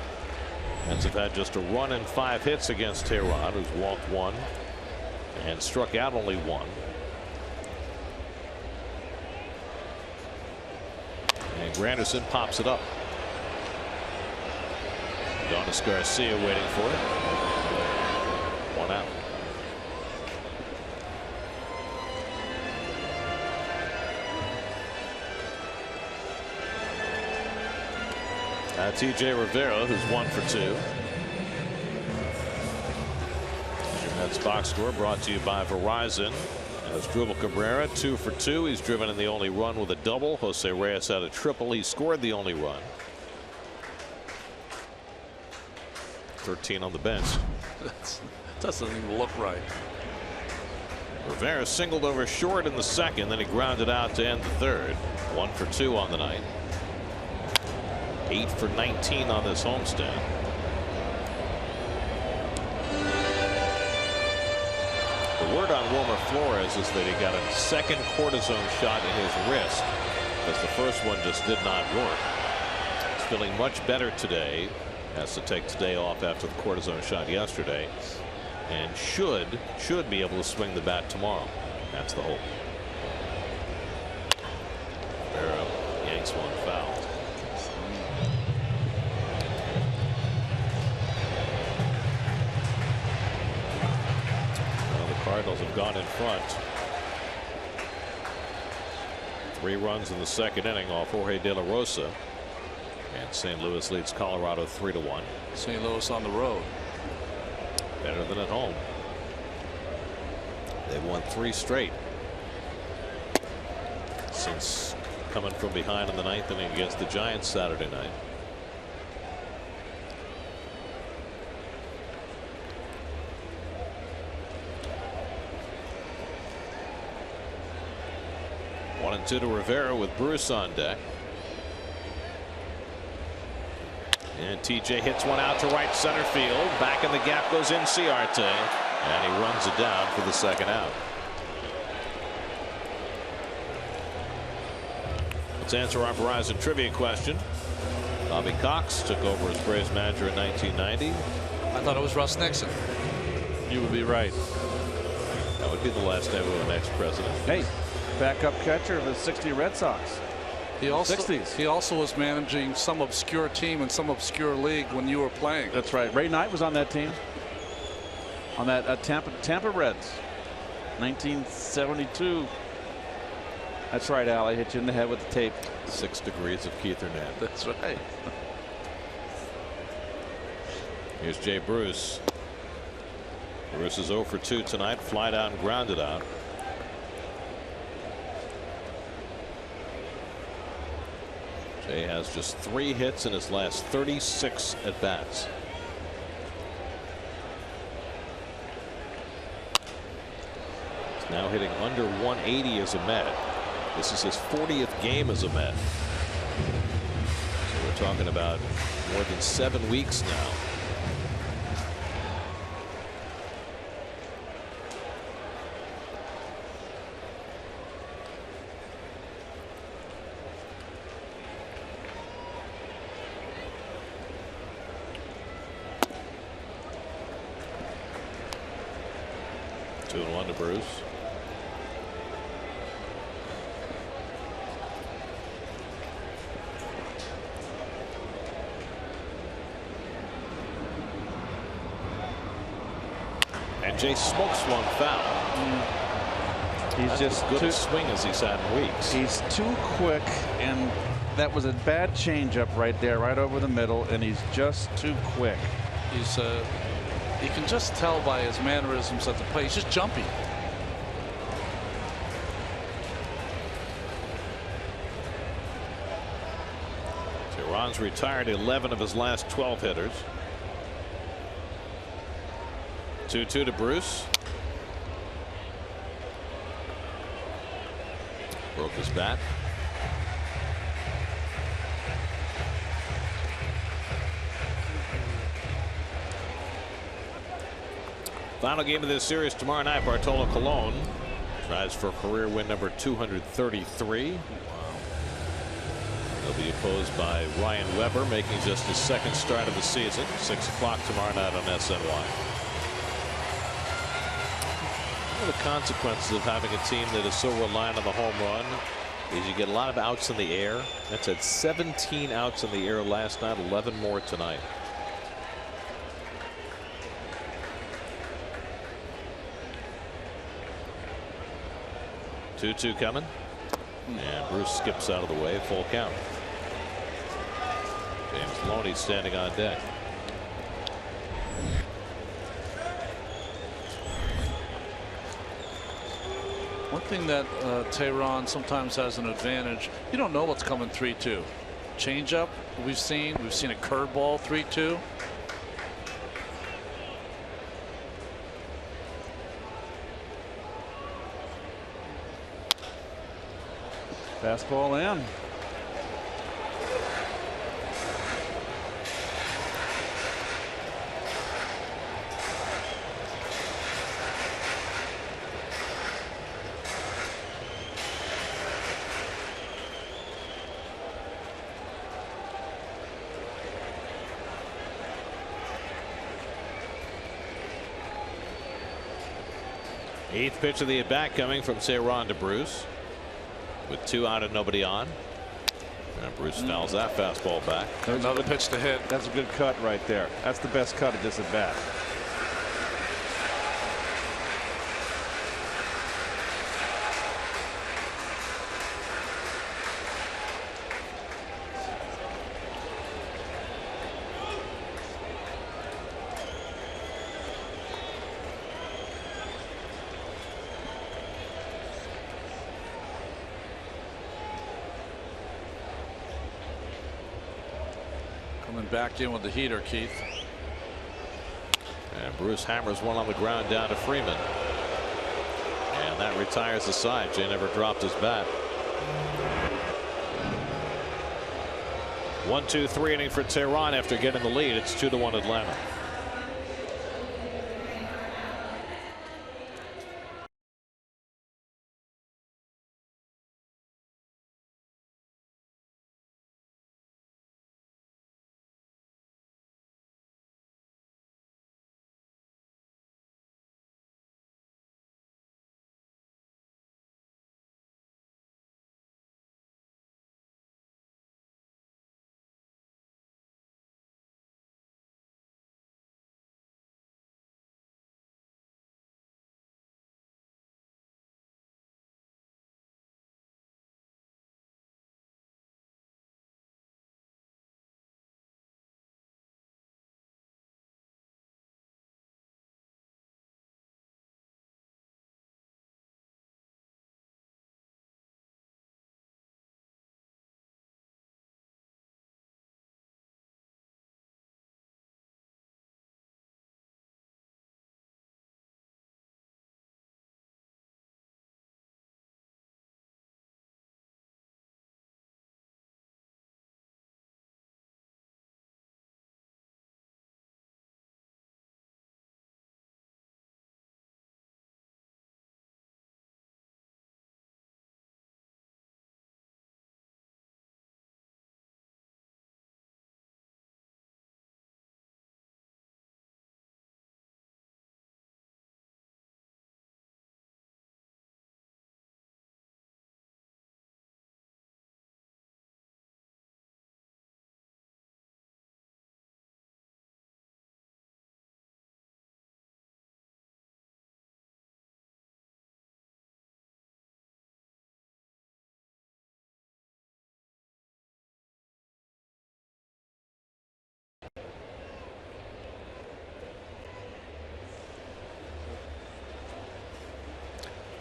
Mets have had just a run and 5 hits against Teheran, who's walked 1 and struck out only 1. And Granderson pops it up. Adonis Garcia waiting for it. 1 out. TJ Rivera, who's 1 for 2. Your Mets box score brought to you by Verizon. And Asdrubal Cabrera 2 for 2. He's driven in the only run with a double. Jose Reyes had a triple. He scored the only run. 13 on the bench. That doesn't even look right. Rivera singled over short in the 2nd. Then he grounded out to end the 3rd. 1 for 2 on the night. 8 for 19 on this homestand. The word on Wilmer Flores is that he got a 2nd cortisone shot in his wrist, as the first one just did not work. He's feeling much better today. Has to take today off after the cortisone shot yesterday, and should be able to swing the bat tomorrow. That's the hope. Rivera yanks one foul. Cardinals have gone in front. 3 runs in the 2nd inning off Jorge De La Rosa. And St. Louis leads Colorado 3-1. St. Louis on the road. Better than at home. They've won 3 straight since coming from behind in the 9th inning against the Giants Saturday night. One and 2 to Rivera with Bruce on deck. And TJ hits one out to right center field. Back in the gap goes Inciarte, and he runs it down for the 2nd out. Let's answer our Verizon trivia question. Bobby Cox took over as Braves manager in 1990. I thought it was Russ Nixon. You would be right. That would be the last name of an ex-president. Hey, backup catcher of the '60 Red Sox. He also 60s. He also was managing some obscure team in some obscure league when you were playing. That's right. Ray Knight was on that team. On that Tampa Reds, 1972. That's right, Al. I hit you in the head with the tape. 6 degrees of Keith Hernandez. That's right. Here's Jay Bruce. Bruce is 0 for 2 tonight. Fly down, grounded out. Jay has just 3 hits in his last 36 at bats. He's now hitting under 180 as a Met. This is his 40th game as a Met. So we're talking about more than 7 weeks now. Two and 1 to Bruce. Jay smokes one foul. He's That's just as good too, a swing as he's had in weeks. he's too quick, and that was a bad changeup right there, right over the middle, and he's just too quick. He's you can just tell by his mannerisms at the plate. He's just jumpy. Ron's retired 11 of his last 12 hitters. 2-2 to Bruce. Broke his bat. Final game of this series tomorrow night. Bartolo Colon tries for career win number 233. He'll be opposed by Ryan Weber, making just his second start of the season. 6 o'clock tomorrow night on SNY. One of the consequences of having a team that is so reliant on the home run is you get a lot of outs in the air. That's at 17 outs in the air last night, 11 more tonight. Two coming, and Bruce skips out of the way. Full count. James Loney standing on deck. One thing that Tehran sometimes has an advantage. You don't know what's coming 3-2. Changeup we've seen a curveball 3-2. Fastball in. Eighth pitch of the at bat coming from Tehran to Bruce. With 2 out and nobody on. And Bruce fouls that fastball back. Another pitch to hit. That's a good cut right there. That's the best cut of this at bat. Back in with the heater, Keith. And Bruce hammers one on the ground down to Freeman. And that retires the side. Jay never dropped his bat. 1-2-3 inning for Tehran after getting the lead. It's 2-1 Atlanta.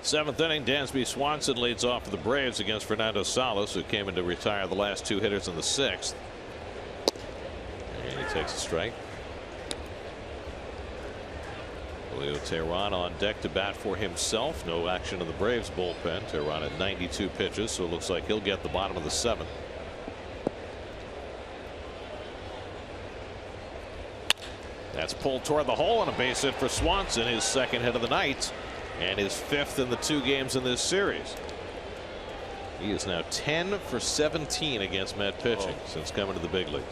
Seventh inning, Dansby Swanson leads off for the Braves against Fernando Salas, who came in to retire the last two hitters in the sixth. And he takes a strike. Julio Teheran on deck to bat for himself. No action in the Braves bullpen. Teheran at 92 pitches, so it looks like he'll get the bottom of the seventh. That's pulled toward the hole and a base hit for Swanson, his second hit of the night, and his fifth in the two games in this series. He is now 10 for 17 against Met pitching since coming to the big leagues.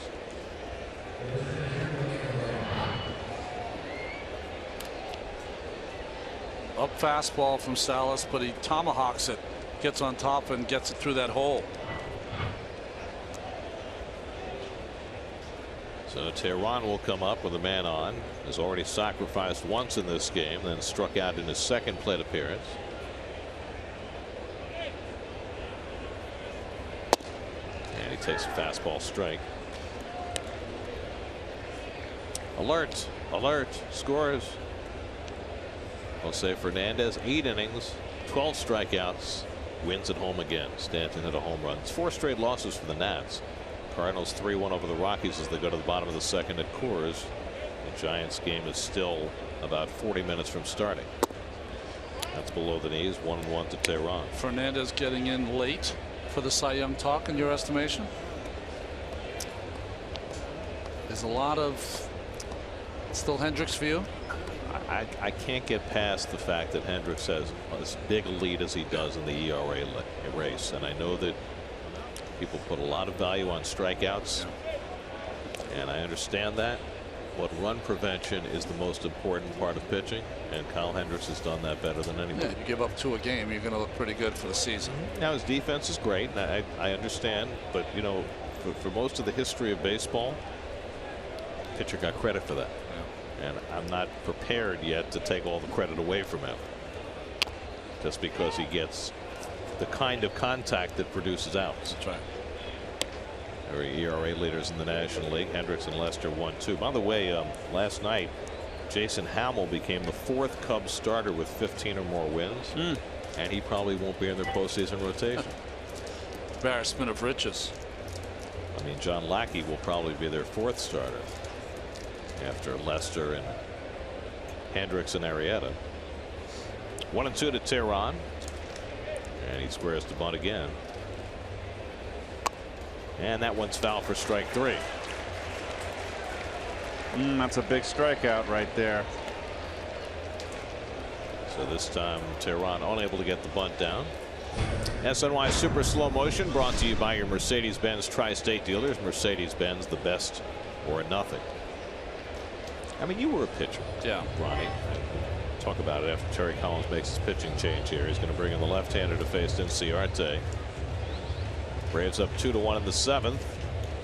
Up fastball from Salas, but he tomahawks it, gets on top and gets it through that hole. So Teheran will come up with a man on. Has already sacrificed once in this game, then struck out in his second plate appearance. And he takes a fastball strike. Alert, alert, scores. Jose Fernandez, 8 innings, 12 strikeouts, wins at home again. Stanton hit a home run. It's 4 straight losses for the Nats. Cardinals 3-1 over the Rockies as they go to the bottom of the second at Coors. The Giants game is still about 40 minutes from starting. That's below the knees. 1-1 to Teheran. Fernandez getting in late for the Cy Young talk in your estimation? There's a lot of still Hendricks for you? I can't get past the fact that Hendricks has as big a lead as he does in the ERA race, and I know that people put a lot of value on strikeouts, and I understand that, but run prevention is the most important part of pitching, and Kyle Hendricks has done that better than anyone. Yeah, you give up 2 a game, you're going to look pretty good for the season. Now his defense is great, and I understand, but you know, for most of the history of baseball, pitcher got credit for that. And I'm not prepared yet to take all the credit away from him just because he gets the kind of contact that produces outs. That's right. There are ERA leaders in the National League. Hendricks and Lester 1-2. By the way, last night Jason Hamill became the 4th Cubs starter with 15 or more wins, and he probably won't be in their postseason rotation. Embarrassment of riches. I mean, John Lackey will probably be their 4th starter after Lester and Hendricks and Arrieta. 1-2 to Teheran, and he squares to bunt again, and that one's foul for strike 3. That's a big strikeout right there. So this time Teheran unable to get the bunt down. SNY Super Slow Motion brought to you by your Mercedes-Benz Tri-State dealers. Mercedes-Benz, the best or nothing. I mean, you were a pitcher. Yeah. Ronnie. Talk about it after Terry Collins makes his pitching change here. He's going to bring in the left-hander to face Inciarte. Braves up 2-1 in the 7th.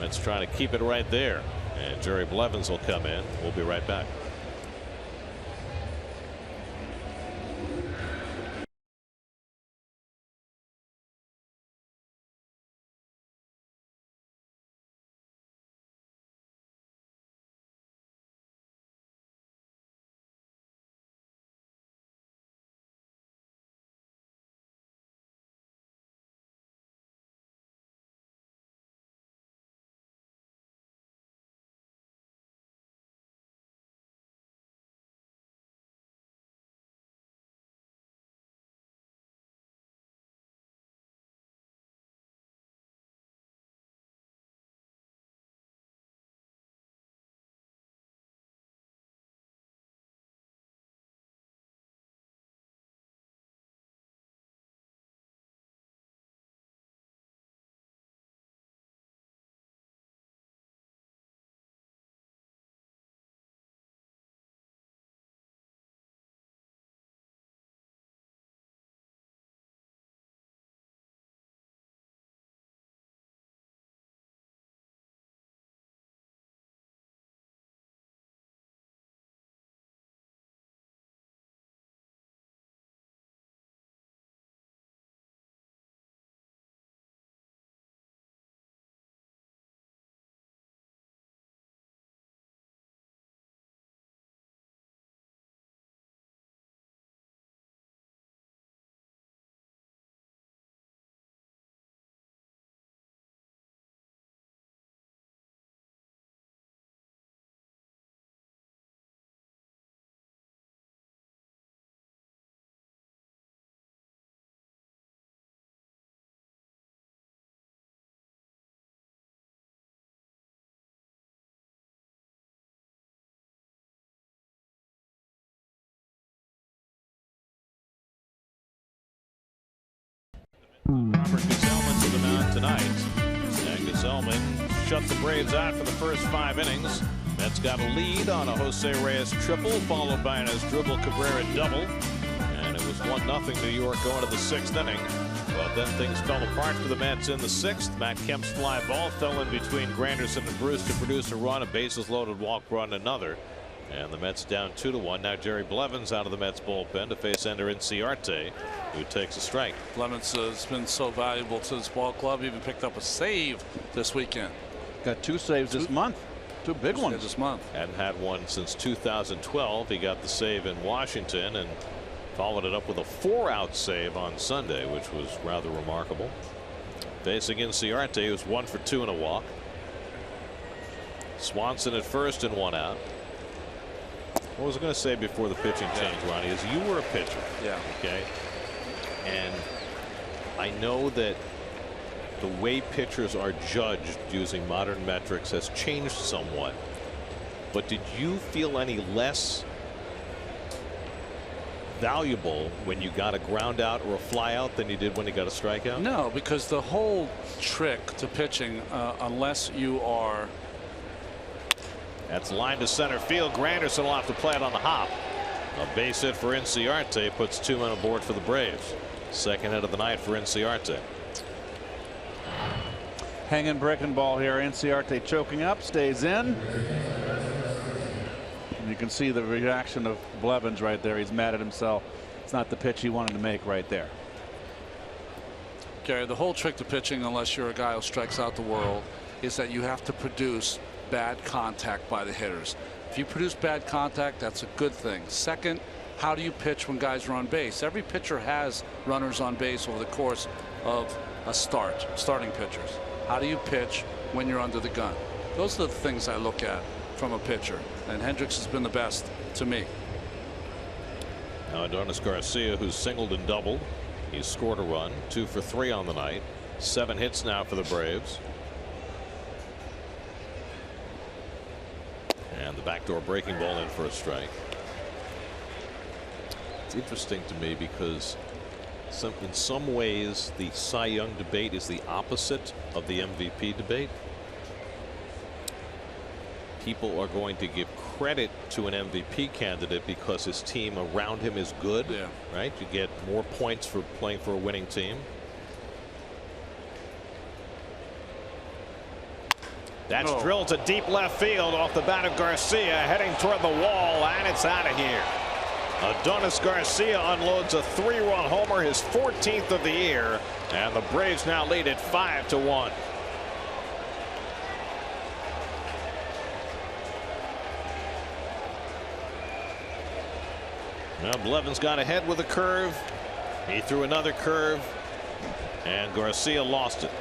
Mets trying to keep it right there. And Jerry Blevins will come in. We'll be right back. Robert Gsellman to the mound tonight. And Gsellman shut the Braves out for the first 5 innings. Mets got a lead on a Jose Reyes triple, followed by an Asdrubal Cabrera double. And it was 1-0 New York going to the 6th inning. But then things fell apart for the Mets in the 6th. Matt Kemp's fly ball fell in between Granderson and Bruce to produce a run, a bases loaded walk run, another. And the Mets down 2-1. Now Jerry Blevins out of the Mets bullpen to face Ender Inciarte, who takes a strike. Blevins has been so valuable to this ball club. Even picked up a save this weekend. Got 2 saves this month. 2 big ones this month. Hadn't had one since 2012. He got the save in Washington and followed it up with a 4-out save on Sunday, which was rather remarkable. Facing Inciarte, who's 1 for 2 and a walk. Swanson at first and 1 out. What was I going to say before the pitching change, Ronnie, is you were a pitcher. Yeah. Okay. And I know that the way pitchers are judged using modern metrics has changed somewhat. But did you feel any less valuable when you got a ground out or a fly out than you did when you got a strikeout? No, because the whole trick to pitching, unless you are. That's line to center field. Granderson will have to play it on the hop. A base hit for Inciarte puts 2 men aboard for the Braves. Second hit of the night for Inciarte. Hanging breaking ball here. Inciarte choking up, stays in. And you can see the reaction of Blevins right there. He's mad at himself. It's not the pitch he wanted to make right there. Gary, the whole trick to pitching, unless you're a guy who strikes out the world, is that you have to produce bad contact by the hitters. If you produce bad contact, that's a good thing. Second, how do you pitch when guys are on base? Every pitcher has runners on base over the course of a starting pitchers. How do you pitch when you're under the gun? Those are the things I look at from a pitcher, and Hendricks has been the best to me. Now Adonis Garcia, who's singled and doubled. He's scored a run, 2 for 3 on the night. 7 hits now for the Braves. And the backdoor breaking ball in for a strike. It's interesting to me because in some ways the Cy Young debate is the opposite of the MVP debate. People are going to give credit to an MVP candidate because his team around him is good. Yeah. Right? You get more points for playing for a winning team. That's drilled to deep left field off the bat of Garcia, heading toward the wall, and it's out of here. Adonis Garcia unloads a 3-run homer, his 14th of the year, and the Braves now lead it 5-1. Now Blevins got ahead with a curve. He threw another curve, and Garcia lost it.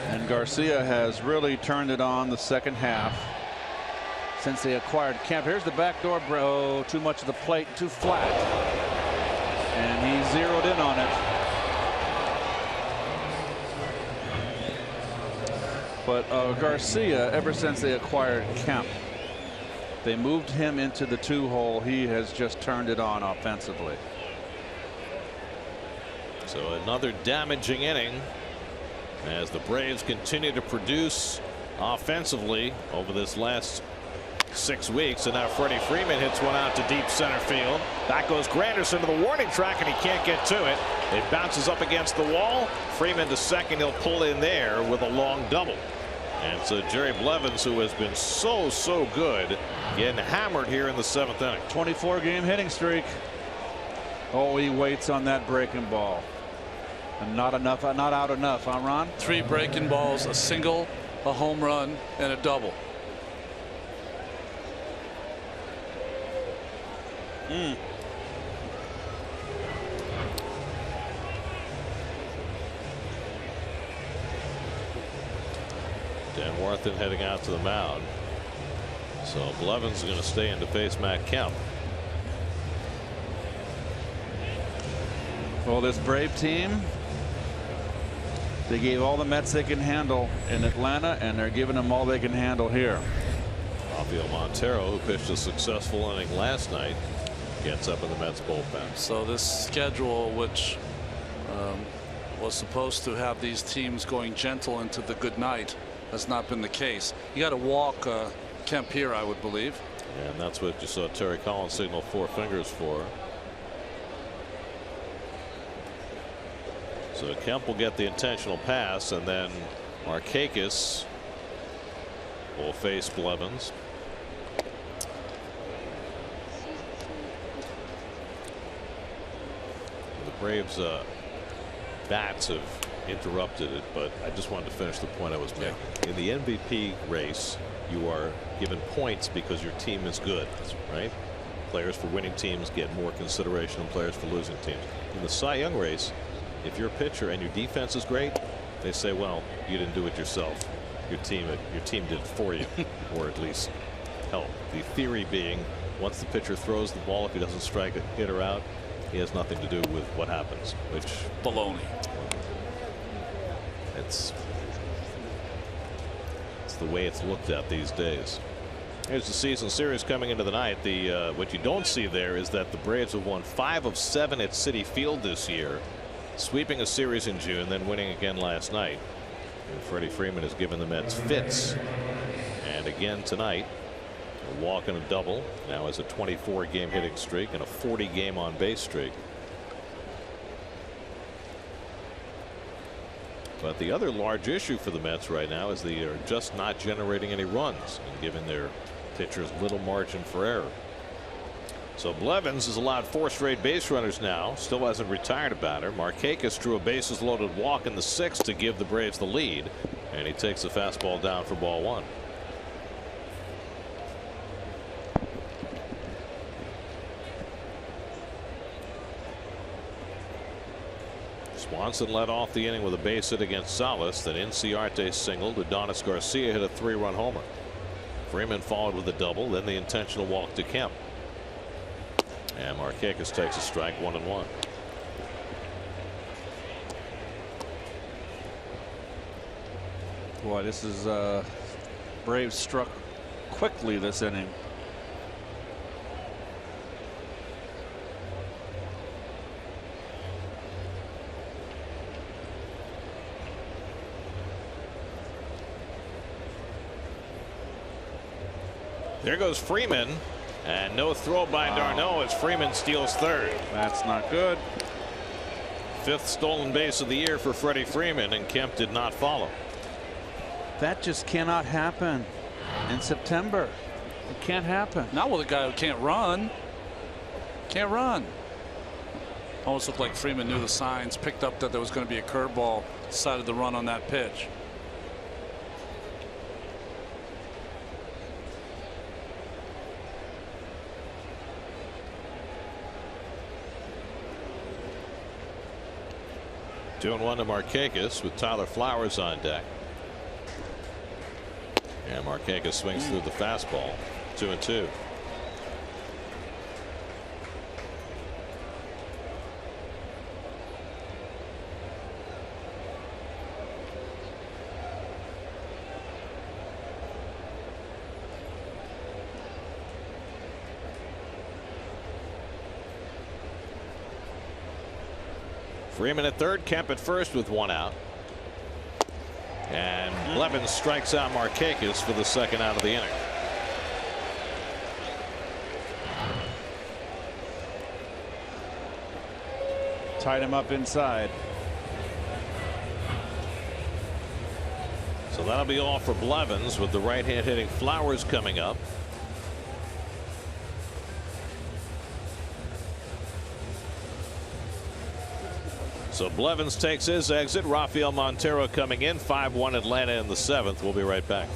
And Garcia has really turned it on the second half since they acquired Kemp. Here's the backdoor. Bro, too much of the plate, too flat. And he zeroed in on it. But Garcia, ever since they acquired Kemp, they moved him into the 2-hole. He has just turned it on offensively. So another damaging inning as the Braves continue to produce offensively over this last 6 weeks. And now Freddie Freeman hits one out to deep center field. Back goes Granderson to the warning track, and he can't get to it. It bounces up against the wall. Freeman to second. He'll pull in there with a long double. And so Jerry Blevins, who has been so good, getting hammered here in the 7th inning. 24-game hitting streak. Oh, he waits on that breaking ball. And not enough, not out enough, huh, Ron? 3 breaking balls, a single, a home run, and a double. Dan Warthen heading out to the mound. So Blevins is going to stay in to face Matt Kemp. Well, this Brave team, they gave all the Mets they can handle in Atlanta, and they're giving them all they can handle here. Rafael Montero, who pitched a successful inning last night, gets up in the Mets bullpen. So this schedule, which was supposed to have these teams going gentle into the good night. That's not been the case. You got to walk Kemp here, I would believe. Yeah, and that's what you saw Terry Collins signal 4 fingers for. So Kemp will get the intentional pass, and then Markakis will face Blevins. The Braves bats have interrupted it, but I just wanted to finish the point I was making. In the MVP race, you are given points because your team is good, right? Players for winning teams get more consideration than players for losing teams. In the Cy Young race, if you're a pitcher and your defense is great, they say, well, you didn't do it yourself. Your team did it for you, or at least help. The theory being, once the pitcher throws the ball, if he doesn't strike a hitter out, he has nothing to do with what happens. Which baloney. It's the way it's looked at these days. Here's the season series coming into the night. What you don't see there is that the Braves have won 5 of 7 at Citi Field this year, sweeping a series in June, then winning again last night. And Freddie Freeman has given the Mets fits. And again tonight, a walk and a double. Now has a 24-game hitting streak and a 40-game on base streak. But the other large issue for the Mets right now is they are just not generating any runs and giving their pitchers little margin for error. So Blevins has allowed 4 straight base runners now. Still hasn't retired a batter. Markakis drew a bases loaded walk in the 6th to give the Braves the lead, and he takes the fastball down for ball 1. Swanson led off the inning with a base hit against Salas. Then Inciarte singled. Adonis Garcia hit a 3-run homer. Freeman followed with a double, then the intentional walk to Kemp. And Markakis takes a strike, 1-1. Boy, this is Braves struck quickly this inning. There goes Freeman, and no throw by Darno as Freeman steals 3rd. That's not good. 5th stolen base of the year for Freddie Freeman, and Kemp did not follow. That just cannot happen in September. It can't happen. Not with a guy who can't run. Can't run. Almost looked like Freeman knew the signs, picked up that there was going to be a curveball, decided to run on that pitch. Two and 1 to Markakis with Tyler Flowers on deck. And Markakis swings through the fastball. 2-2. Freeman at 3rd, Kemp at 1st with 1 out. And Blevins strikes out Markakis for the 2nd out of the inning. Tied him up inside. So that'll be all for Blevins, with the right-hand hitting Flowers coming up. So Blevins takes his exit. Rafael Montero coming in. 5-1 Atlanta in the 7th. We'll be right back.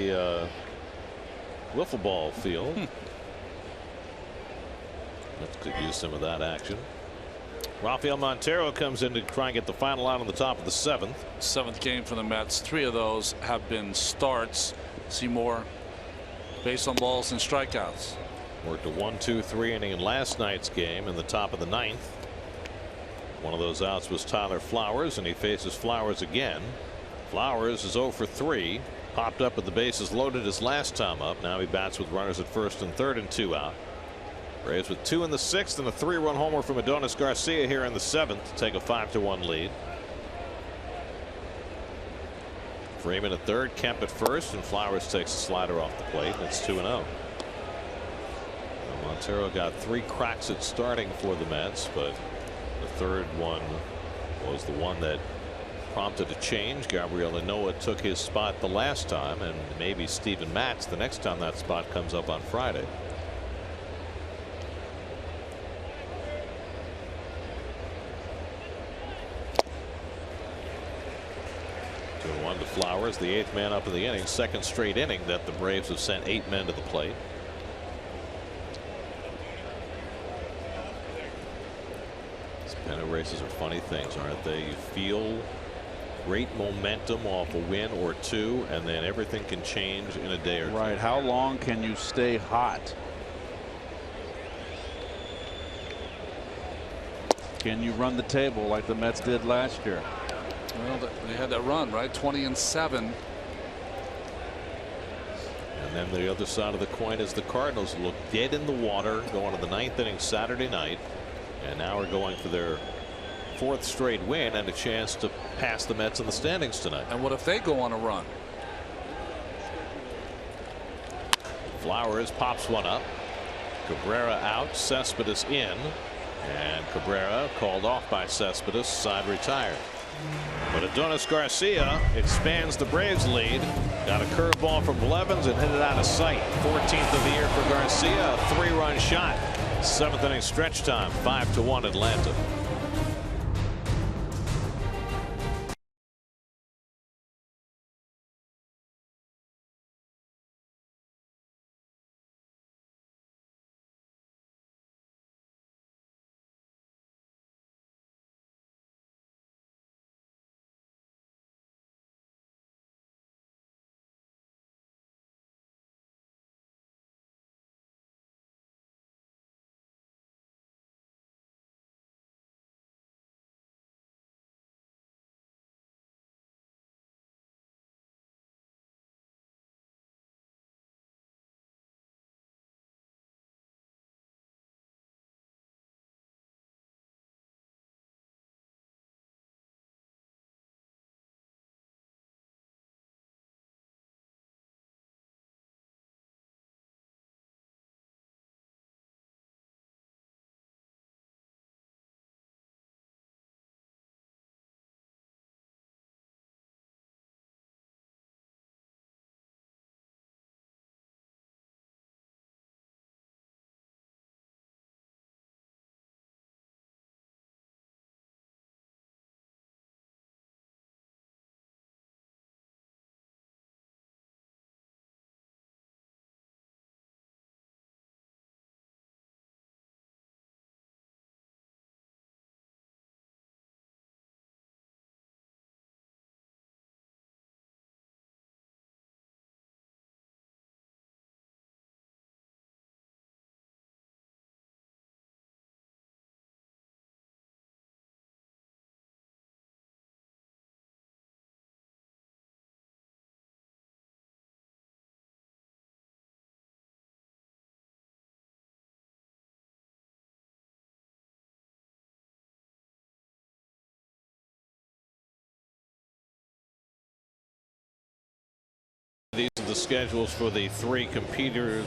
the wiffle ball field. Let's could use some of that action. Rafael Montero comes in to try and get the final out on the top of the seventh. Seventh game for the Mets. 3 of those have been starts. See more base on balls and strikeouts. Worked a 1-2-3 inning in last night's game in the top of the ninth. One of those outs was Tyler Flowers, and he faces Flowers again. Flowers is 0 for 3. Popped up with the bases loaded his last time up. Now he bats with runners at first and third and 2 out. Braves with 2 in the 6th and a 3-run homer from Adonis Garcia here in the 7th to take a 5-1 lead. Freeman at third, Kemp at first, and Flowers takes a slider off the plate, and it's 2-0. Montero got 3 cracks at starting for the Mets, but the third one was the one that prompted a change. Gabriel Ynoa took his spot the last time, and maybe Steven Matz the next time that spot comes up on Friday. 2-1 to Flowers, the 8th man up in the inning, second straight inning that the Braves have sent 8 men to the plate. These pennant races are funny things, aren't they? You feel great momentum off a win or 2, and then everything can change in a day or 2. Right. How long can you stay hot? Can you run the table like the Mets did last year? Well, they had that run, right? 20-7. And then the other side of the coin is the Cardinals look dead in the water going to the 9th inning Saturday night, and now are going for their 4th straight win and a chance to pass the Mets in the standings tonight. And what if they go on a run? Flowers pops one up. Cabrera out, Cespedes in, and Cabrera called off by Cespedes, side retired. But Adonis Garcia expands the Braves lead. Got a curveball from Blevins and hit it out of sight. 14th of the year for Garcia, a 3-run shot. 7th inning stretch time, 5-1 Atlanta. These are the schedules for the 3 competing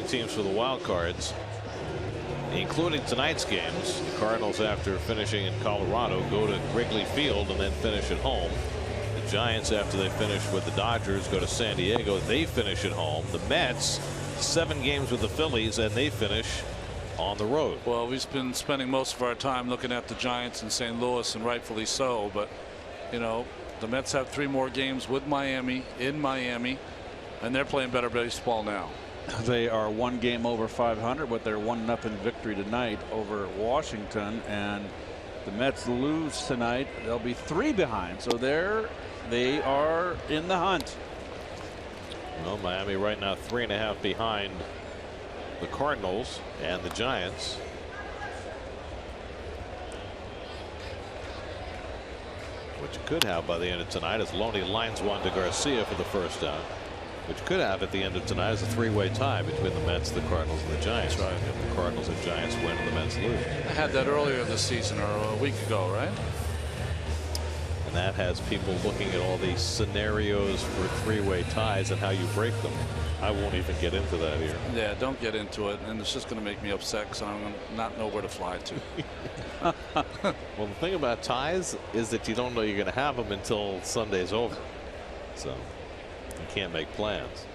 teams for the wild cards, including tonight's games. The Cardinals, after finishing in Colorado, go to Wrigley Field and then finish at home. The Giants, after they finish with the Dodgers, go to San Diego. They finish at home. The Mets, 7 games with the Phillies, and they finish on the road. Well, we've been spending most of our time looking at the Giants in St. Louis, and rightfully so. But, you know, the Mets have 3 more games with Miami, in Miami, And they're playing better baseball now. They are 1 game over 500 with their 1-0 victory tonight over Washington, and the Mets lose tonight. They'll be 3 behind, so they are in the hunt. Well, Miami right now 3.5 behind the Cardinals and the Giants. What you could have by the end of tonight is Loney lines one to Garcia for the first out. What you could have at the end of tonight is a 3-way tie between the Mets, the Cardinals, and the Giants. Right. If the Cardinals and Giants win and the Mets lose. I had that earlier this season, or a week ago, right? And that has people looking at all these scenarios for 3-way ties and how you break them. I won't even get into that here. Yeah, don't get into it, and it's just going to make me upset because I'm going to not know where to fly to. Well, the thing about ties is that you don't know you're going to have them until Sunday's over. So you can't make plans.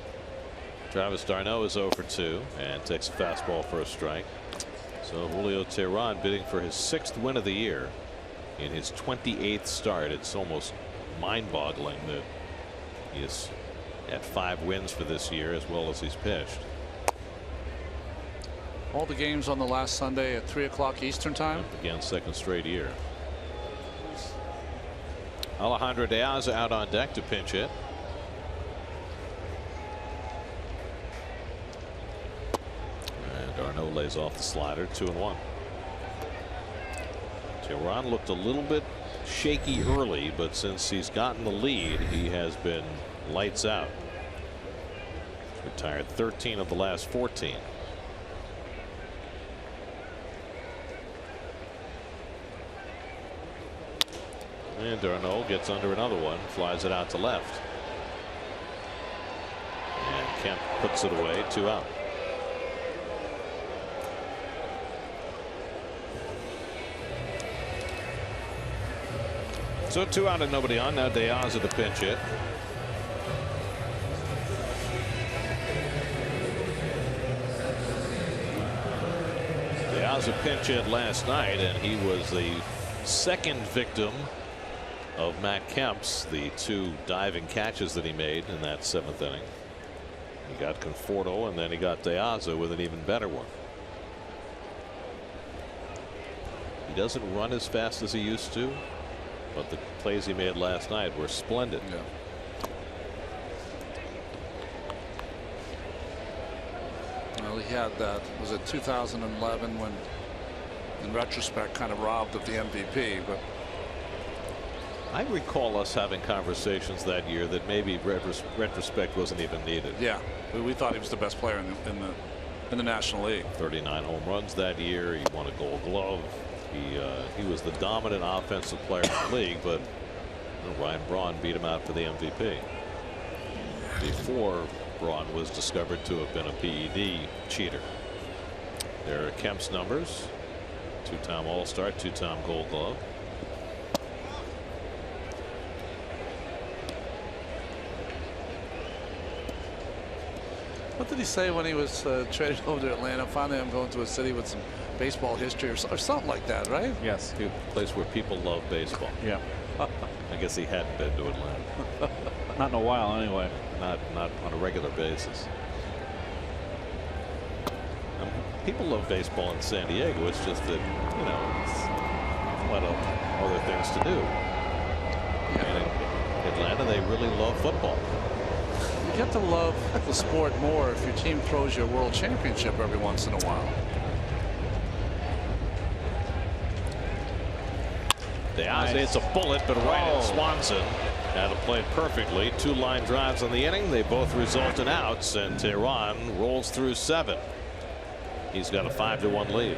Travis d'Arnaud is 0 for 2 and takes a fastball for a strike. So Julio Teheran bidding for his 6th win of the year in his 28th start. It's almost mind-boggling that he is at 5 wins for this year as well as he's pitched. All the games on the last Sunday at 3 o'clock Eastern time. Again, 2nd straight year. Alejandro De Aza out on deck to pinch hit. And d'Arnaud lays off the slider. 2-1. Teheran looked a little bit shaky early, but since he's gotten the lead, he has been lights out. Retired 13 of the last 14. And d'Arnaud gets under another one, flies it out to left. And Kemp puts it away, 2 out. So 2 out and nobody on. Now De Aza to pinch hit. De Aza pinch hit last night, and he was the 2nd victim of Matt Kemp's, the 2 diving catches that he made in that 7th inning. He got Conforto, and then he got De Aza with an even better one. He doesn't run as fast as he used to, but the plays he made last night were splendid. Yeah. Well, he had that, was it 2011, when in retrospect kind of robbed of the MVP, but I recall us having conversations that year that maybe retrospect wasn't even needed. yeah, we thought he was the best player in the National League. 39 home runs that year. He won a Gold Glove. He was the dominant offensive player in the league, but Ryan Braun beat him out for the MVP. Before Braun was discovered to have been a PED cheater. There are Kemp's numbers: 2-time All-Star, 2-time Gold Glove. What did he say when he was traded over to Atlanta? Finally, I'm going to a city with some baseball history, or something like that, right? Yes. A place where people love baseball. Yeah. I guess he hadn't been to Atlanta. Not in a while, anyway. Not on a regular basis. People love baseball in San Diego. It's just that, you know, it's a lot of other things to do. And in Atlanta, they really love football. You get to love the sport more if your team throws you a world championship every once in a while. De Aza, it's a bullet, but right at Swanson. Had it played perfectly. 2 line drives on the inning. They both result in outs, and Teheran rolls through 7. He's got a 5-1 lead.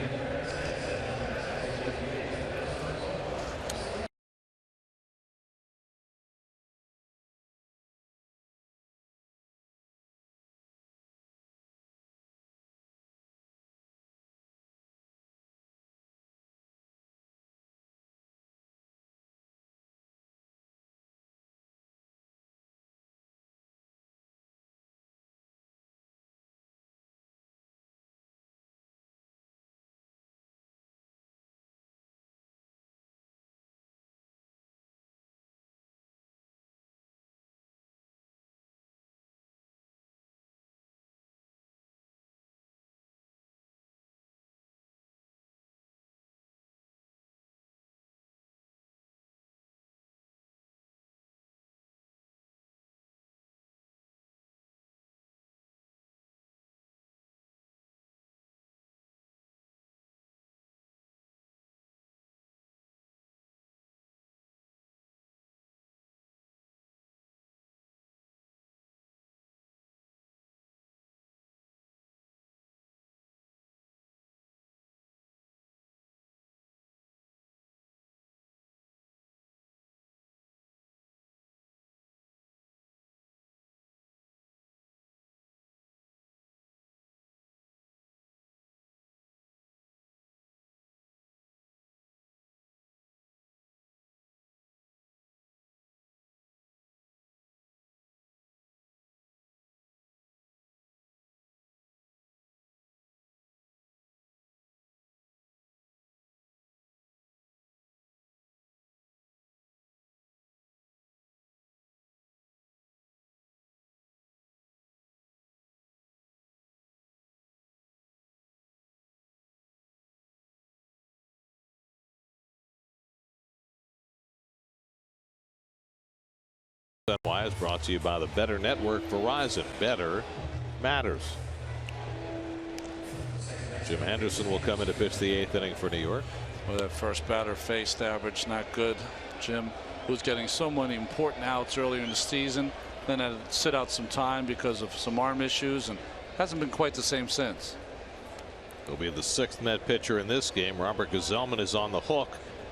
SNY is brought to you by the Better Network. Verizon. Better matters. Jim Henderson will come in to pitch the 8th inning for New York. Well, that first batter faced average not good. Jim was getting so many important outs earlier in the season, then had to sit out some time because of some arm issues, and hasn't been quite the same since. He'll be the 6th Met pitcher in this game. Robert Gazelman is on the hook.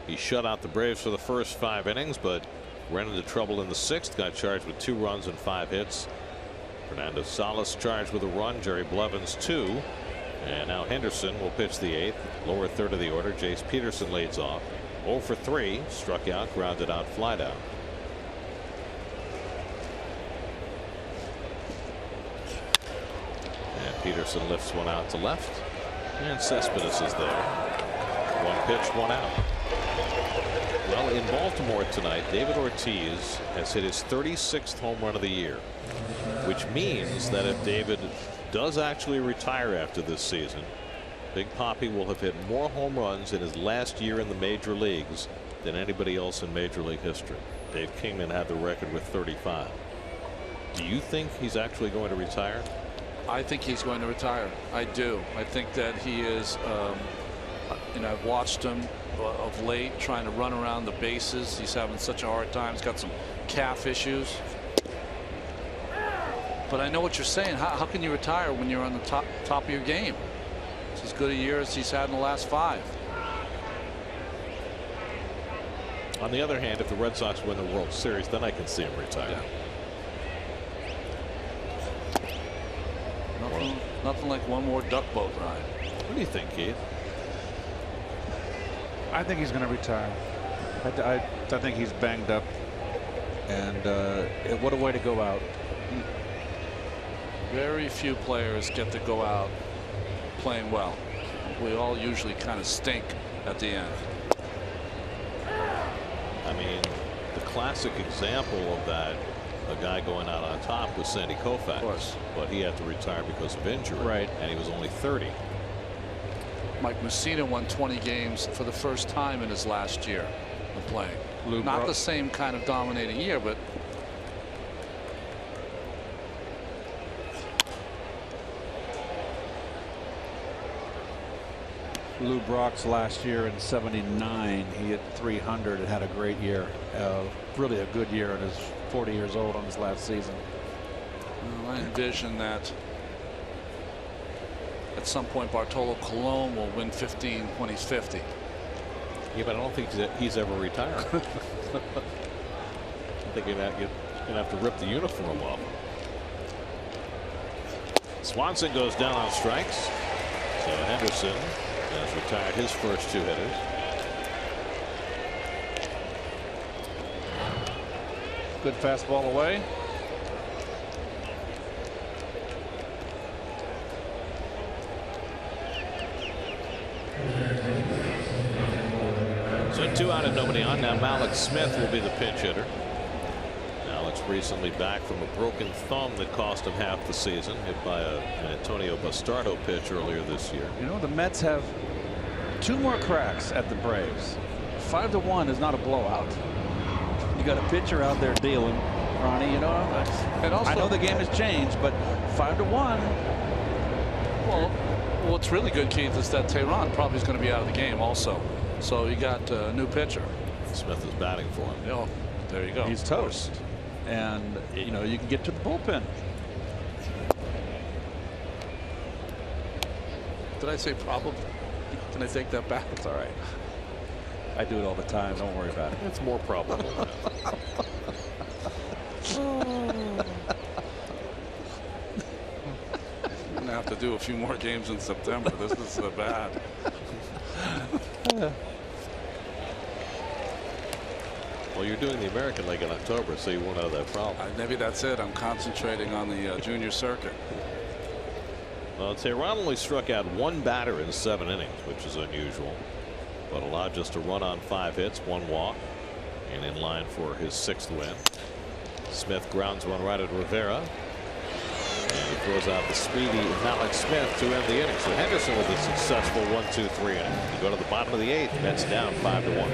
He shut out the Braves for the first 5 innings, but ran into trouble in the 6th. Got charged with 2 runs and 5 hits. Fernando Salas charged with a run. Jerry Blevins 2. And now Henderson will pitch the 8th. Lower third of the order. Jace Peterson leads off. 0 for 3. Struck out, grounded out, fly down. And Peterson lifts one out to left. And Cespedes is there. 1 pitch, 1 out. Well, in Baltimore tonight, David Ortiz has hit his 36th home run of the year, which means that if David does actually retire after this season, Big Papi will have hit more home runs in his last year in the major leagues than anybody else in Major League history. Dave Kingman had the record with 35. Do you think he's actually going to retire? I think he's going to retire. I do. I think that he is. I've watched him of late trying to run around the bases. He's having such a hard time. He's got some calf issues. But I know what you're saying. How can you retire when you're on the top of your game? It's as good a year as he's had in the last 5. On the other hand, if the Red Sox win the World Series, then I can see him retire. Yeah. Nothing like one more duck boat ride. What do you think, Keith? I think he's going to retire. I think he's banged up, and what a way to go out. Very few players get to go out playing well. We all usually kind of stink at the end. I mean, the classic example of that, a guy going out on top, was Sandy Koufax. Of course. But he had to retire because of injury. Right. And he was only 30. Mike Mussina won 20 games for the first time in his last year of playing. Not the same kind of dominating year, but Lou Brock's last year in '79, he hit 300 and had a great year. Really a good year, and is 40 years old on his last season. Well, I envision that at some point Bartolo Colon will win 15 when he's 50. Yeah, but I don't think he's ever retired. I think you're going to have to rip the uniform off. Swanson goes down on strikes. So Henderson has retired his first 2 hitters. Good fastball away. So 2 out and nobody on. Now Malik Smith will be the pinch hitter. Alex recently back from a broken thumb that cost him half the season, hit by an Antonio Bastardo pitch earlier this year. You know, the Mets have 2 more cracks at the Braves. 5-1 is not a blowout. You got a pitcher out there dealing, Ronnie. You know, and also, I know the game has changed, but 5-1. Well, what's really good, Keith, is that Tehran probably is going to be out of the game also. So you got a new pitcher. Smith is batting for him. Oh, there you go. He's toast. And, you know, you can get to the bullpen. Did I say probably? Can I take that back? It's all right. I do it all the time. Don't worry about it. It's more probable. I'm going to have to do a few more games in September. This is so bad. Well, you're doing the American League in October, so you won't have that problem. Maybe that's it. I'm concentrating on the junior circuit. Well, Tehran only struck out 1 batter in 7 innings, which is unusual, but allowed just a run on 5 hits, 1 walk, and in line for his 6th win. Smith grounds one right at Rivera, and he throws out the speedy Malik Smith to end the inning. So Henderson with a successful 1-2-3 inning. You go to the bottom of the 8th, Mets down 5-1.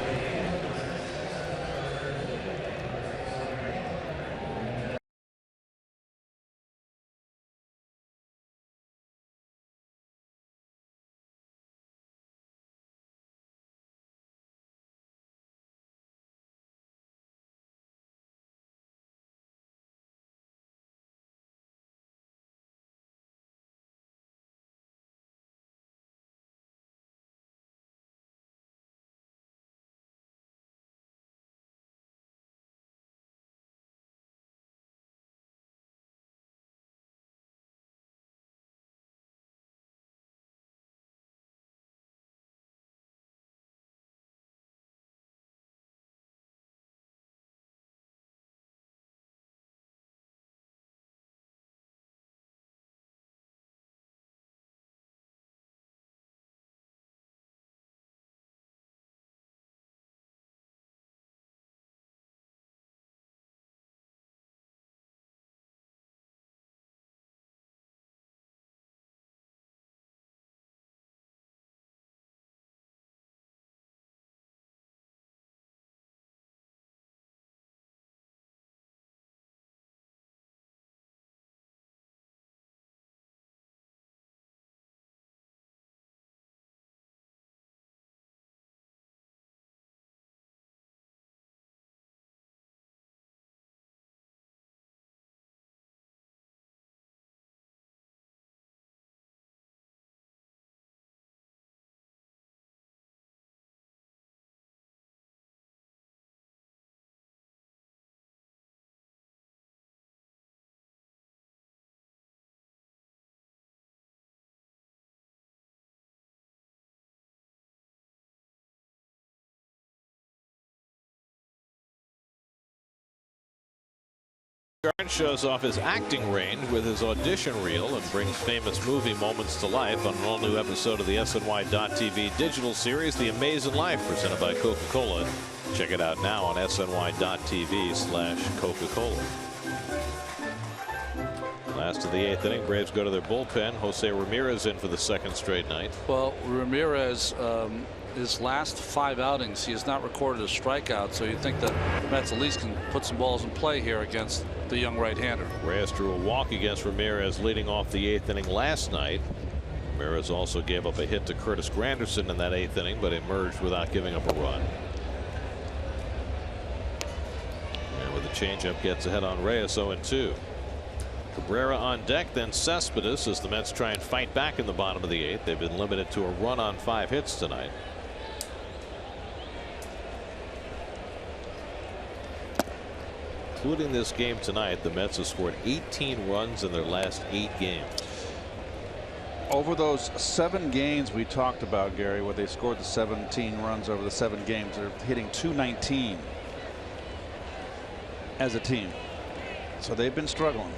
Shows off his acting range with his audition reel and brings famous movie moments to life on an all-new episode of the SNY.TV digital series, The Amazing Life, presented by Coca-Cola. Check it out now on SNY.TV/Coca-Cola. Last of the 8th inning, Braves go to their bullpen. Jose Ramirez in for the second straight night. Well, Ramirez, his last 5 outings, he has not recorded a strikeout, so you think that Mets at least can put some balls in play here against the young right-hander. Reyes drew a walk against Ramirez leading off the 8th inning last night. Ramirez also gave up a hit to Curtis Granderson in that 8th inning, but emerged without giving up a run. And with the changeup, gets ahead on Reyes, 0-2. Cabrera on deck, then Cespedes as the Mets try and fight back in the bottom of the 8th. They've been limited to a run on 5 hits tonight. Including this game tonight, the Mets have scored 18 runs in their last 8 games. Over those 7 games we talked about, Gary, where they scored the 17 runs over the 7 games, they're hitting .219 as a team. So they've been struggling.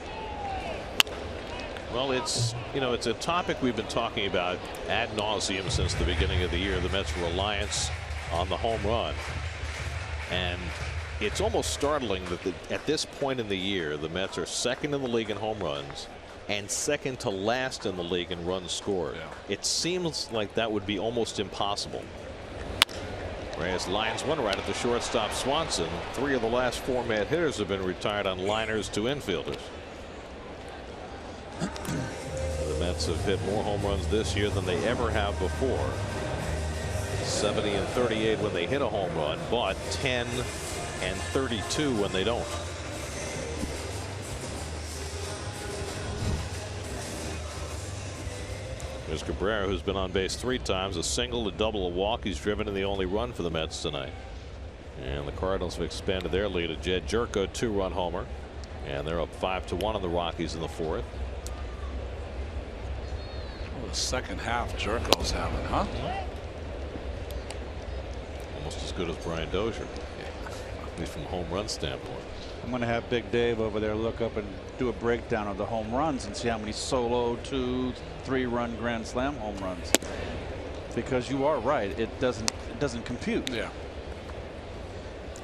Well, it's a topic we've been talking about ad nauseum since the beginning of the year, the Mets' reliance on the home run. And it's almost startling that at this point in the year, the Mets are second in the league in home runs and second to last in the league in runs scored. Yeah. It seems like that would be almost impossible. Reyes lines one right at the shortstop Swanson. 3 of the last 4 Met hitters have been retired on liners to infielders. The Mets have hit more home runs this year than they ever have before. 70 and 38 when they hit a home run, but 10 and 32 when they don't. There's Cabrera, who's been on base 3 times, a single, a double, a walk. He's driven in the only run for the Mets tonight. And the Cardinals have expanded their lead. A Jed Jerko 2-run homer, and they're up 5-1 on the Rockies in the 4th. Oh, the second half Jerko's having, huh? Almost as good as Brian Dozier, at least from a home run standpoint. I'm going to have Big Dave over there look up and do a breakdown of the home runs and see how many solo 2, 3-run grand slam home runs. Because you are right, it doesn't compute. Yeah.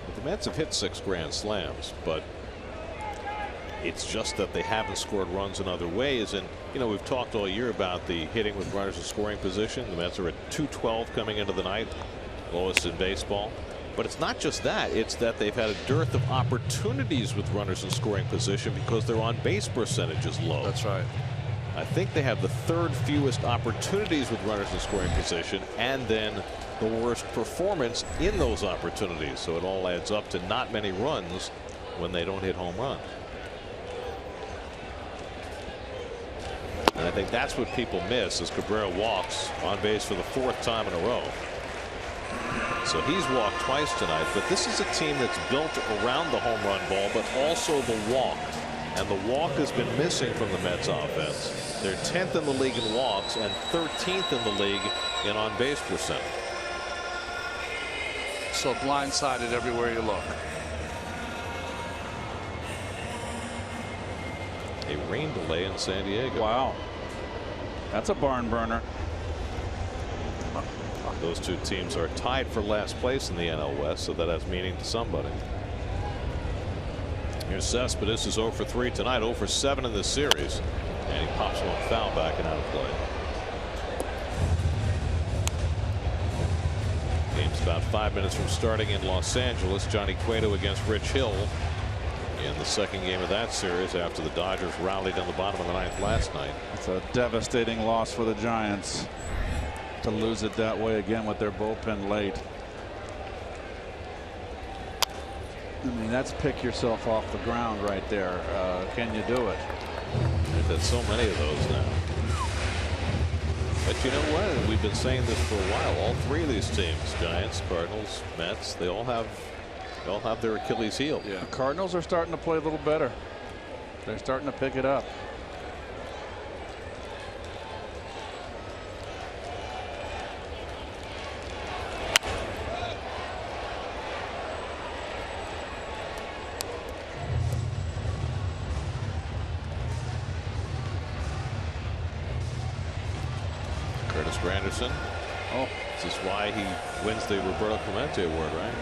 But the Mets have hit 6 grand slams, but it's just that they haven't scored runs in other ways. And we've talked all year about the hitting with runners in scoring position. The Mets are at .212 coming into the night, lowest in baseball. But it's not just that, it's that they've had a dearth of opportunities with runners in scoring position because their on base percentage is low. That's right. I think they have the 3rd fewest opportunities with runners in scoring position, and then the worst performance in those opportunities. So it all adds up to not many runs when they don't hit home runs. And I think that's what people miss as Cabrera walks on base for the 4th time in a row. So he's walked twice tonight, but this is a team that's built around the home run ball, but also the walk. And the walk has been missing from the Mets offense. They're 10th in the league in walks and 13th in the league in on base percentage. So blindsided everywhere you look. A rain delay in San Diego. Wow. That's a barn burner. Those 2 teams are tied for last place in the NL West, so that has meaning to somebody. Here's Cespedes, is 0 for 3 tonight, 0 for 7 in this series, and he pops one foul back and out of play. Game's about 5 minutes from starting in Los Angeles. Johnny Cueto against Rich Hill in the second game of that series after the Dodgers rallied on the bottom of the 9th last night. It's a devastating loss for the Giants to lose it that way again with their bullpen late. I mean, that's pick yourself off the ground right there. Can you do it? They've had so many of those now. But you know what? We've been saying this for a while. All 3 of these teams, Giants, Cardinals, Mets, they all have their Achilles heel. Yeah. The Cardinals are starting to play a little better. They're starting to pick it up. Curtis Granderson. Oh, this is why he wins the Roberto Clemente Award, right?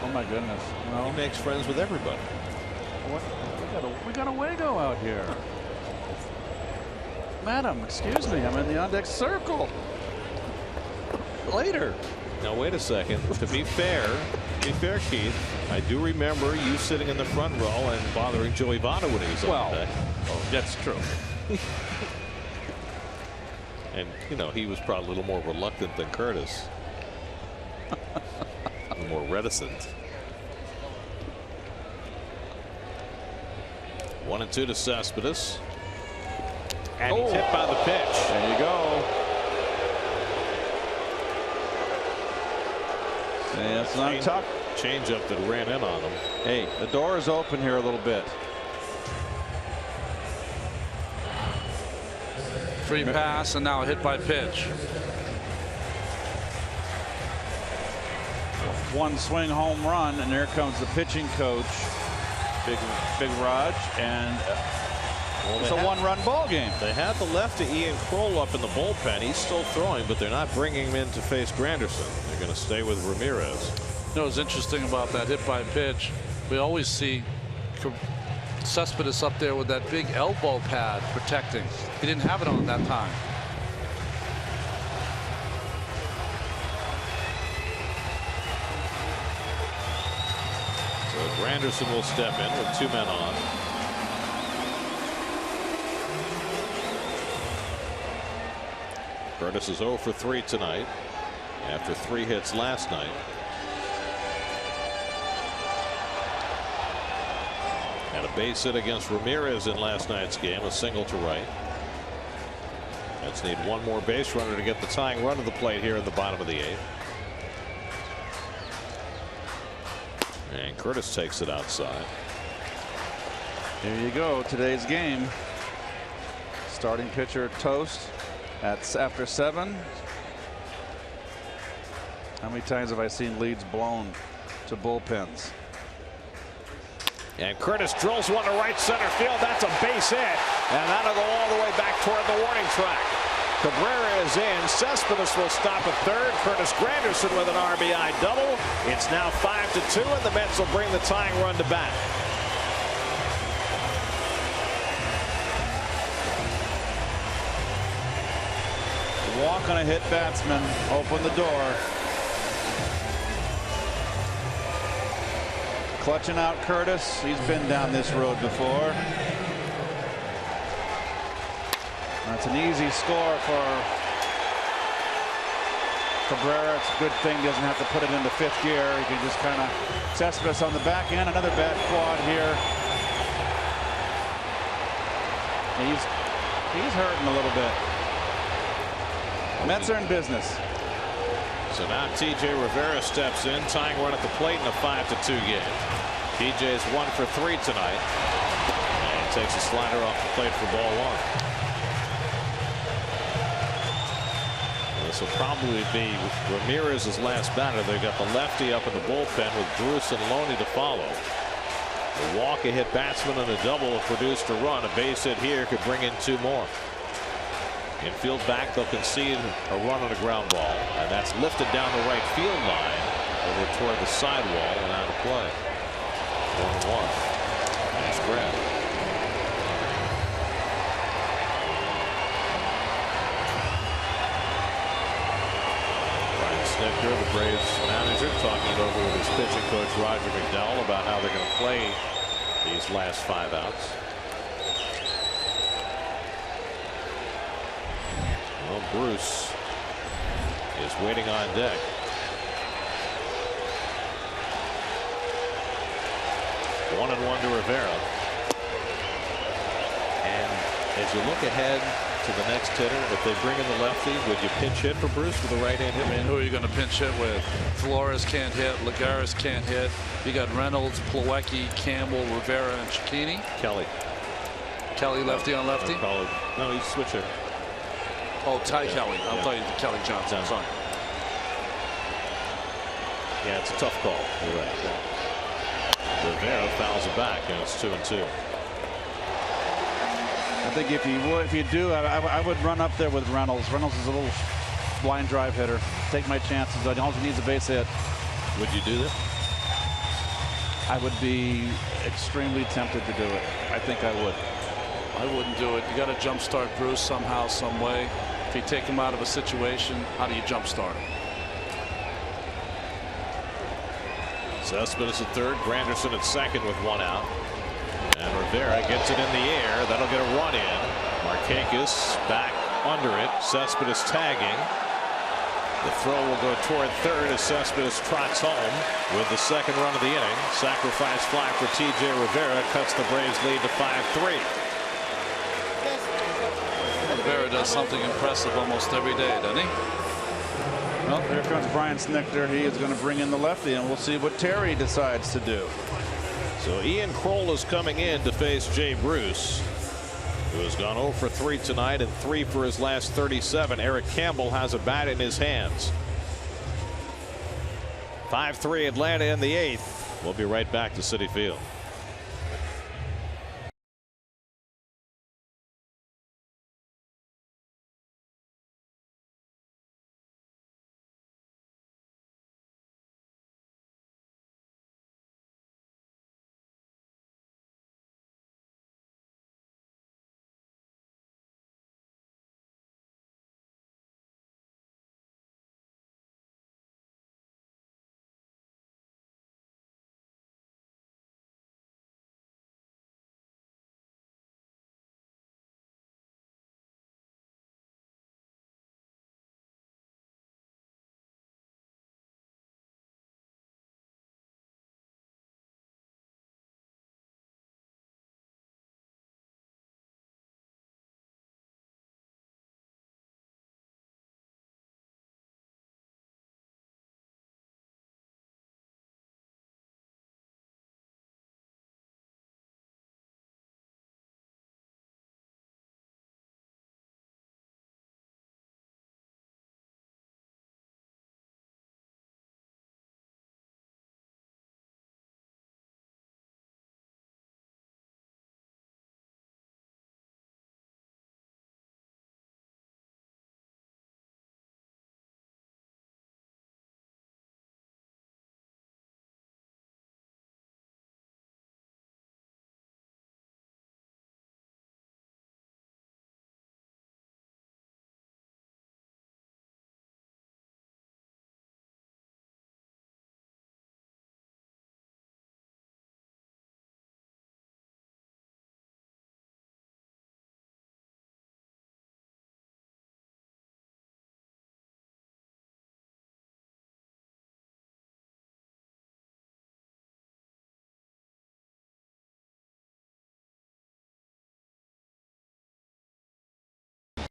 Oh my goodness. He makes friends with everybody. We got a Wago out here. Madam, excuse me, I'm in the on-deck circle. Later. Now wait a second. To be fair, Keith, I do remember you sitting in the front row and bothering Joey Votto when he was on the deck. Oh, that's true. And you know, he was probably a little more reluctant than Curtis. A little more reticent. 1-2 to Cespedes. And he's hit by the pitch. There you go. Yeah, it's not tough. Change up that ran in on him. Hey, the door is open here a little bit. Free pass and now a hit by pitch. One swing home run, and there comes the pitching coach, Big Raj, and it's a one-run ball game. They had the lefty Ian Kroll up in the bullpen. He's still throwing, but they're not bringing him in to face Granderson. They're going to stay with Ramirez. You know what's interesting about that hit by pitch? We always see Cespedes up there with that big elbow pad protecting. He didn't have it on at that time. So Granderson will step in with 2 men on. Curtis is 0 for 3 tonight after 3 hits last night. Had a base hit against Ramirez in last night's game, a single to right. Mets need one more base runner to get the tying run to the plate here in the bottom of the 8th. And Curtis takes it outside. Here you go. Today's game. Starting pitcher toast. That's after 7. How many times have I seen leads blown to bullpens? And Curtis drills one to right center field. That's a base hit. And that'll go all the way back toward the warning track. Cabrera is in. Cespedes will stop at third. Curtis Granderson with an RBI double. It's now 5-2, and the Mets will bring the tying run to bat. Walk on a hit batsman. Open the door. Clutching out Curtis. He's been down this road before. That's an easy score for Cabrera. It's a good thing he doesn't have to put it into 5th gear. He can just kind of Cespedes on the back end. Another bad quad here. He's hurting a little bit. Mets are in business. So now T.J. Rivera steps in, tying run at the plate in a 5-2 game. T.J. is 1 for 3 tonight, and takes a slider off the plate for ball 1. This will probably be Ramirez's last batter. They've got the lefty up in the bullpen with Bruce and Loney to follow. A walk, a hit batsman, and a double have produced a run. A base hit here could bring in 2 more. Infield back, they'll concede a run on a ground ball, and that's lifted down the right field line over toward the sidewall and out of play. 1-1. Nice grab. Brian Snitker, the Braves manager, talking it over with his pitching coach Roger McDowell about how they're going to play these last 5 outs. Well, Bruce is waiting on deck. One and 1 to Rivera. And as you look ahead to the next hitter, if they bring in the lefty, would you pinch hit for Bruce with a right-hand hit? I mean, who are you going to pinch hit with? Flores can't hit. Lagares can't hit. You got Reynolds, Plawecki, Campbell, Rivera, and Cicchini. Kelly. Kelly lefty on lefty? No, he's switching. Oh, Ty Kelly. I thought you were Kelly Johnson. Sorry. Yeah, it's a tough call. You're right. Rivera fouls it back, and it's 2-2. I think if you do, I would run up there with Reynolds. Reynolds is a little line drive hitter. Take my chances. All he needs a base hit. Would you do that? I would be extremely tempted to do it. I think I would. I wouldn't do it. You got to jumpstart Bruce somehow, some way. If you take him out of a situation, how do you jumpstart him? Cespedes at third, Granderson at second with one out. And Rivera gets it in the air. That'll get a run in. Markakis back under it. Cespedes tagging. The throw will go toward third as Cespedes trots home with the second run of the inning. Sacrifice fly for T.J. Rivera cuts the Braves lead to 5-3. Rivera does something impressive almost every day, doesn't he? Well, here comes Brian Snitker. He is going to bring in the lefty, and we'll see what Terry decides to do. So Ian Kroll is coming in to face Jay Bruce, who has gone 0 for 3 tonight and 3 for his last 37. Eric Campbell has a bat in his hands. 5-3 Atlanta in the 8th. We'll be right back to Citi Field.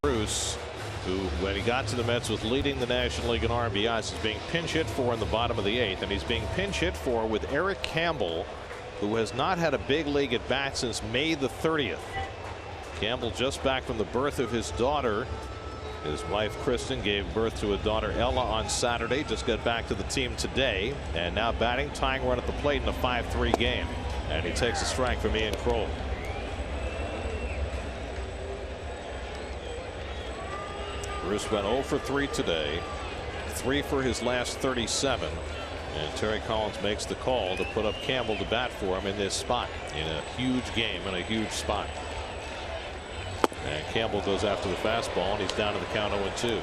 Bruce, who when he got to the Mets was leading the National League in RBIs, is being pinch hit for in the bottom of the 8th, and he's being pinch hit for with Eric Campbell, who has not had a big league at bat since May the 30th. Campbell just back from the birth of his daughter. His wife Kristen gave birth to a daughter Ella on Saturday. Just got back to the team today, and now batting, tying run at the plate in a 5-3 game, and he takes a strike from Ian Kroll. Bruce went 0 for 3 today, 3 for his last 37, and Terry Collins makes the call to put up Campbell to bat for him in this spot, in a huge game, in a huge spot. And Campbell goes after the fastball, and he's down to the count 0-2.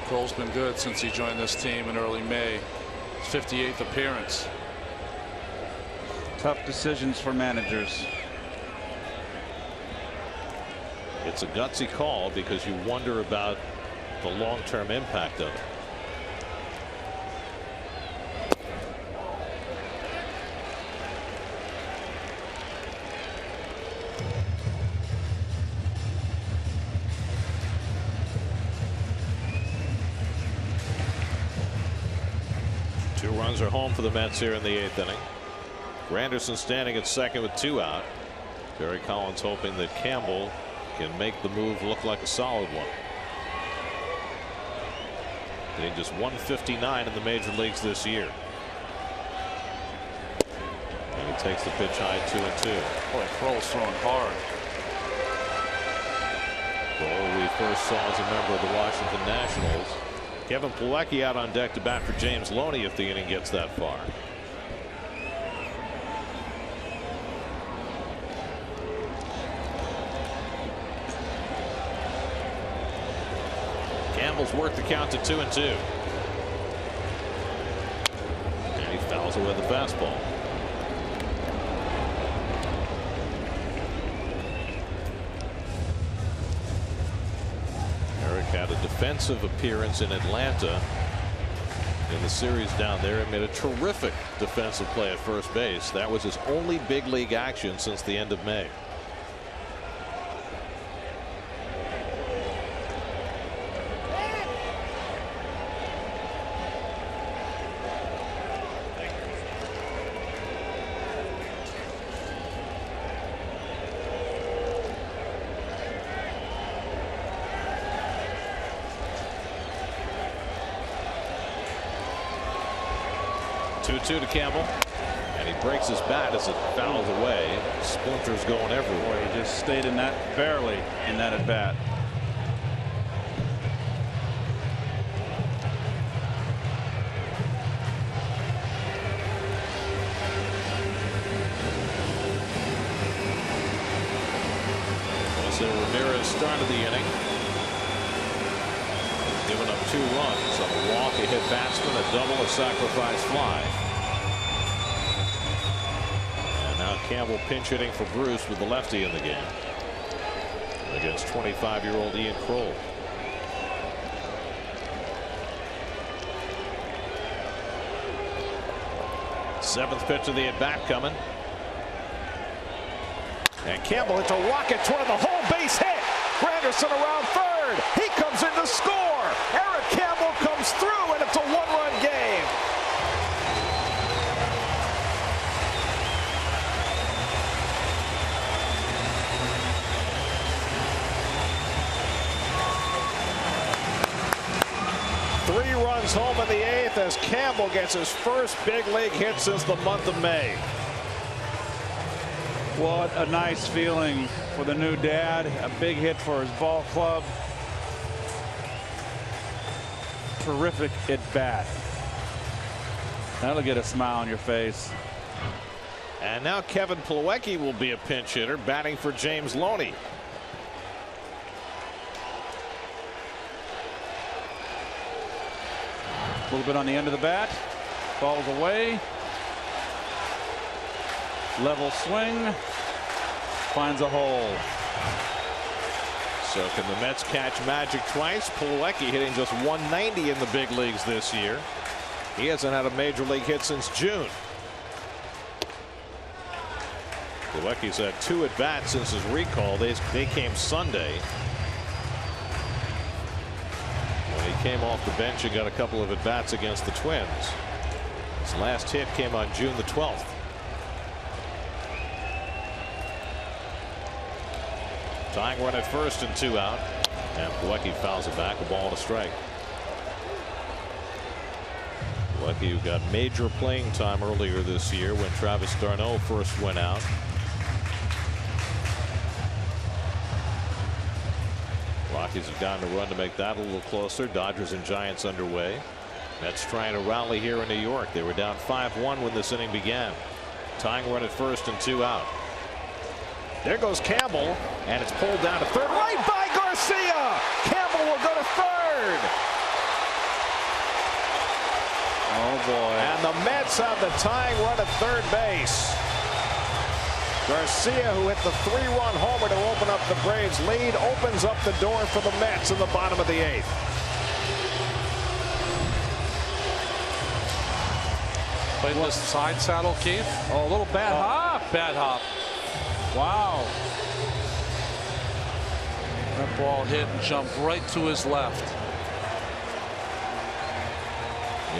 Kroll's been good since he joined this team in early May. His 58th appearance. Tough decisions for managers. It's a gutsy call because you wonder about the long-term impact of it. Two runs are home for the Mets here in the 8th inning. Granderson standing at second with 2 out. Terry Collins hoping that Campbell can make the move look like a solid one. Hitting just 159 in the major leagues this year. And he takes the pitch high 2-2. Boy, Kroll's throwing hard. Kroll we first saw as a member of the Washington Nationals. Kevin Plawecki out on deck to bat for James Loney if the inning gets that far. Campbell's worked the count to 2-2. And he fouls away the fastball. Eric had a defensive appearance in Atlanta in the series down there and made a terrific defensive play at first base. That was his only big league action since the end of May. Two to Campbell, and he breaks his bat as it fouls away. Splinters going everywhere. He just stayed in that barely in that at bat. So Ramirez started the inning, giving up 2 runs, a walk, a hit batsman, a double, a sacrifice fly. Campbell pinch hitting for Bruce with the lefty in the game against 25-year-old Ian Kroll. Seventh pitch of the at bat coming, and Campbell hits a rocket toward the home base hit. Granderson around third. He comes in to score. Eric Campbell comes through, and it's a 1-run game. Three runs home in the 8th as Campbell gets his first big league hit since the month of May. What a nice feeling for the new dad. A big hit for his ball club. Terrific at bat. That'll get a smile on your face. And now Kevin Plawecki will be a pinch hitter, batting for James Loney. A little bit on the end of the bat. Falls away. Level swing. Finds a hole. So can the Mets catch magic twice? Plawecki hitting just 190 in the big leagues this year. He hasn't had a major league hit since June. Plawecki's had 2 at bats since his recall. They came Sunday. He came off the bench and got a couple of at bats against the Twins. His last hit came on June the 12th. Tying run at first and 2 out, and Plawecki fouls it back, a ball and a strike. Plawecki, who got major playing time earlier this year when Travis d'Arnaud first went out. Rockies have gotten a run to make that a little closer. Dodgers and Giants underway. Mets trying to rally here in New York. They were down 5-1 when this inning began. Tying run at first and 2 out. There goes Campbell, and it's pulled down to third. Right by Garcia. Campbell will go to third. Oh boy. And the Mets have the tying run at third base. Garcia, who hit the 3-run homer to open up the Braves' lead, opens up the door for the Mets in the bottom of the 8th. Played this side saddle, Keith. Oh, a little bad hop. Bad hop. Wow. That ball hit and jumped right to his left.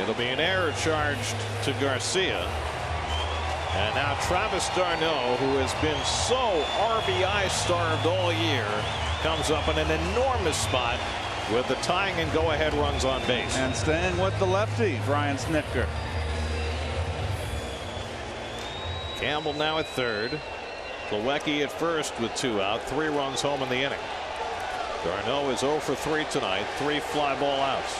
It'll be an error charged to Garcia. And now Travis d'Arnaud, who has been so RBI starved all year, comes up in an enormous spot with the tying and go ahead runs on base. And staying with the lefty, Brian Snitker. Campbell now at third. Plawecki at first with 2 out, 3 runs home in the inning. d'Arnaud is 0 for 3 tonight, 3 fly ball outs.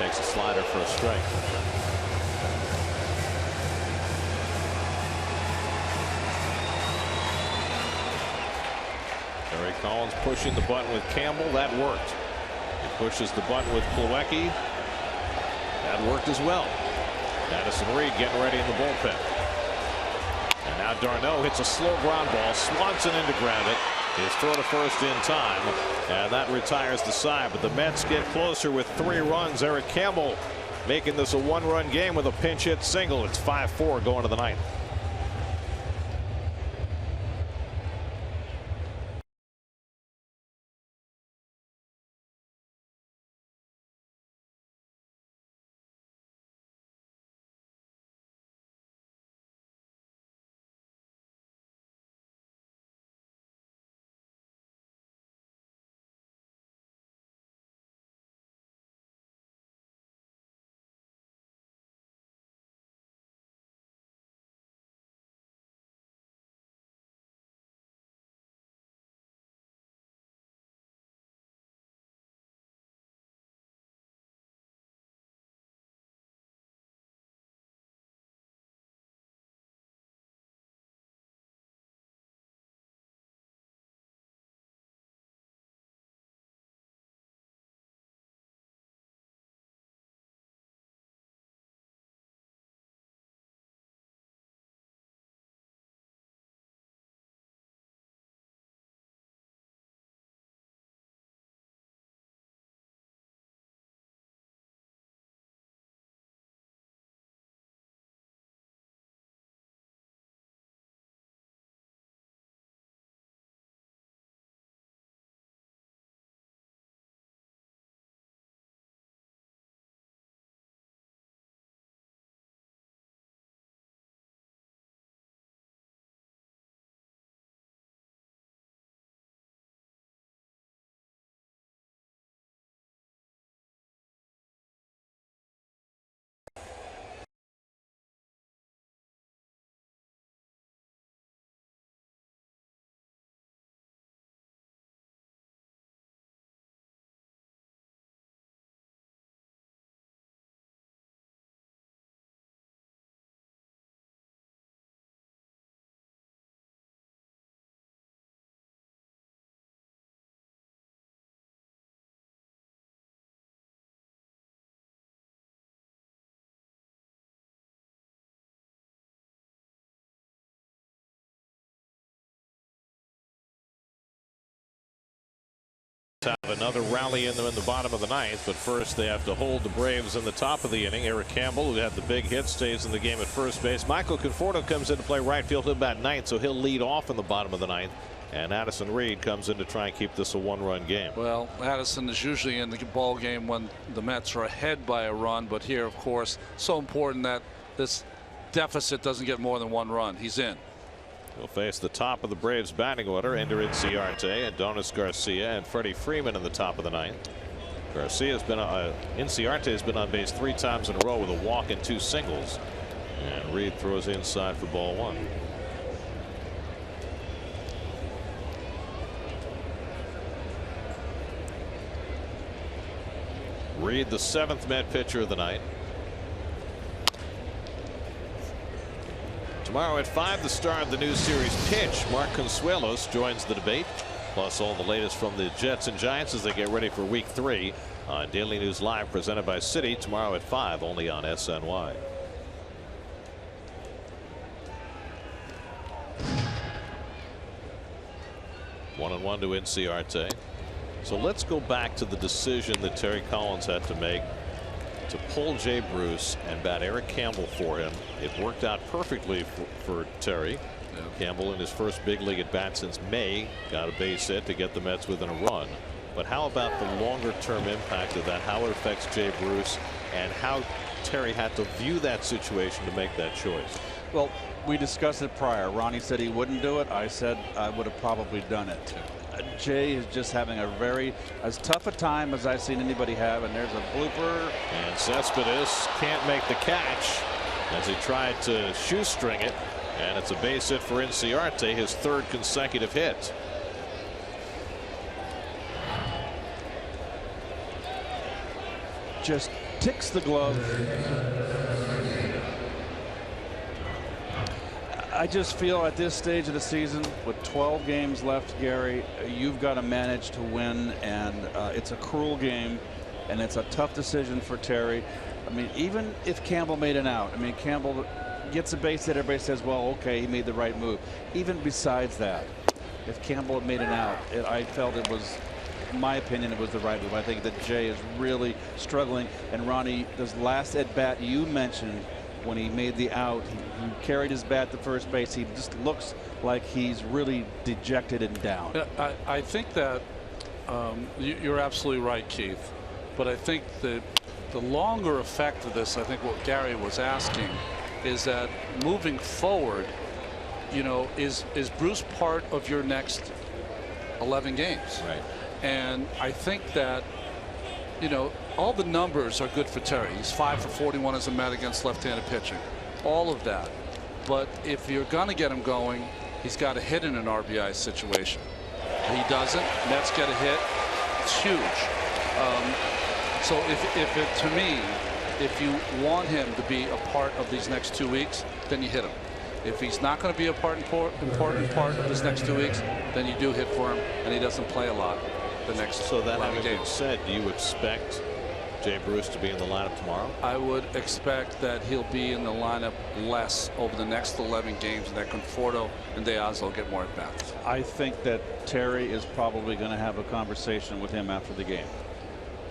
Takes a slider for a strike. Terry Collins pushing the button with Campbell. That worked. He pushes the button with Plawecki. That worked as well. Addison Reed getting ready in the bullpen. And now Darno hits a slow ground ball. Swanson in to grab it. His throw to first in time, and that retires the side. But the Mets get closer with 3 runs. Eric Campbell making this a 1-run game with a pinch hit single. It's 5-4 going to the 9th. Have another rally in them in the bottom of the 9th, but first they have to hold the Braves in the top of the inning. Eric Campbell, who had the big hit, stays in the game at first base. Michael Conforto comes in to play right field. He'll bat 9th, so he'll lead off in the bottom of the 9th. And Addison Reed comes in to try and keep this a 1-run game. Well, Addison is usually in the ball game when the Mets are ahead by a run, but here, of course, so important that this deficit doesn't get more than 1 run. He's in. He'll face the top of the Braves batting order. Ender Inciarte, Adonis Garcia, and Freddie Freeman in the top of the 9th. Garcia's been Inciarte has been on base 3 times in a row with a walk and 2 singles. And Reed throws inside for ball 1. Reed, the 7th Met pitcher of the night. Tomorrow at 5, the star of the new series pitch, Mark Consuelos, joins the debate. Plus all the latest from the Jets and Giants as they get ready for week 3 on Daily News Live, presented by Citi, tomorrow at 5, only on SNY. One and one to Inciarte. So let's go back to the decision that Terry Collins had to make to pull Jay Bruce and bat Eric Campbell for him. It worked out perfectly for Terry. Campbell in his first big league at bat since May got a base hit to get the Mets within a run. But how about the longer term impact of that, how it affects Jay Bruce, and how Terry had to view that situation to make that choice? Well, we discussed it prior. Ronnie said he wouldn't do it. I said I would have probably done it. Jay is just having as tough a time as I've seen anybody have, and there's a blooper. And Cespedes can't make the catch as he tried to shoestring it, and it's a base hit for Inciarte, his 3rd consecutive hit. just ticks the glove. I just feel at this stage of the season, with 12 games left, Gary, you've got to manage to win, and it's a cruel game, and it's a tough decision for Terry. I mean, even if Campbell made an out, I mean, Campbell gets a base hit, everybody says, well, okay, he made the right move. Even besides that, if Campbell had made an out, I felt it was, in my opinion, it was the right move. I think that Jay is really struggling, and Ronnie, this last at bat you mentioned, when he made the out, he carried his bat to first base. He just looks like he's really dejected and down. Yeah, I think that you're absolutely right, Keith. But I think the longer effect of this, I think what Gary was asking, is that moving forward, you know, is Bruce part of your next 11 games? Right. And I think that, you know, all the numbers are good for Terry. He's 5 for 41 as a Met against left-handed pitching. All of that. But if you're going to get him going, he's got to hit in an RBI situation. He doesn't. Mets get a hit. It's huge. So to me, if you want him to be a part of these next 2 weeks, then you hit him. If he's not going to be a important part of this next 2 weeks, then you do hit for him, and he doesn't play a lot the next. So that 11 having been games. said, do you expect Jay Bruce to be in the lineup tomorrow? I would expect that he'll be in the lineup less over the next 11 games, and that Conforto and Diaz will get more at bats. I think that Terry is probably going to have a conversation with him after the game.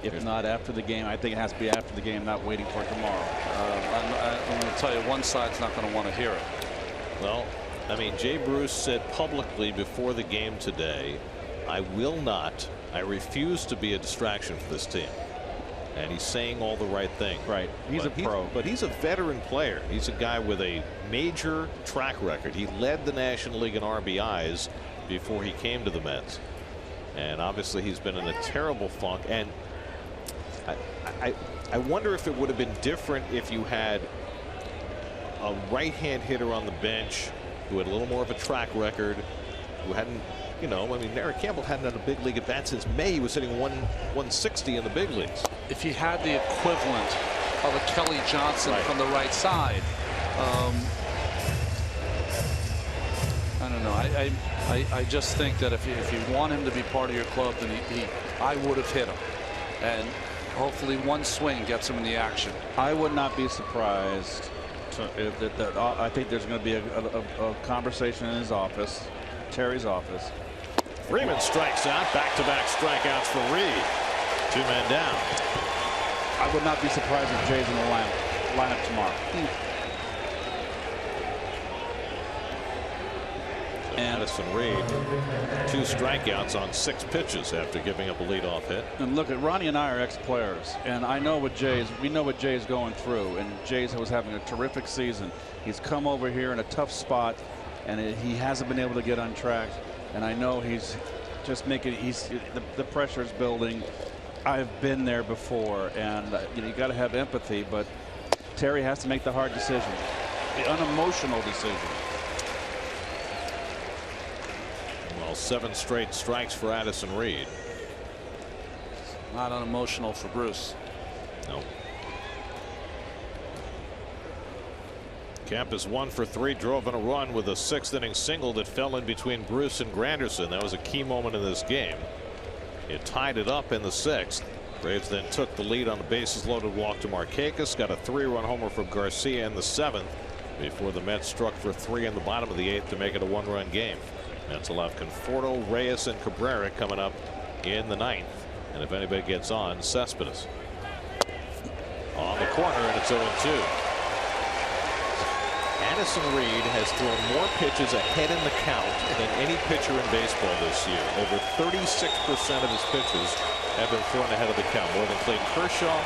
If not after the game, I think it has to be after the game, not waiting for tomorrow. I'm going to tell you, one side's not going to want to hear it. Well, I mean, Jay Bruce said publicly before the game today, I refuse to be a distraction for this team. And he's saying all the right things. Right. He's a pro. But he's a veteran player. He's a guy with a major track record. He led the National League in RBIs before he came to the Mets. And obviously he's been in a terrible funk. And I wonder if it would have been different if you had a right-hand hitter on the bench who had a little more of a track record, who hadn't, you know, I mean, Eric Campbell hadn't done a big league at bat since May. He was hitting 160 in the big leagues. If he had the equivalent of a Kelly Johnson from the right side, I don't know. I just think that if you want him to be part of your club, then I would have hit him, and hopefully one swing gets him in the action. I would not be surprised. I think there's going to be a conversation in his office, Terry's office. Freeman strikes out. Back-to-back strikeouts for Reed. 2 men down. I would not be surprised if Jay's in the lineup tomorrow. And Addison Reed, 2 strikeouts on 6 pitches after giving up a leadoff hit. And look, at Ronnie and I are ex-players, and I know what we know what Jay's going through, and Jay's was having a terrific season. He's come over here in a tough spot, and he hasn't been able to get on track. And I know he's just making. The pressure's building. I've been there before, and you know, you got to have empathy. But Terry has to make the hard decision, the unemotional decision. Well, 7 straight strikes for Addison Reed. Not unemotional for Bruce. No. Kemp is 1 for 3, drove in a run with a 6th inning single that fell in between Bruce and Granderson. That was a key moment in this game. It tied it up in the 6th. Braves then took the lead on the bases loaded walk to Markakis, got a 3-run homer from Garcia in the 7th before the Mets struck for 3 in the bottom of the 8th to make it a 1-run game. Mets will have Conforto, Reyes, and Cabrera coming up in the 9th. And if anybody gets on, Cespedes. On the corner, and it's 0-2. Addison Reed has thrown more pitches ahead in the count than any pitcher in baseball this year. Over 36% of his pitches have been thrown ahead of the count. More than Clayton Kershaw,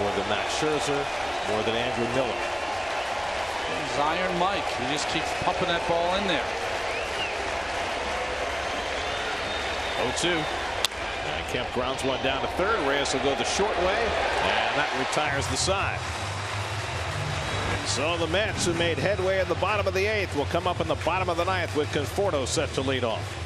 more than Max Scherzer, more than Andrew Miller. He's Iron Mike. He just keeps pumping that ball in there. 0-2. And Kemp grounds one down to third. Reyes will go the short way, and that retires the side. So the Mets, who made headway in the bottom of the 8th, will come up in the bottom of the 9th with Conforto set to lead off.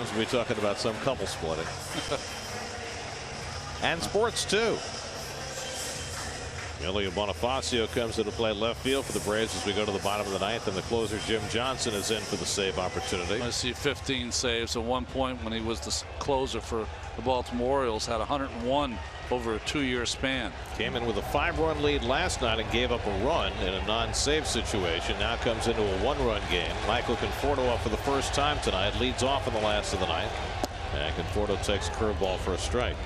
games, we'll be talking about some couple splitting. And sports, too. Emilio Bonifacio comes into play left field for the Braves as we go to the bottom of the ninth, and the closer Jim Johnson is in for the save opportunity. I see 15 saves at one point when he was the closer for the Baltimore Orioles, had 101 over a 2-year span. Came in with a 5-run lead last night and gave up a run in a non-save situation. Now comes into a 1-run game. Michael Conforto up for the first time tonight, leads off in the last of the ninth, and Conforto takes a curveball for a strike.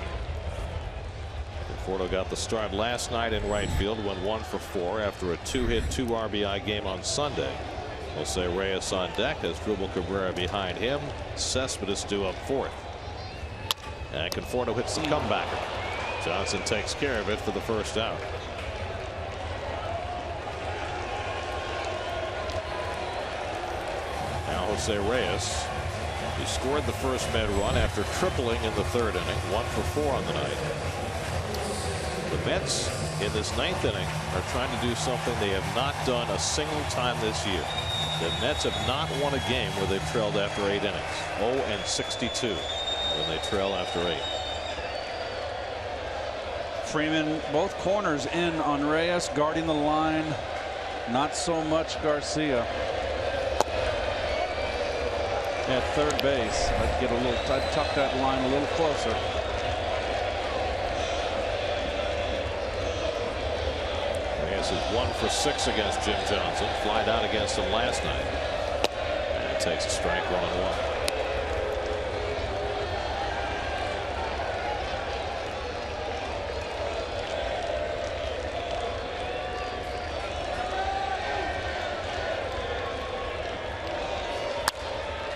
Conforto got the start last night in right field, went 1 for 4 after a 2-hit 2 RBI game on Sunday. Jose Reyes on deck as Dribble Cabrera behind him. Cespedes due up fourth. And Conforto hits the comebacker. Johnson takes care of it for the first out. Now Jose Reyes. He scored the first Med run after tripling in the third inning. 1 for 4 on the night. The Mets in this ninth inning are trying to do something they have not done a single time this year. The Mets have not won a game where they've trailed after 8 innings. 0-62 when they trail after 8. Freeman, both corners in on Reyes, guarding the line. Not so much Garcia at third base. I'd tuck that line a little closer. Reyes is 1 for 6 against Jim Johnson. Flied out against him last night. And takes a strike, 1-1.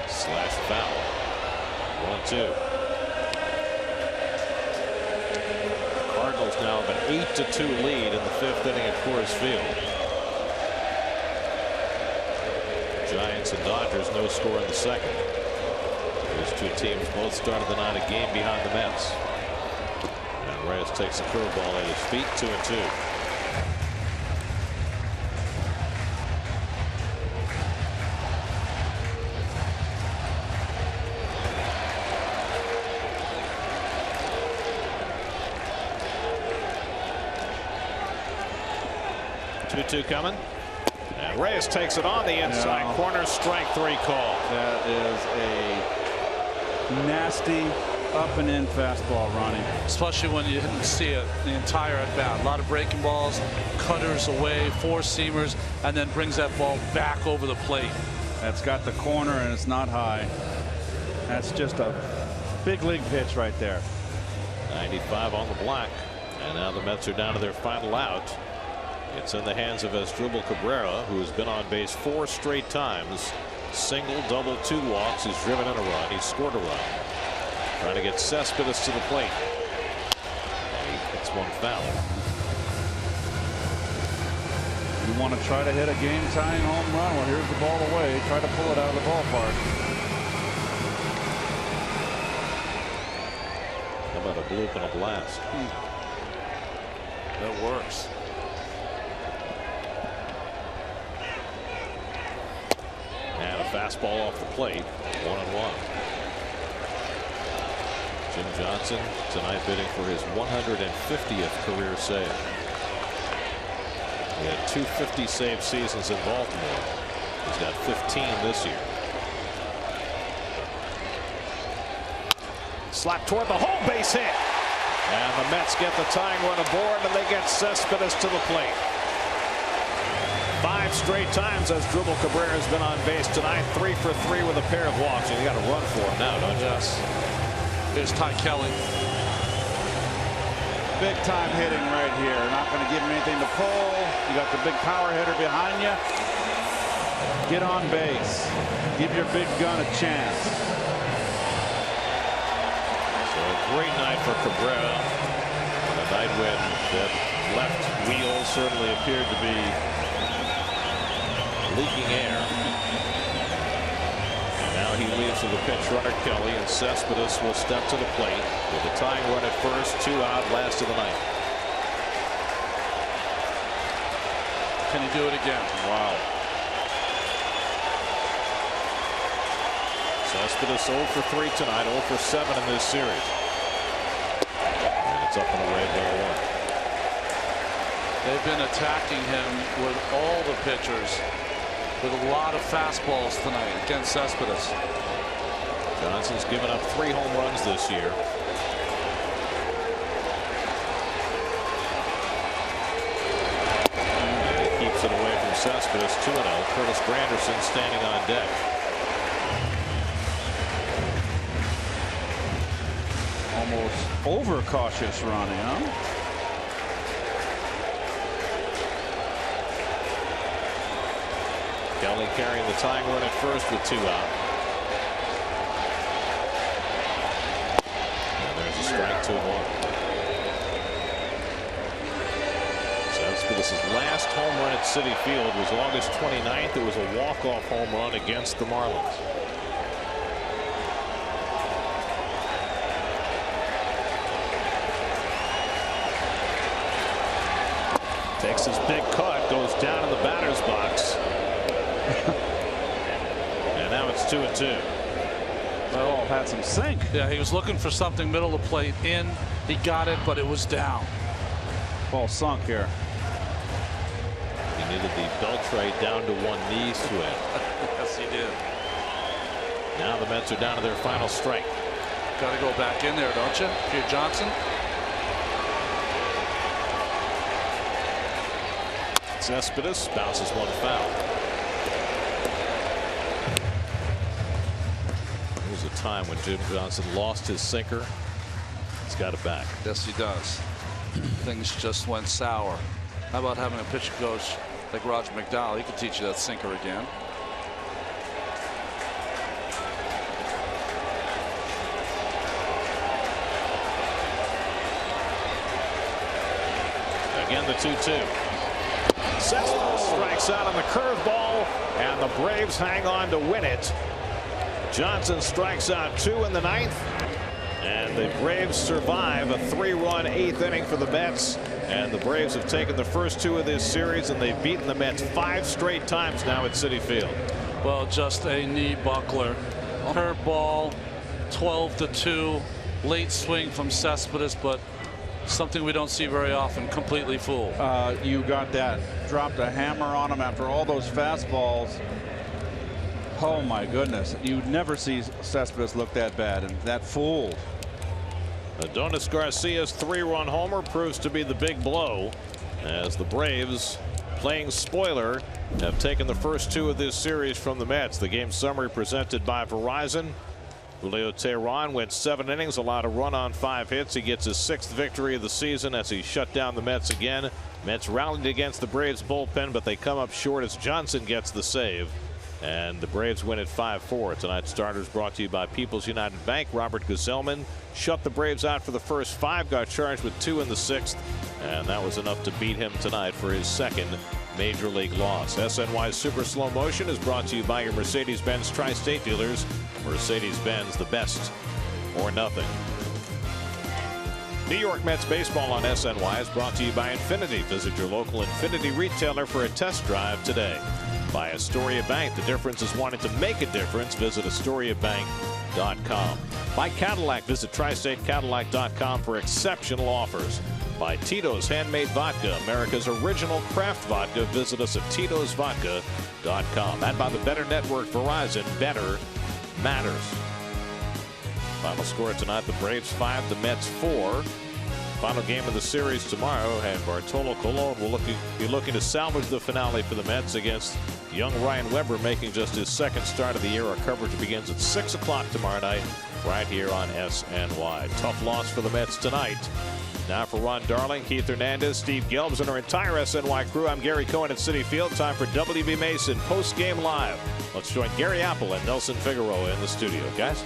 Slash foul. 1-2. Cardinals now have an 8-2 lead in the 5th inning at Coors Field. Giants and Dodgers no score in the second. Those two teams both started the night a game behind the Mets. And Reyes takes a curveball at his feet. 2-2. 2-2 coming. And Reyes takes it on the inside corner. Strike 3 call. That is a nasty up and in fastball, Ronnie. Especially when you didn't see it the entire at bat. A lot of breaking balls, cutters away, 4-seamers, and then brings that ball back over the plate. That's got the corner and it's not high. That's just a big league pitch right there. 95 on the black. And now the Mets are down to their final out. It's in the hands of Asdrubal Cabrera, who has been on base 4 straight times. Single, double, 2 walks. He's driven in a run. He's scored a run. Trying to get Cespedes to the plate. And he hits one foul. You want to try to hit a game-tying home run? Well, here's the ball away. Try to pull it out of the ballpark. How about a bloop and a blast? That works. And a fastball off the plate. 1-1. Jim Johnson tonight bidding for his 150th career save. He had 250 save seasons in Baltimore. He's got 15 this year. Slap toward the home, base hit. And the Mets get the tying run aboard, and they get Cespedes to the plate. 5 straight times as Asdrubal Cabrera has been on base tonight. 3 for 3 with a pair of walks. And you got to run for him now, don't you? Yes. Here's Ty Kelly. Big time hitting right here. Not going to give him anything to pull. You got the big power hitter behind you. Get on base. Give your big gun a chance. So a great night for Cabrera. A night when that left wheel certainly appeared to be leaking air. And now he leaves with a pinch runner, Kelly, and Cespedes will step to the plate with a tying run at first, 2 out, last of the ninth. Can he do it again? Wow. Cespedes 0 for 3 tonight, 0 for 7 in this series. And it's up and away, ball 1. They've been attacking him with all the pitchers, with a lot of fastballs tonight against Cespedes. Johnson's given up 3 home runs this year. And he keeps it away from Cespedes. 2-0. Curtis Granderson standing on deck. Almost overcautious, Ronnie, huh? Kelly carrying the tying run at first with 2 out. And there's a strike, 2-1. Cespedes' last home run at Citi Field was August 29th. It was a walk-off home run against the Marlins. Takes his big cut, goes down in the batter's box. And now it's 2-2. Well, had some sink. Yeah, he was looking for something middle of the plate in. He got it, but it was down. Ball sunk here. He needed the belt trade down to 1 knee swing. Yes, he did. Now the Mets are down to their final strike. Got to go back in there, don't you, if you're Johnson? Cespedes bounces 1 foul. There was a time when Jim Johnson lost his sinker. He's got it back. Yes, he does. Things just went sour. How about having a pitching coach like Roger McDowell? He could teach you that sinker again. Again, the 2-2. Cespedes strikes out on the curveball, and the Braves hang on to win it. Johnson strikes out 2 in the 9th, and the Braves survive a 3-run 8th inning for the Mets. And the Braves have taken the first 2 of this series, and they've beaten the Mets 5 straight times now at Citi Field. Well, just a knee buckler. Curveball, 12-2, late swing from Cespedes, but something we don't see very often. Completely full. You got that. Dropped a hammer on him after all those fastballs. Oh my goodness. You'd never see Cespedes look that bad and that fooled. Adonis Garcia's 3-run homer proves to be the big blow as the Braves, playing spoiler, have taken the first 2 of this series from the Mets. The game summary presented by Verizon. Julio Teheran went 7 innings, allowed a run on 5 hits. He gets his 6th victory of the season as he shut down the Mets again. Mets rallied against the Braves bullpen, but they come up short as Johnson gets the save. And the Braves win at 5-4. Tonight's starters brought to you by People's United Bank. Robert Gesellman shut the Braves out for the first 5, got charged with 2 in the 6th, and that was enough to beat him tonight for his 2nd major league loss. SNY Super Slow Motion is brought to you by your Mercedes-Benz Tri-State dealers. Mercedes-Benz, the best or nothing. New York Mets baseball on SNY is brought to you by Infinity. Visit your local Infinity retailer for a test drive today. By Astoria Bank, the difference is wanting to make a difference. Visit AstoriaBank.com. By Cadillac, visit TriStateCadillac.com for exceptional offers. By Tito's Handmade Vodka, America's original craft vodka. Visit us at Tito'sVodka.com. And by the Better Network Verizon, better matters. Final score tonight, the Braves 5, the Mets 4. Final game of the series tomorrow, and Bartolo Colon will be looking to salvage the finale for the Mets against young Ryan Weber, making just his 2nd start of the year. Our coverage begins at 6 o'clock tomorrow night right here on SNY. Tough loss for the Mets tonight. Now for Ron Darling, Keith Hernandez, Steve Gelbs, and our entire SNY crew, I'm Gary Cohen at Citi Field. Time for WB Mason post-game live. Let's join Gary Apple and Nelson Figueroa in the studio, guys.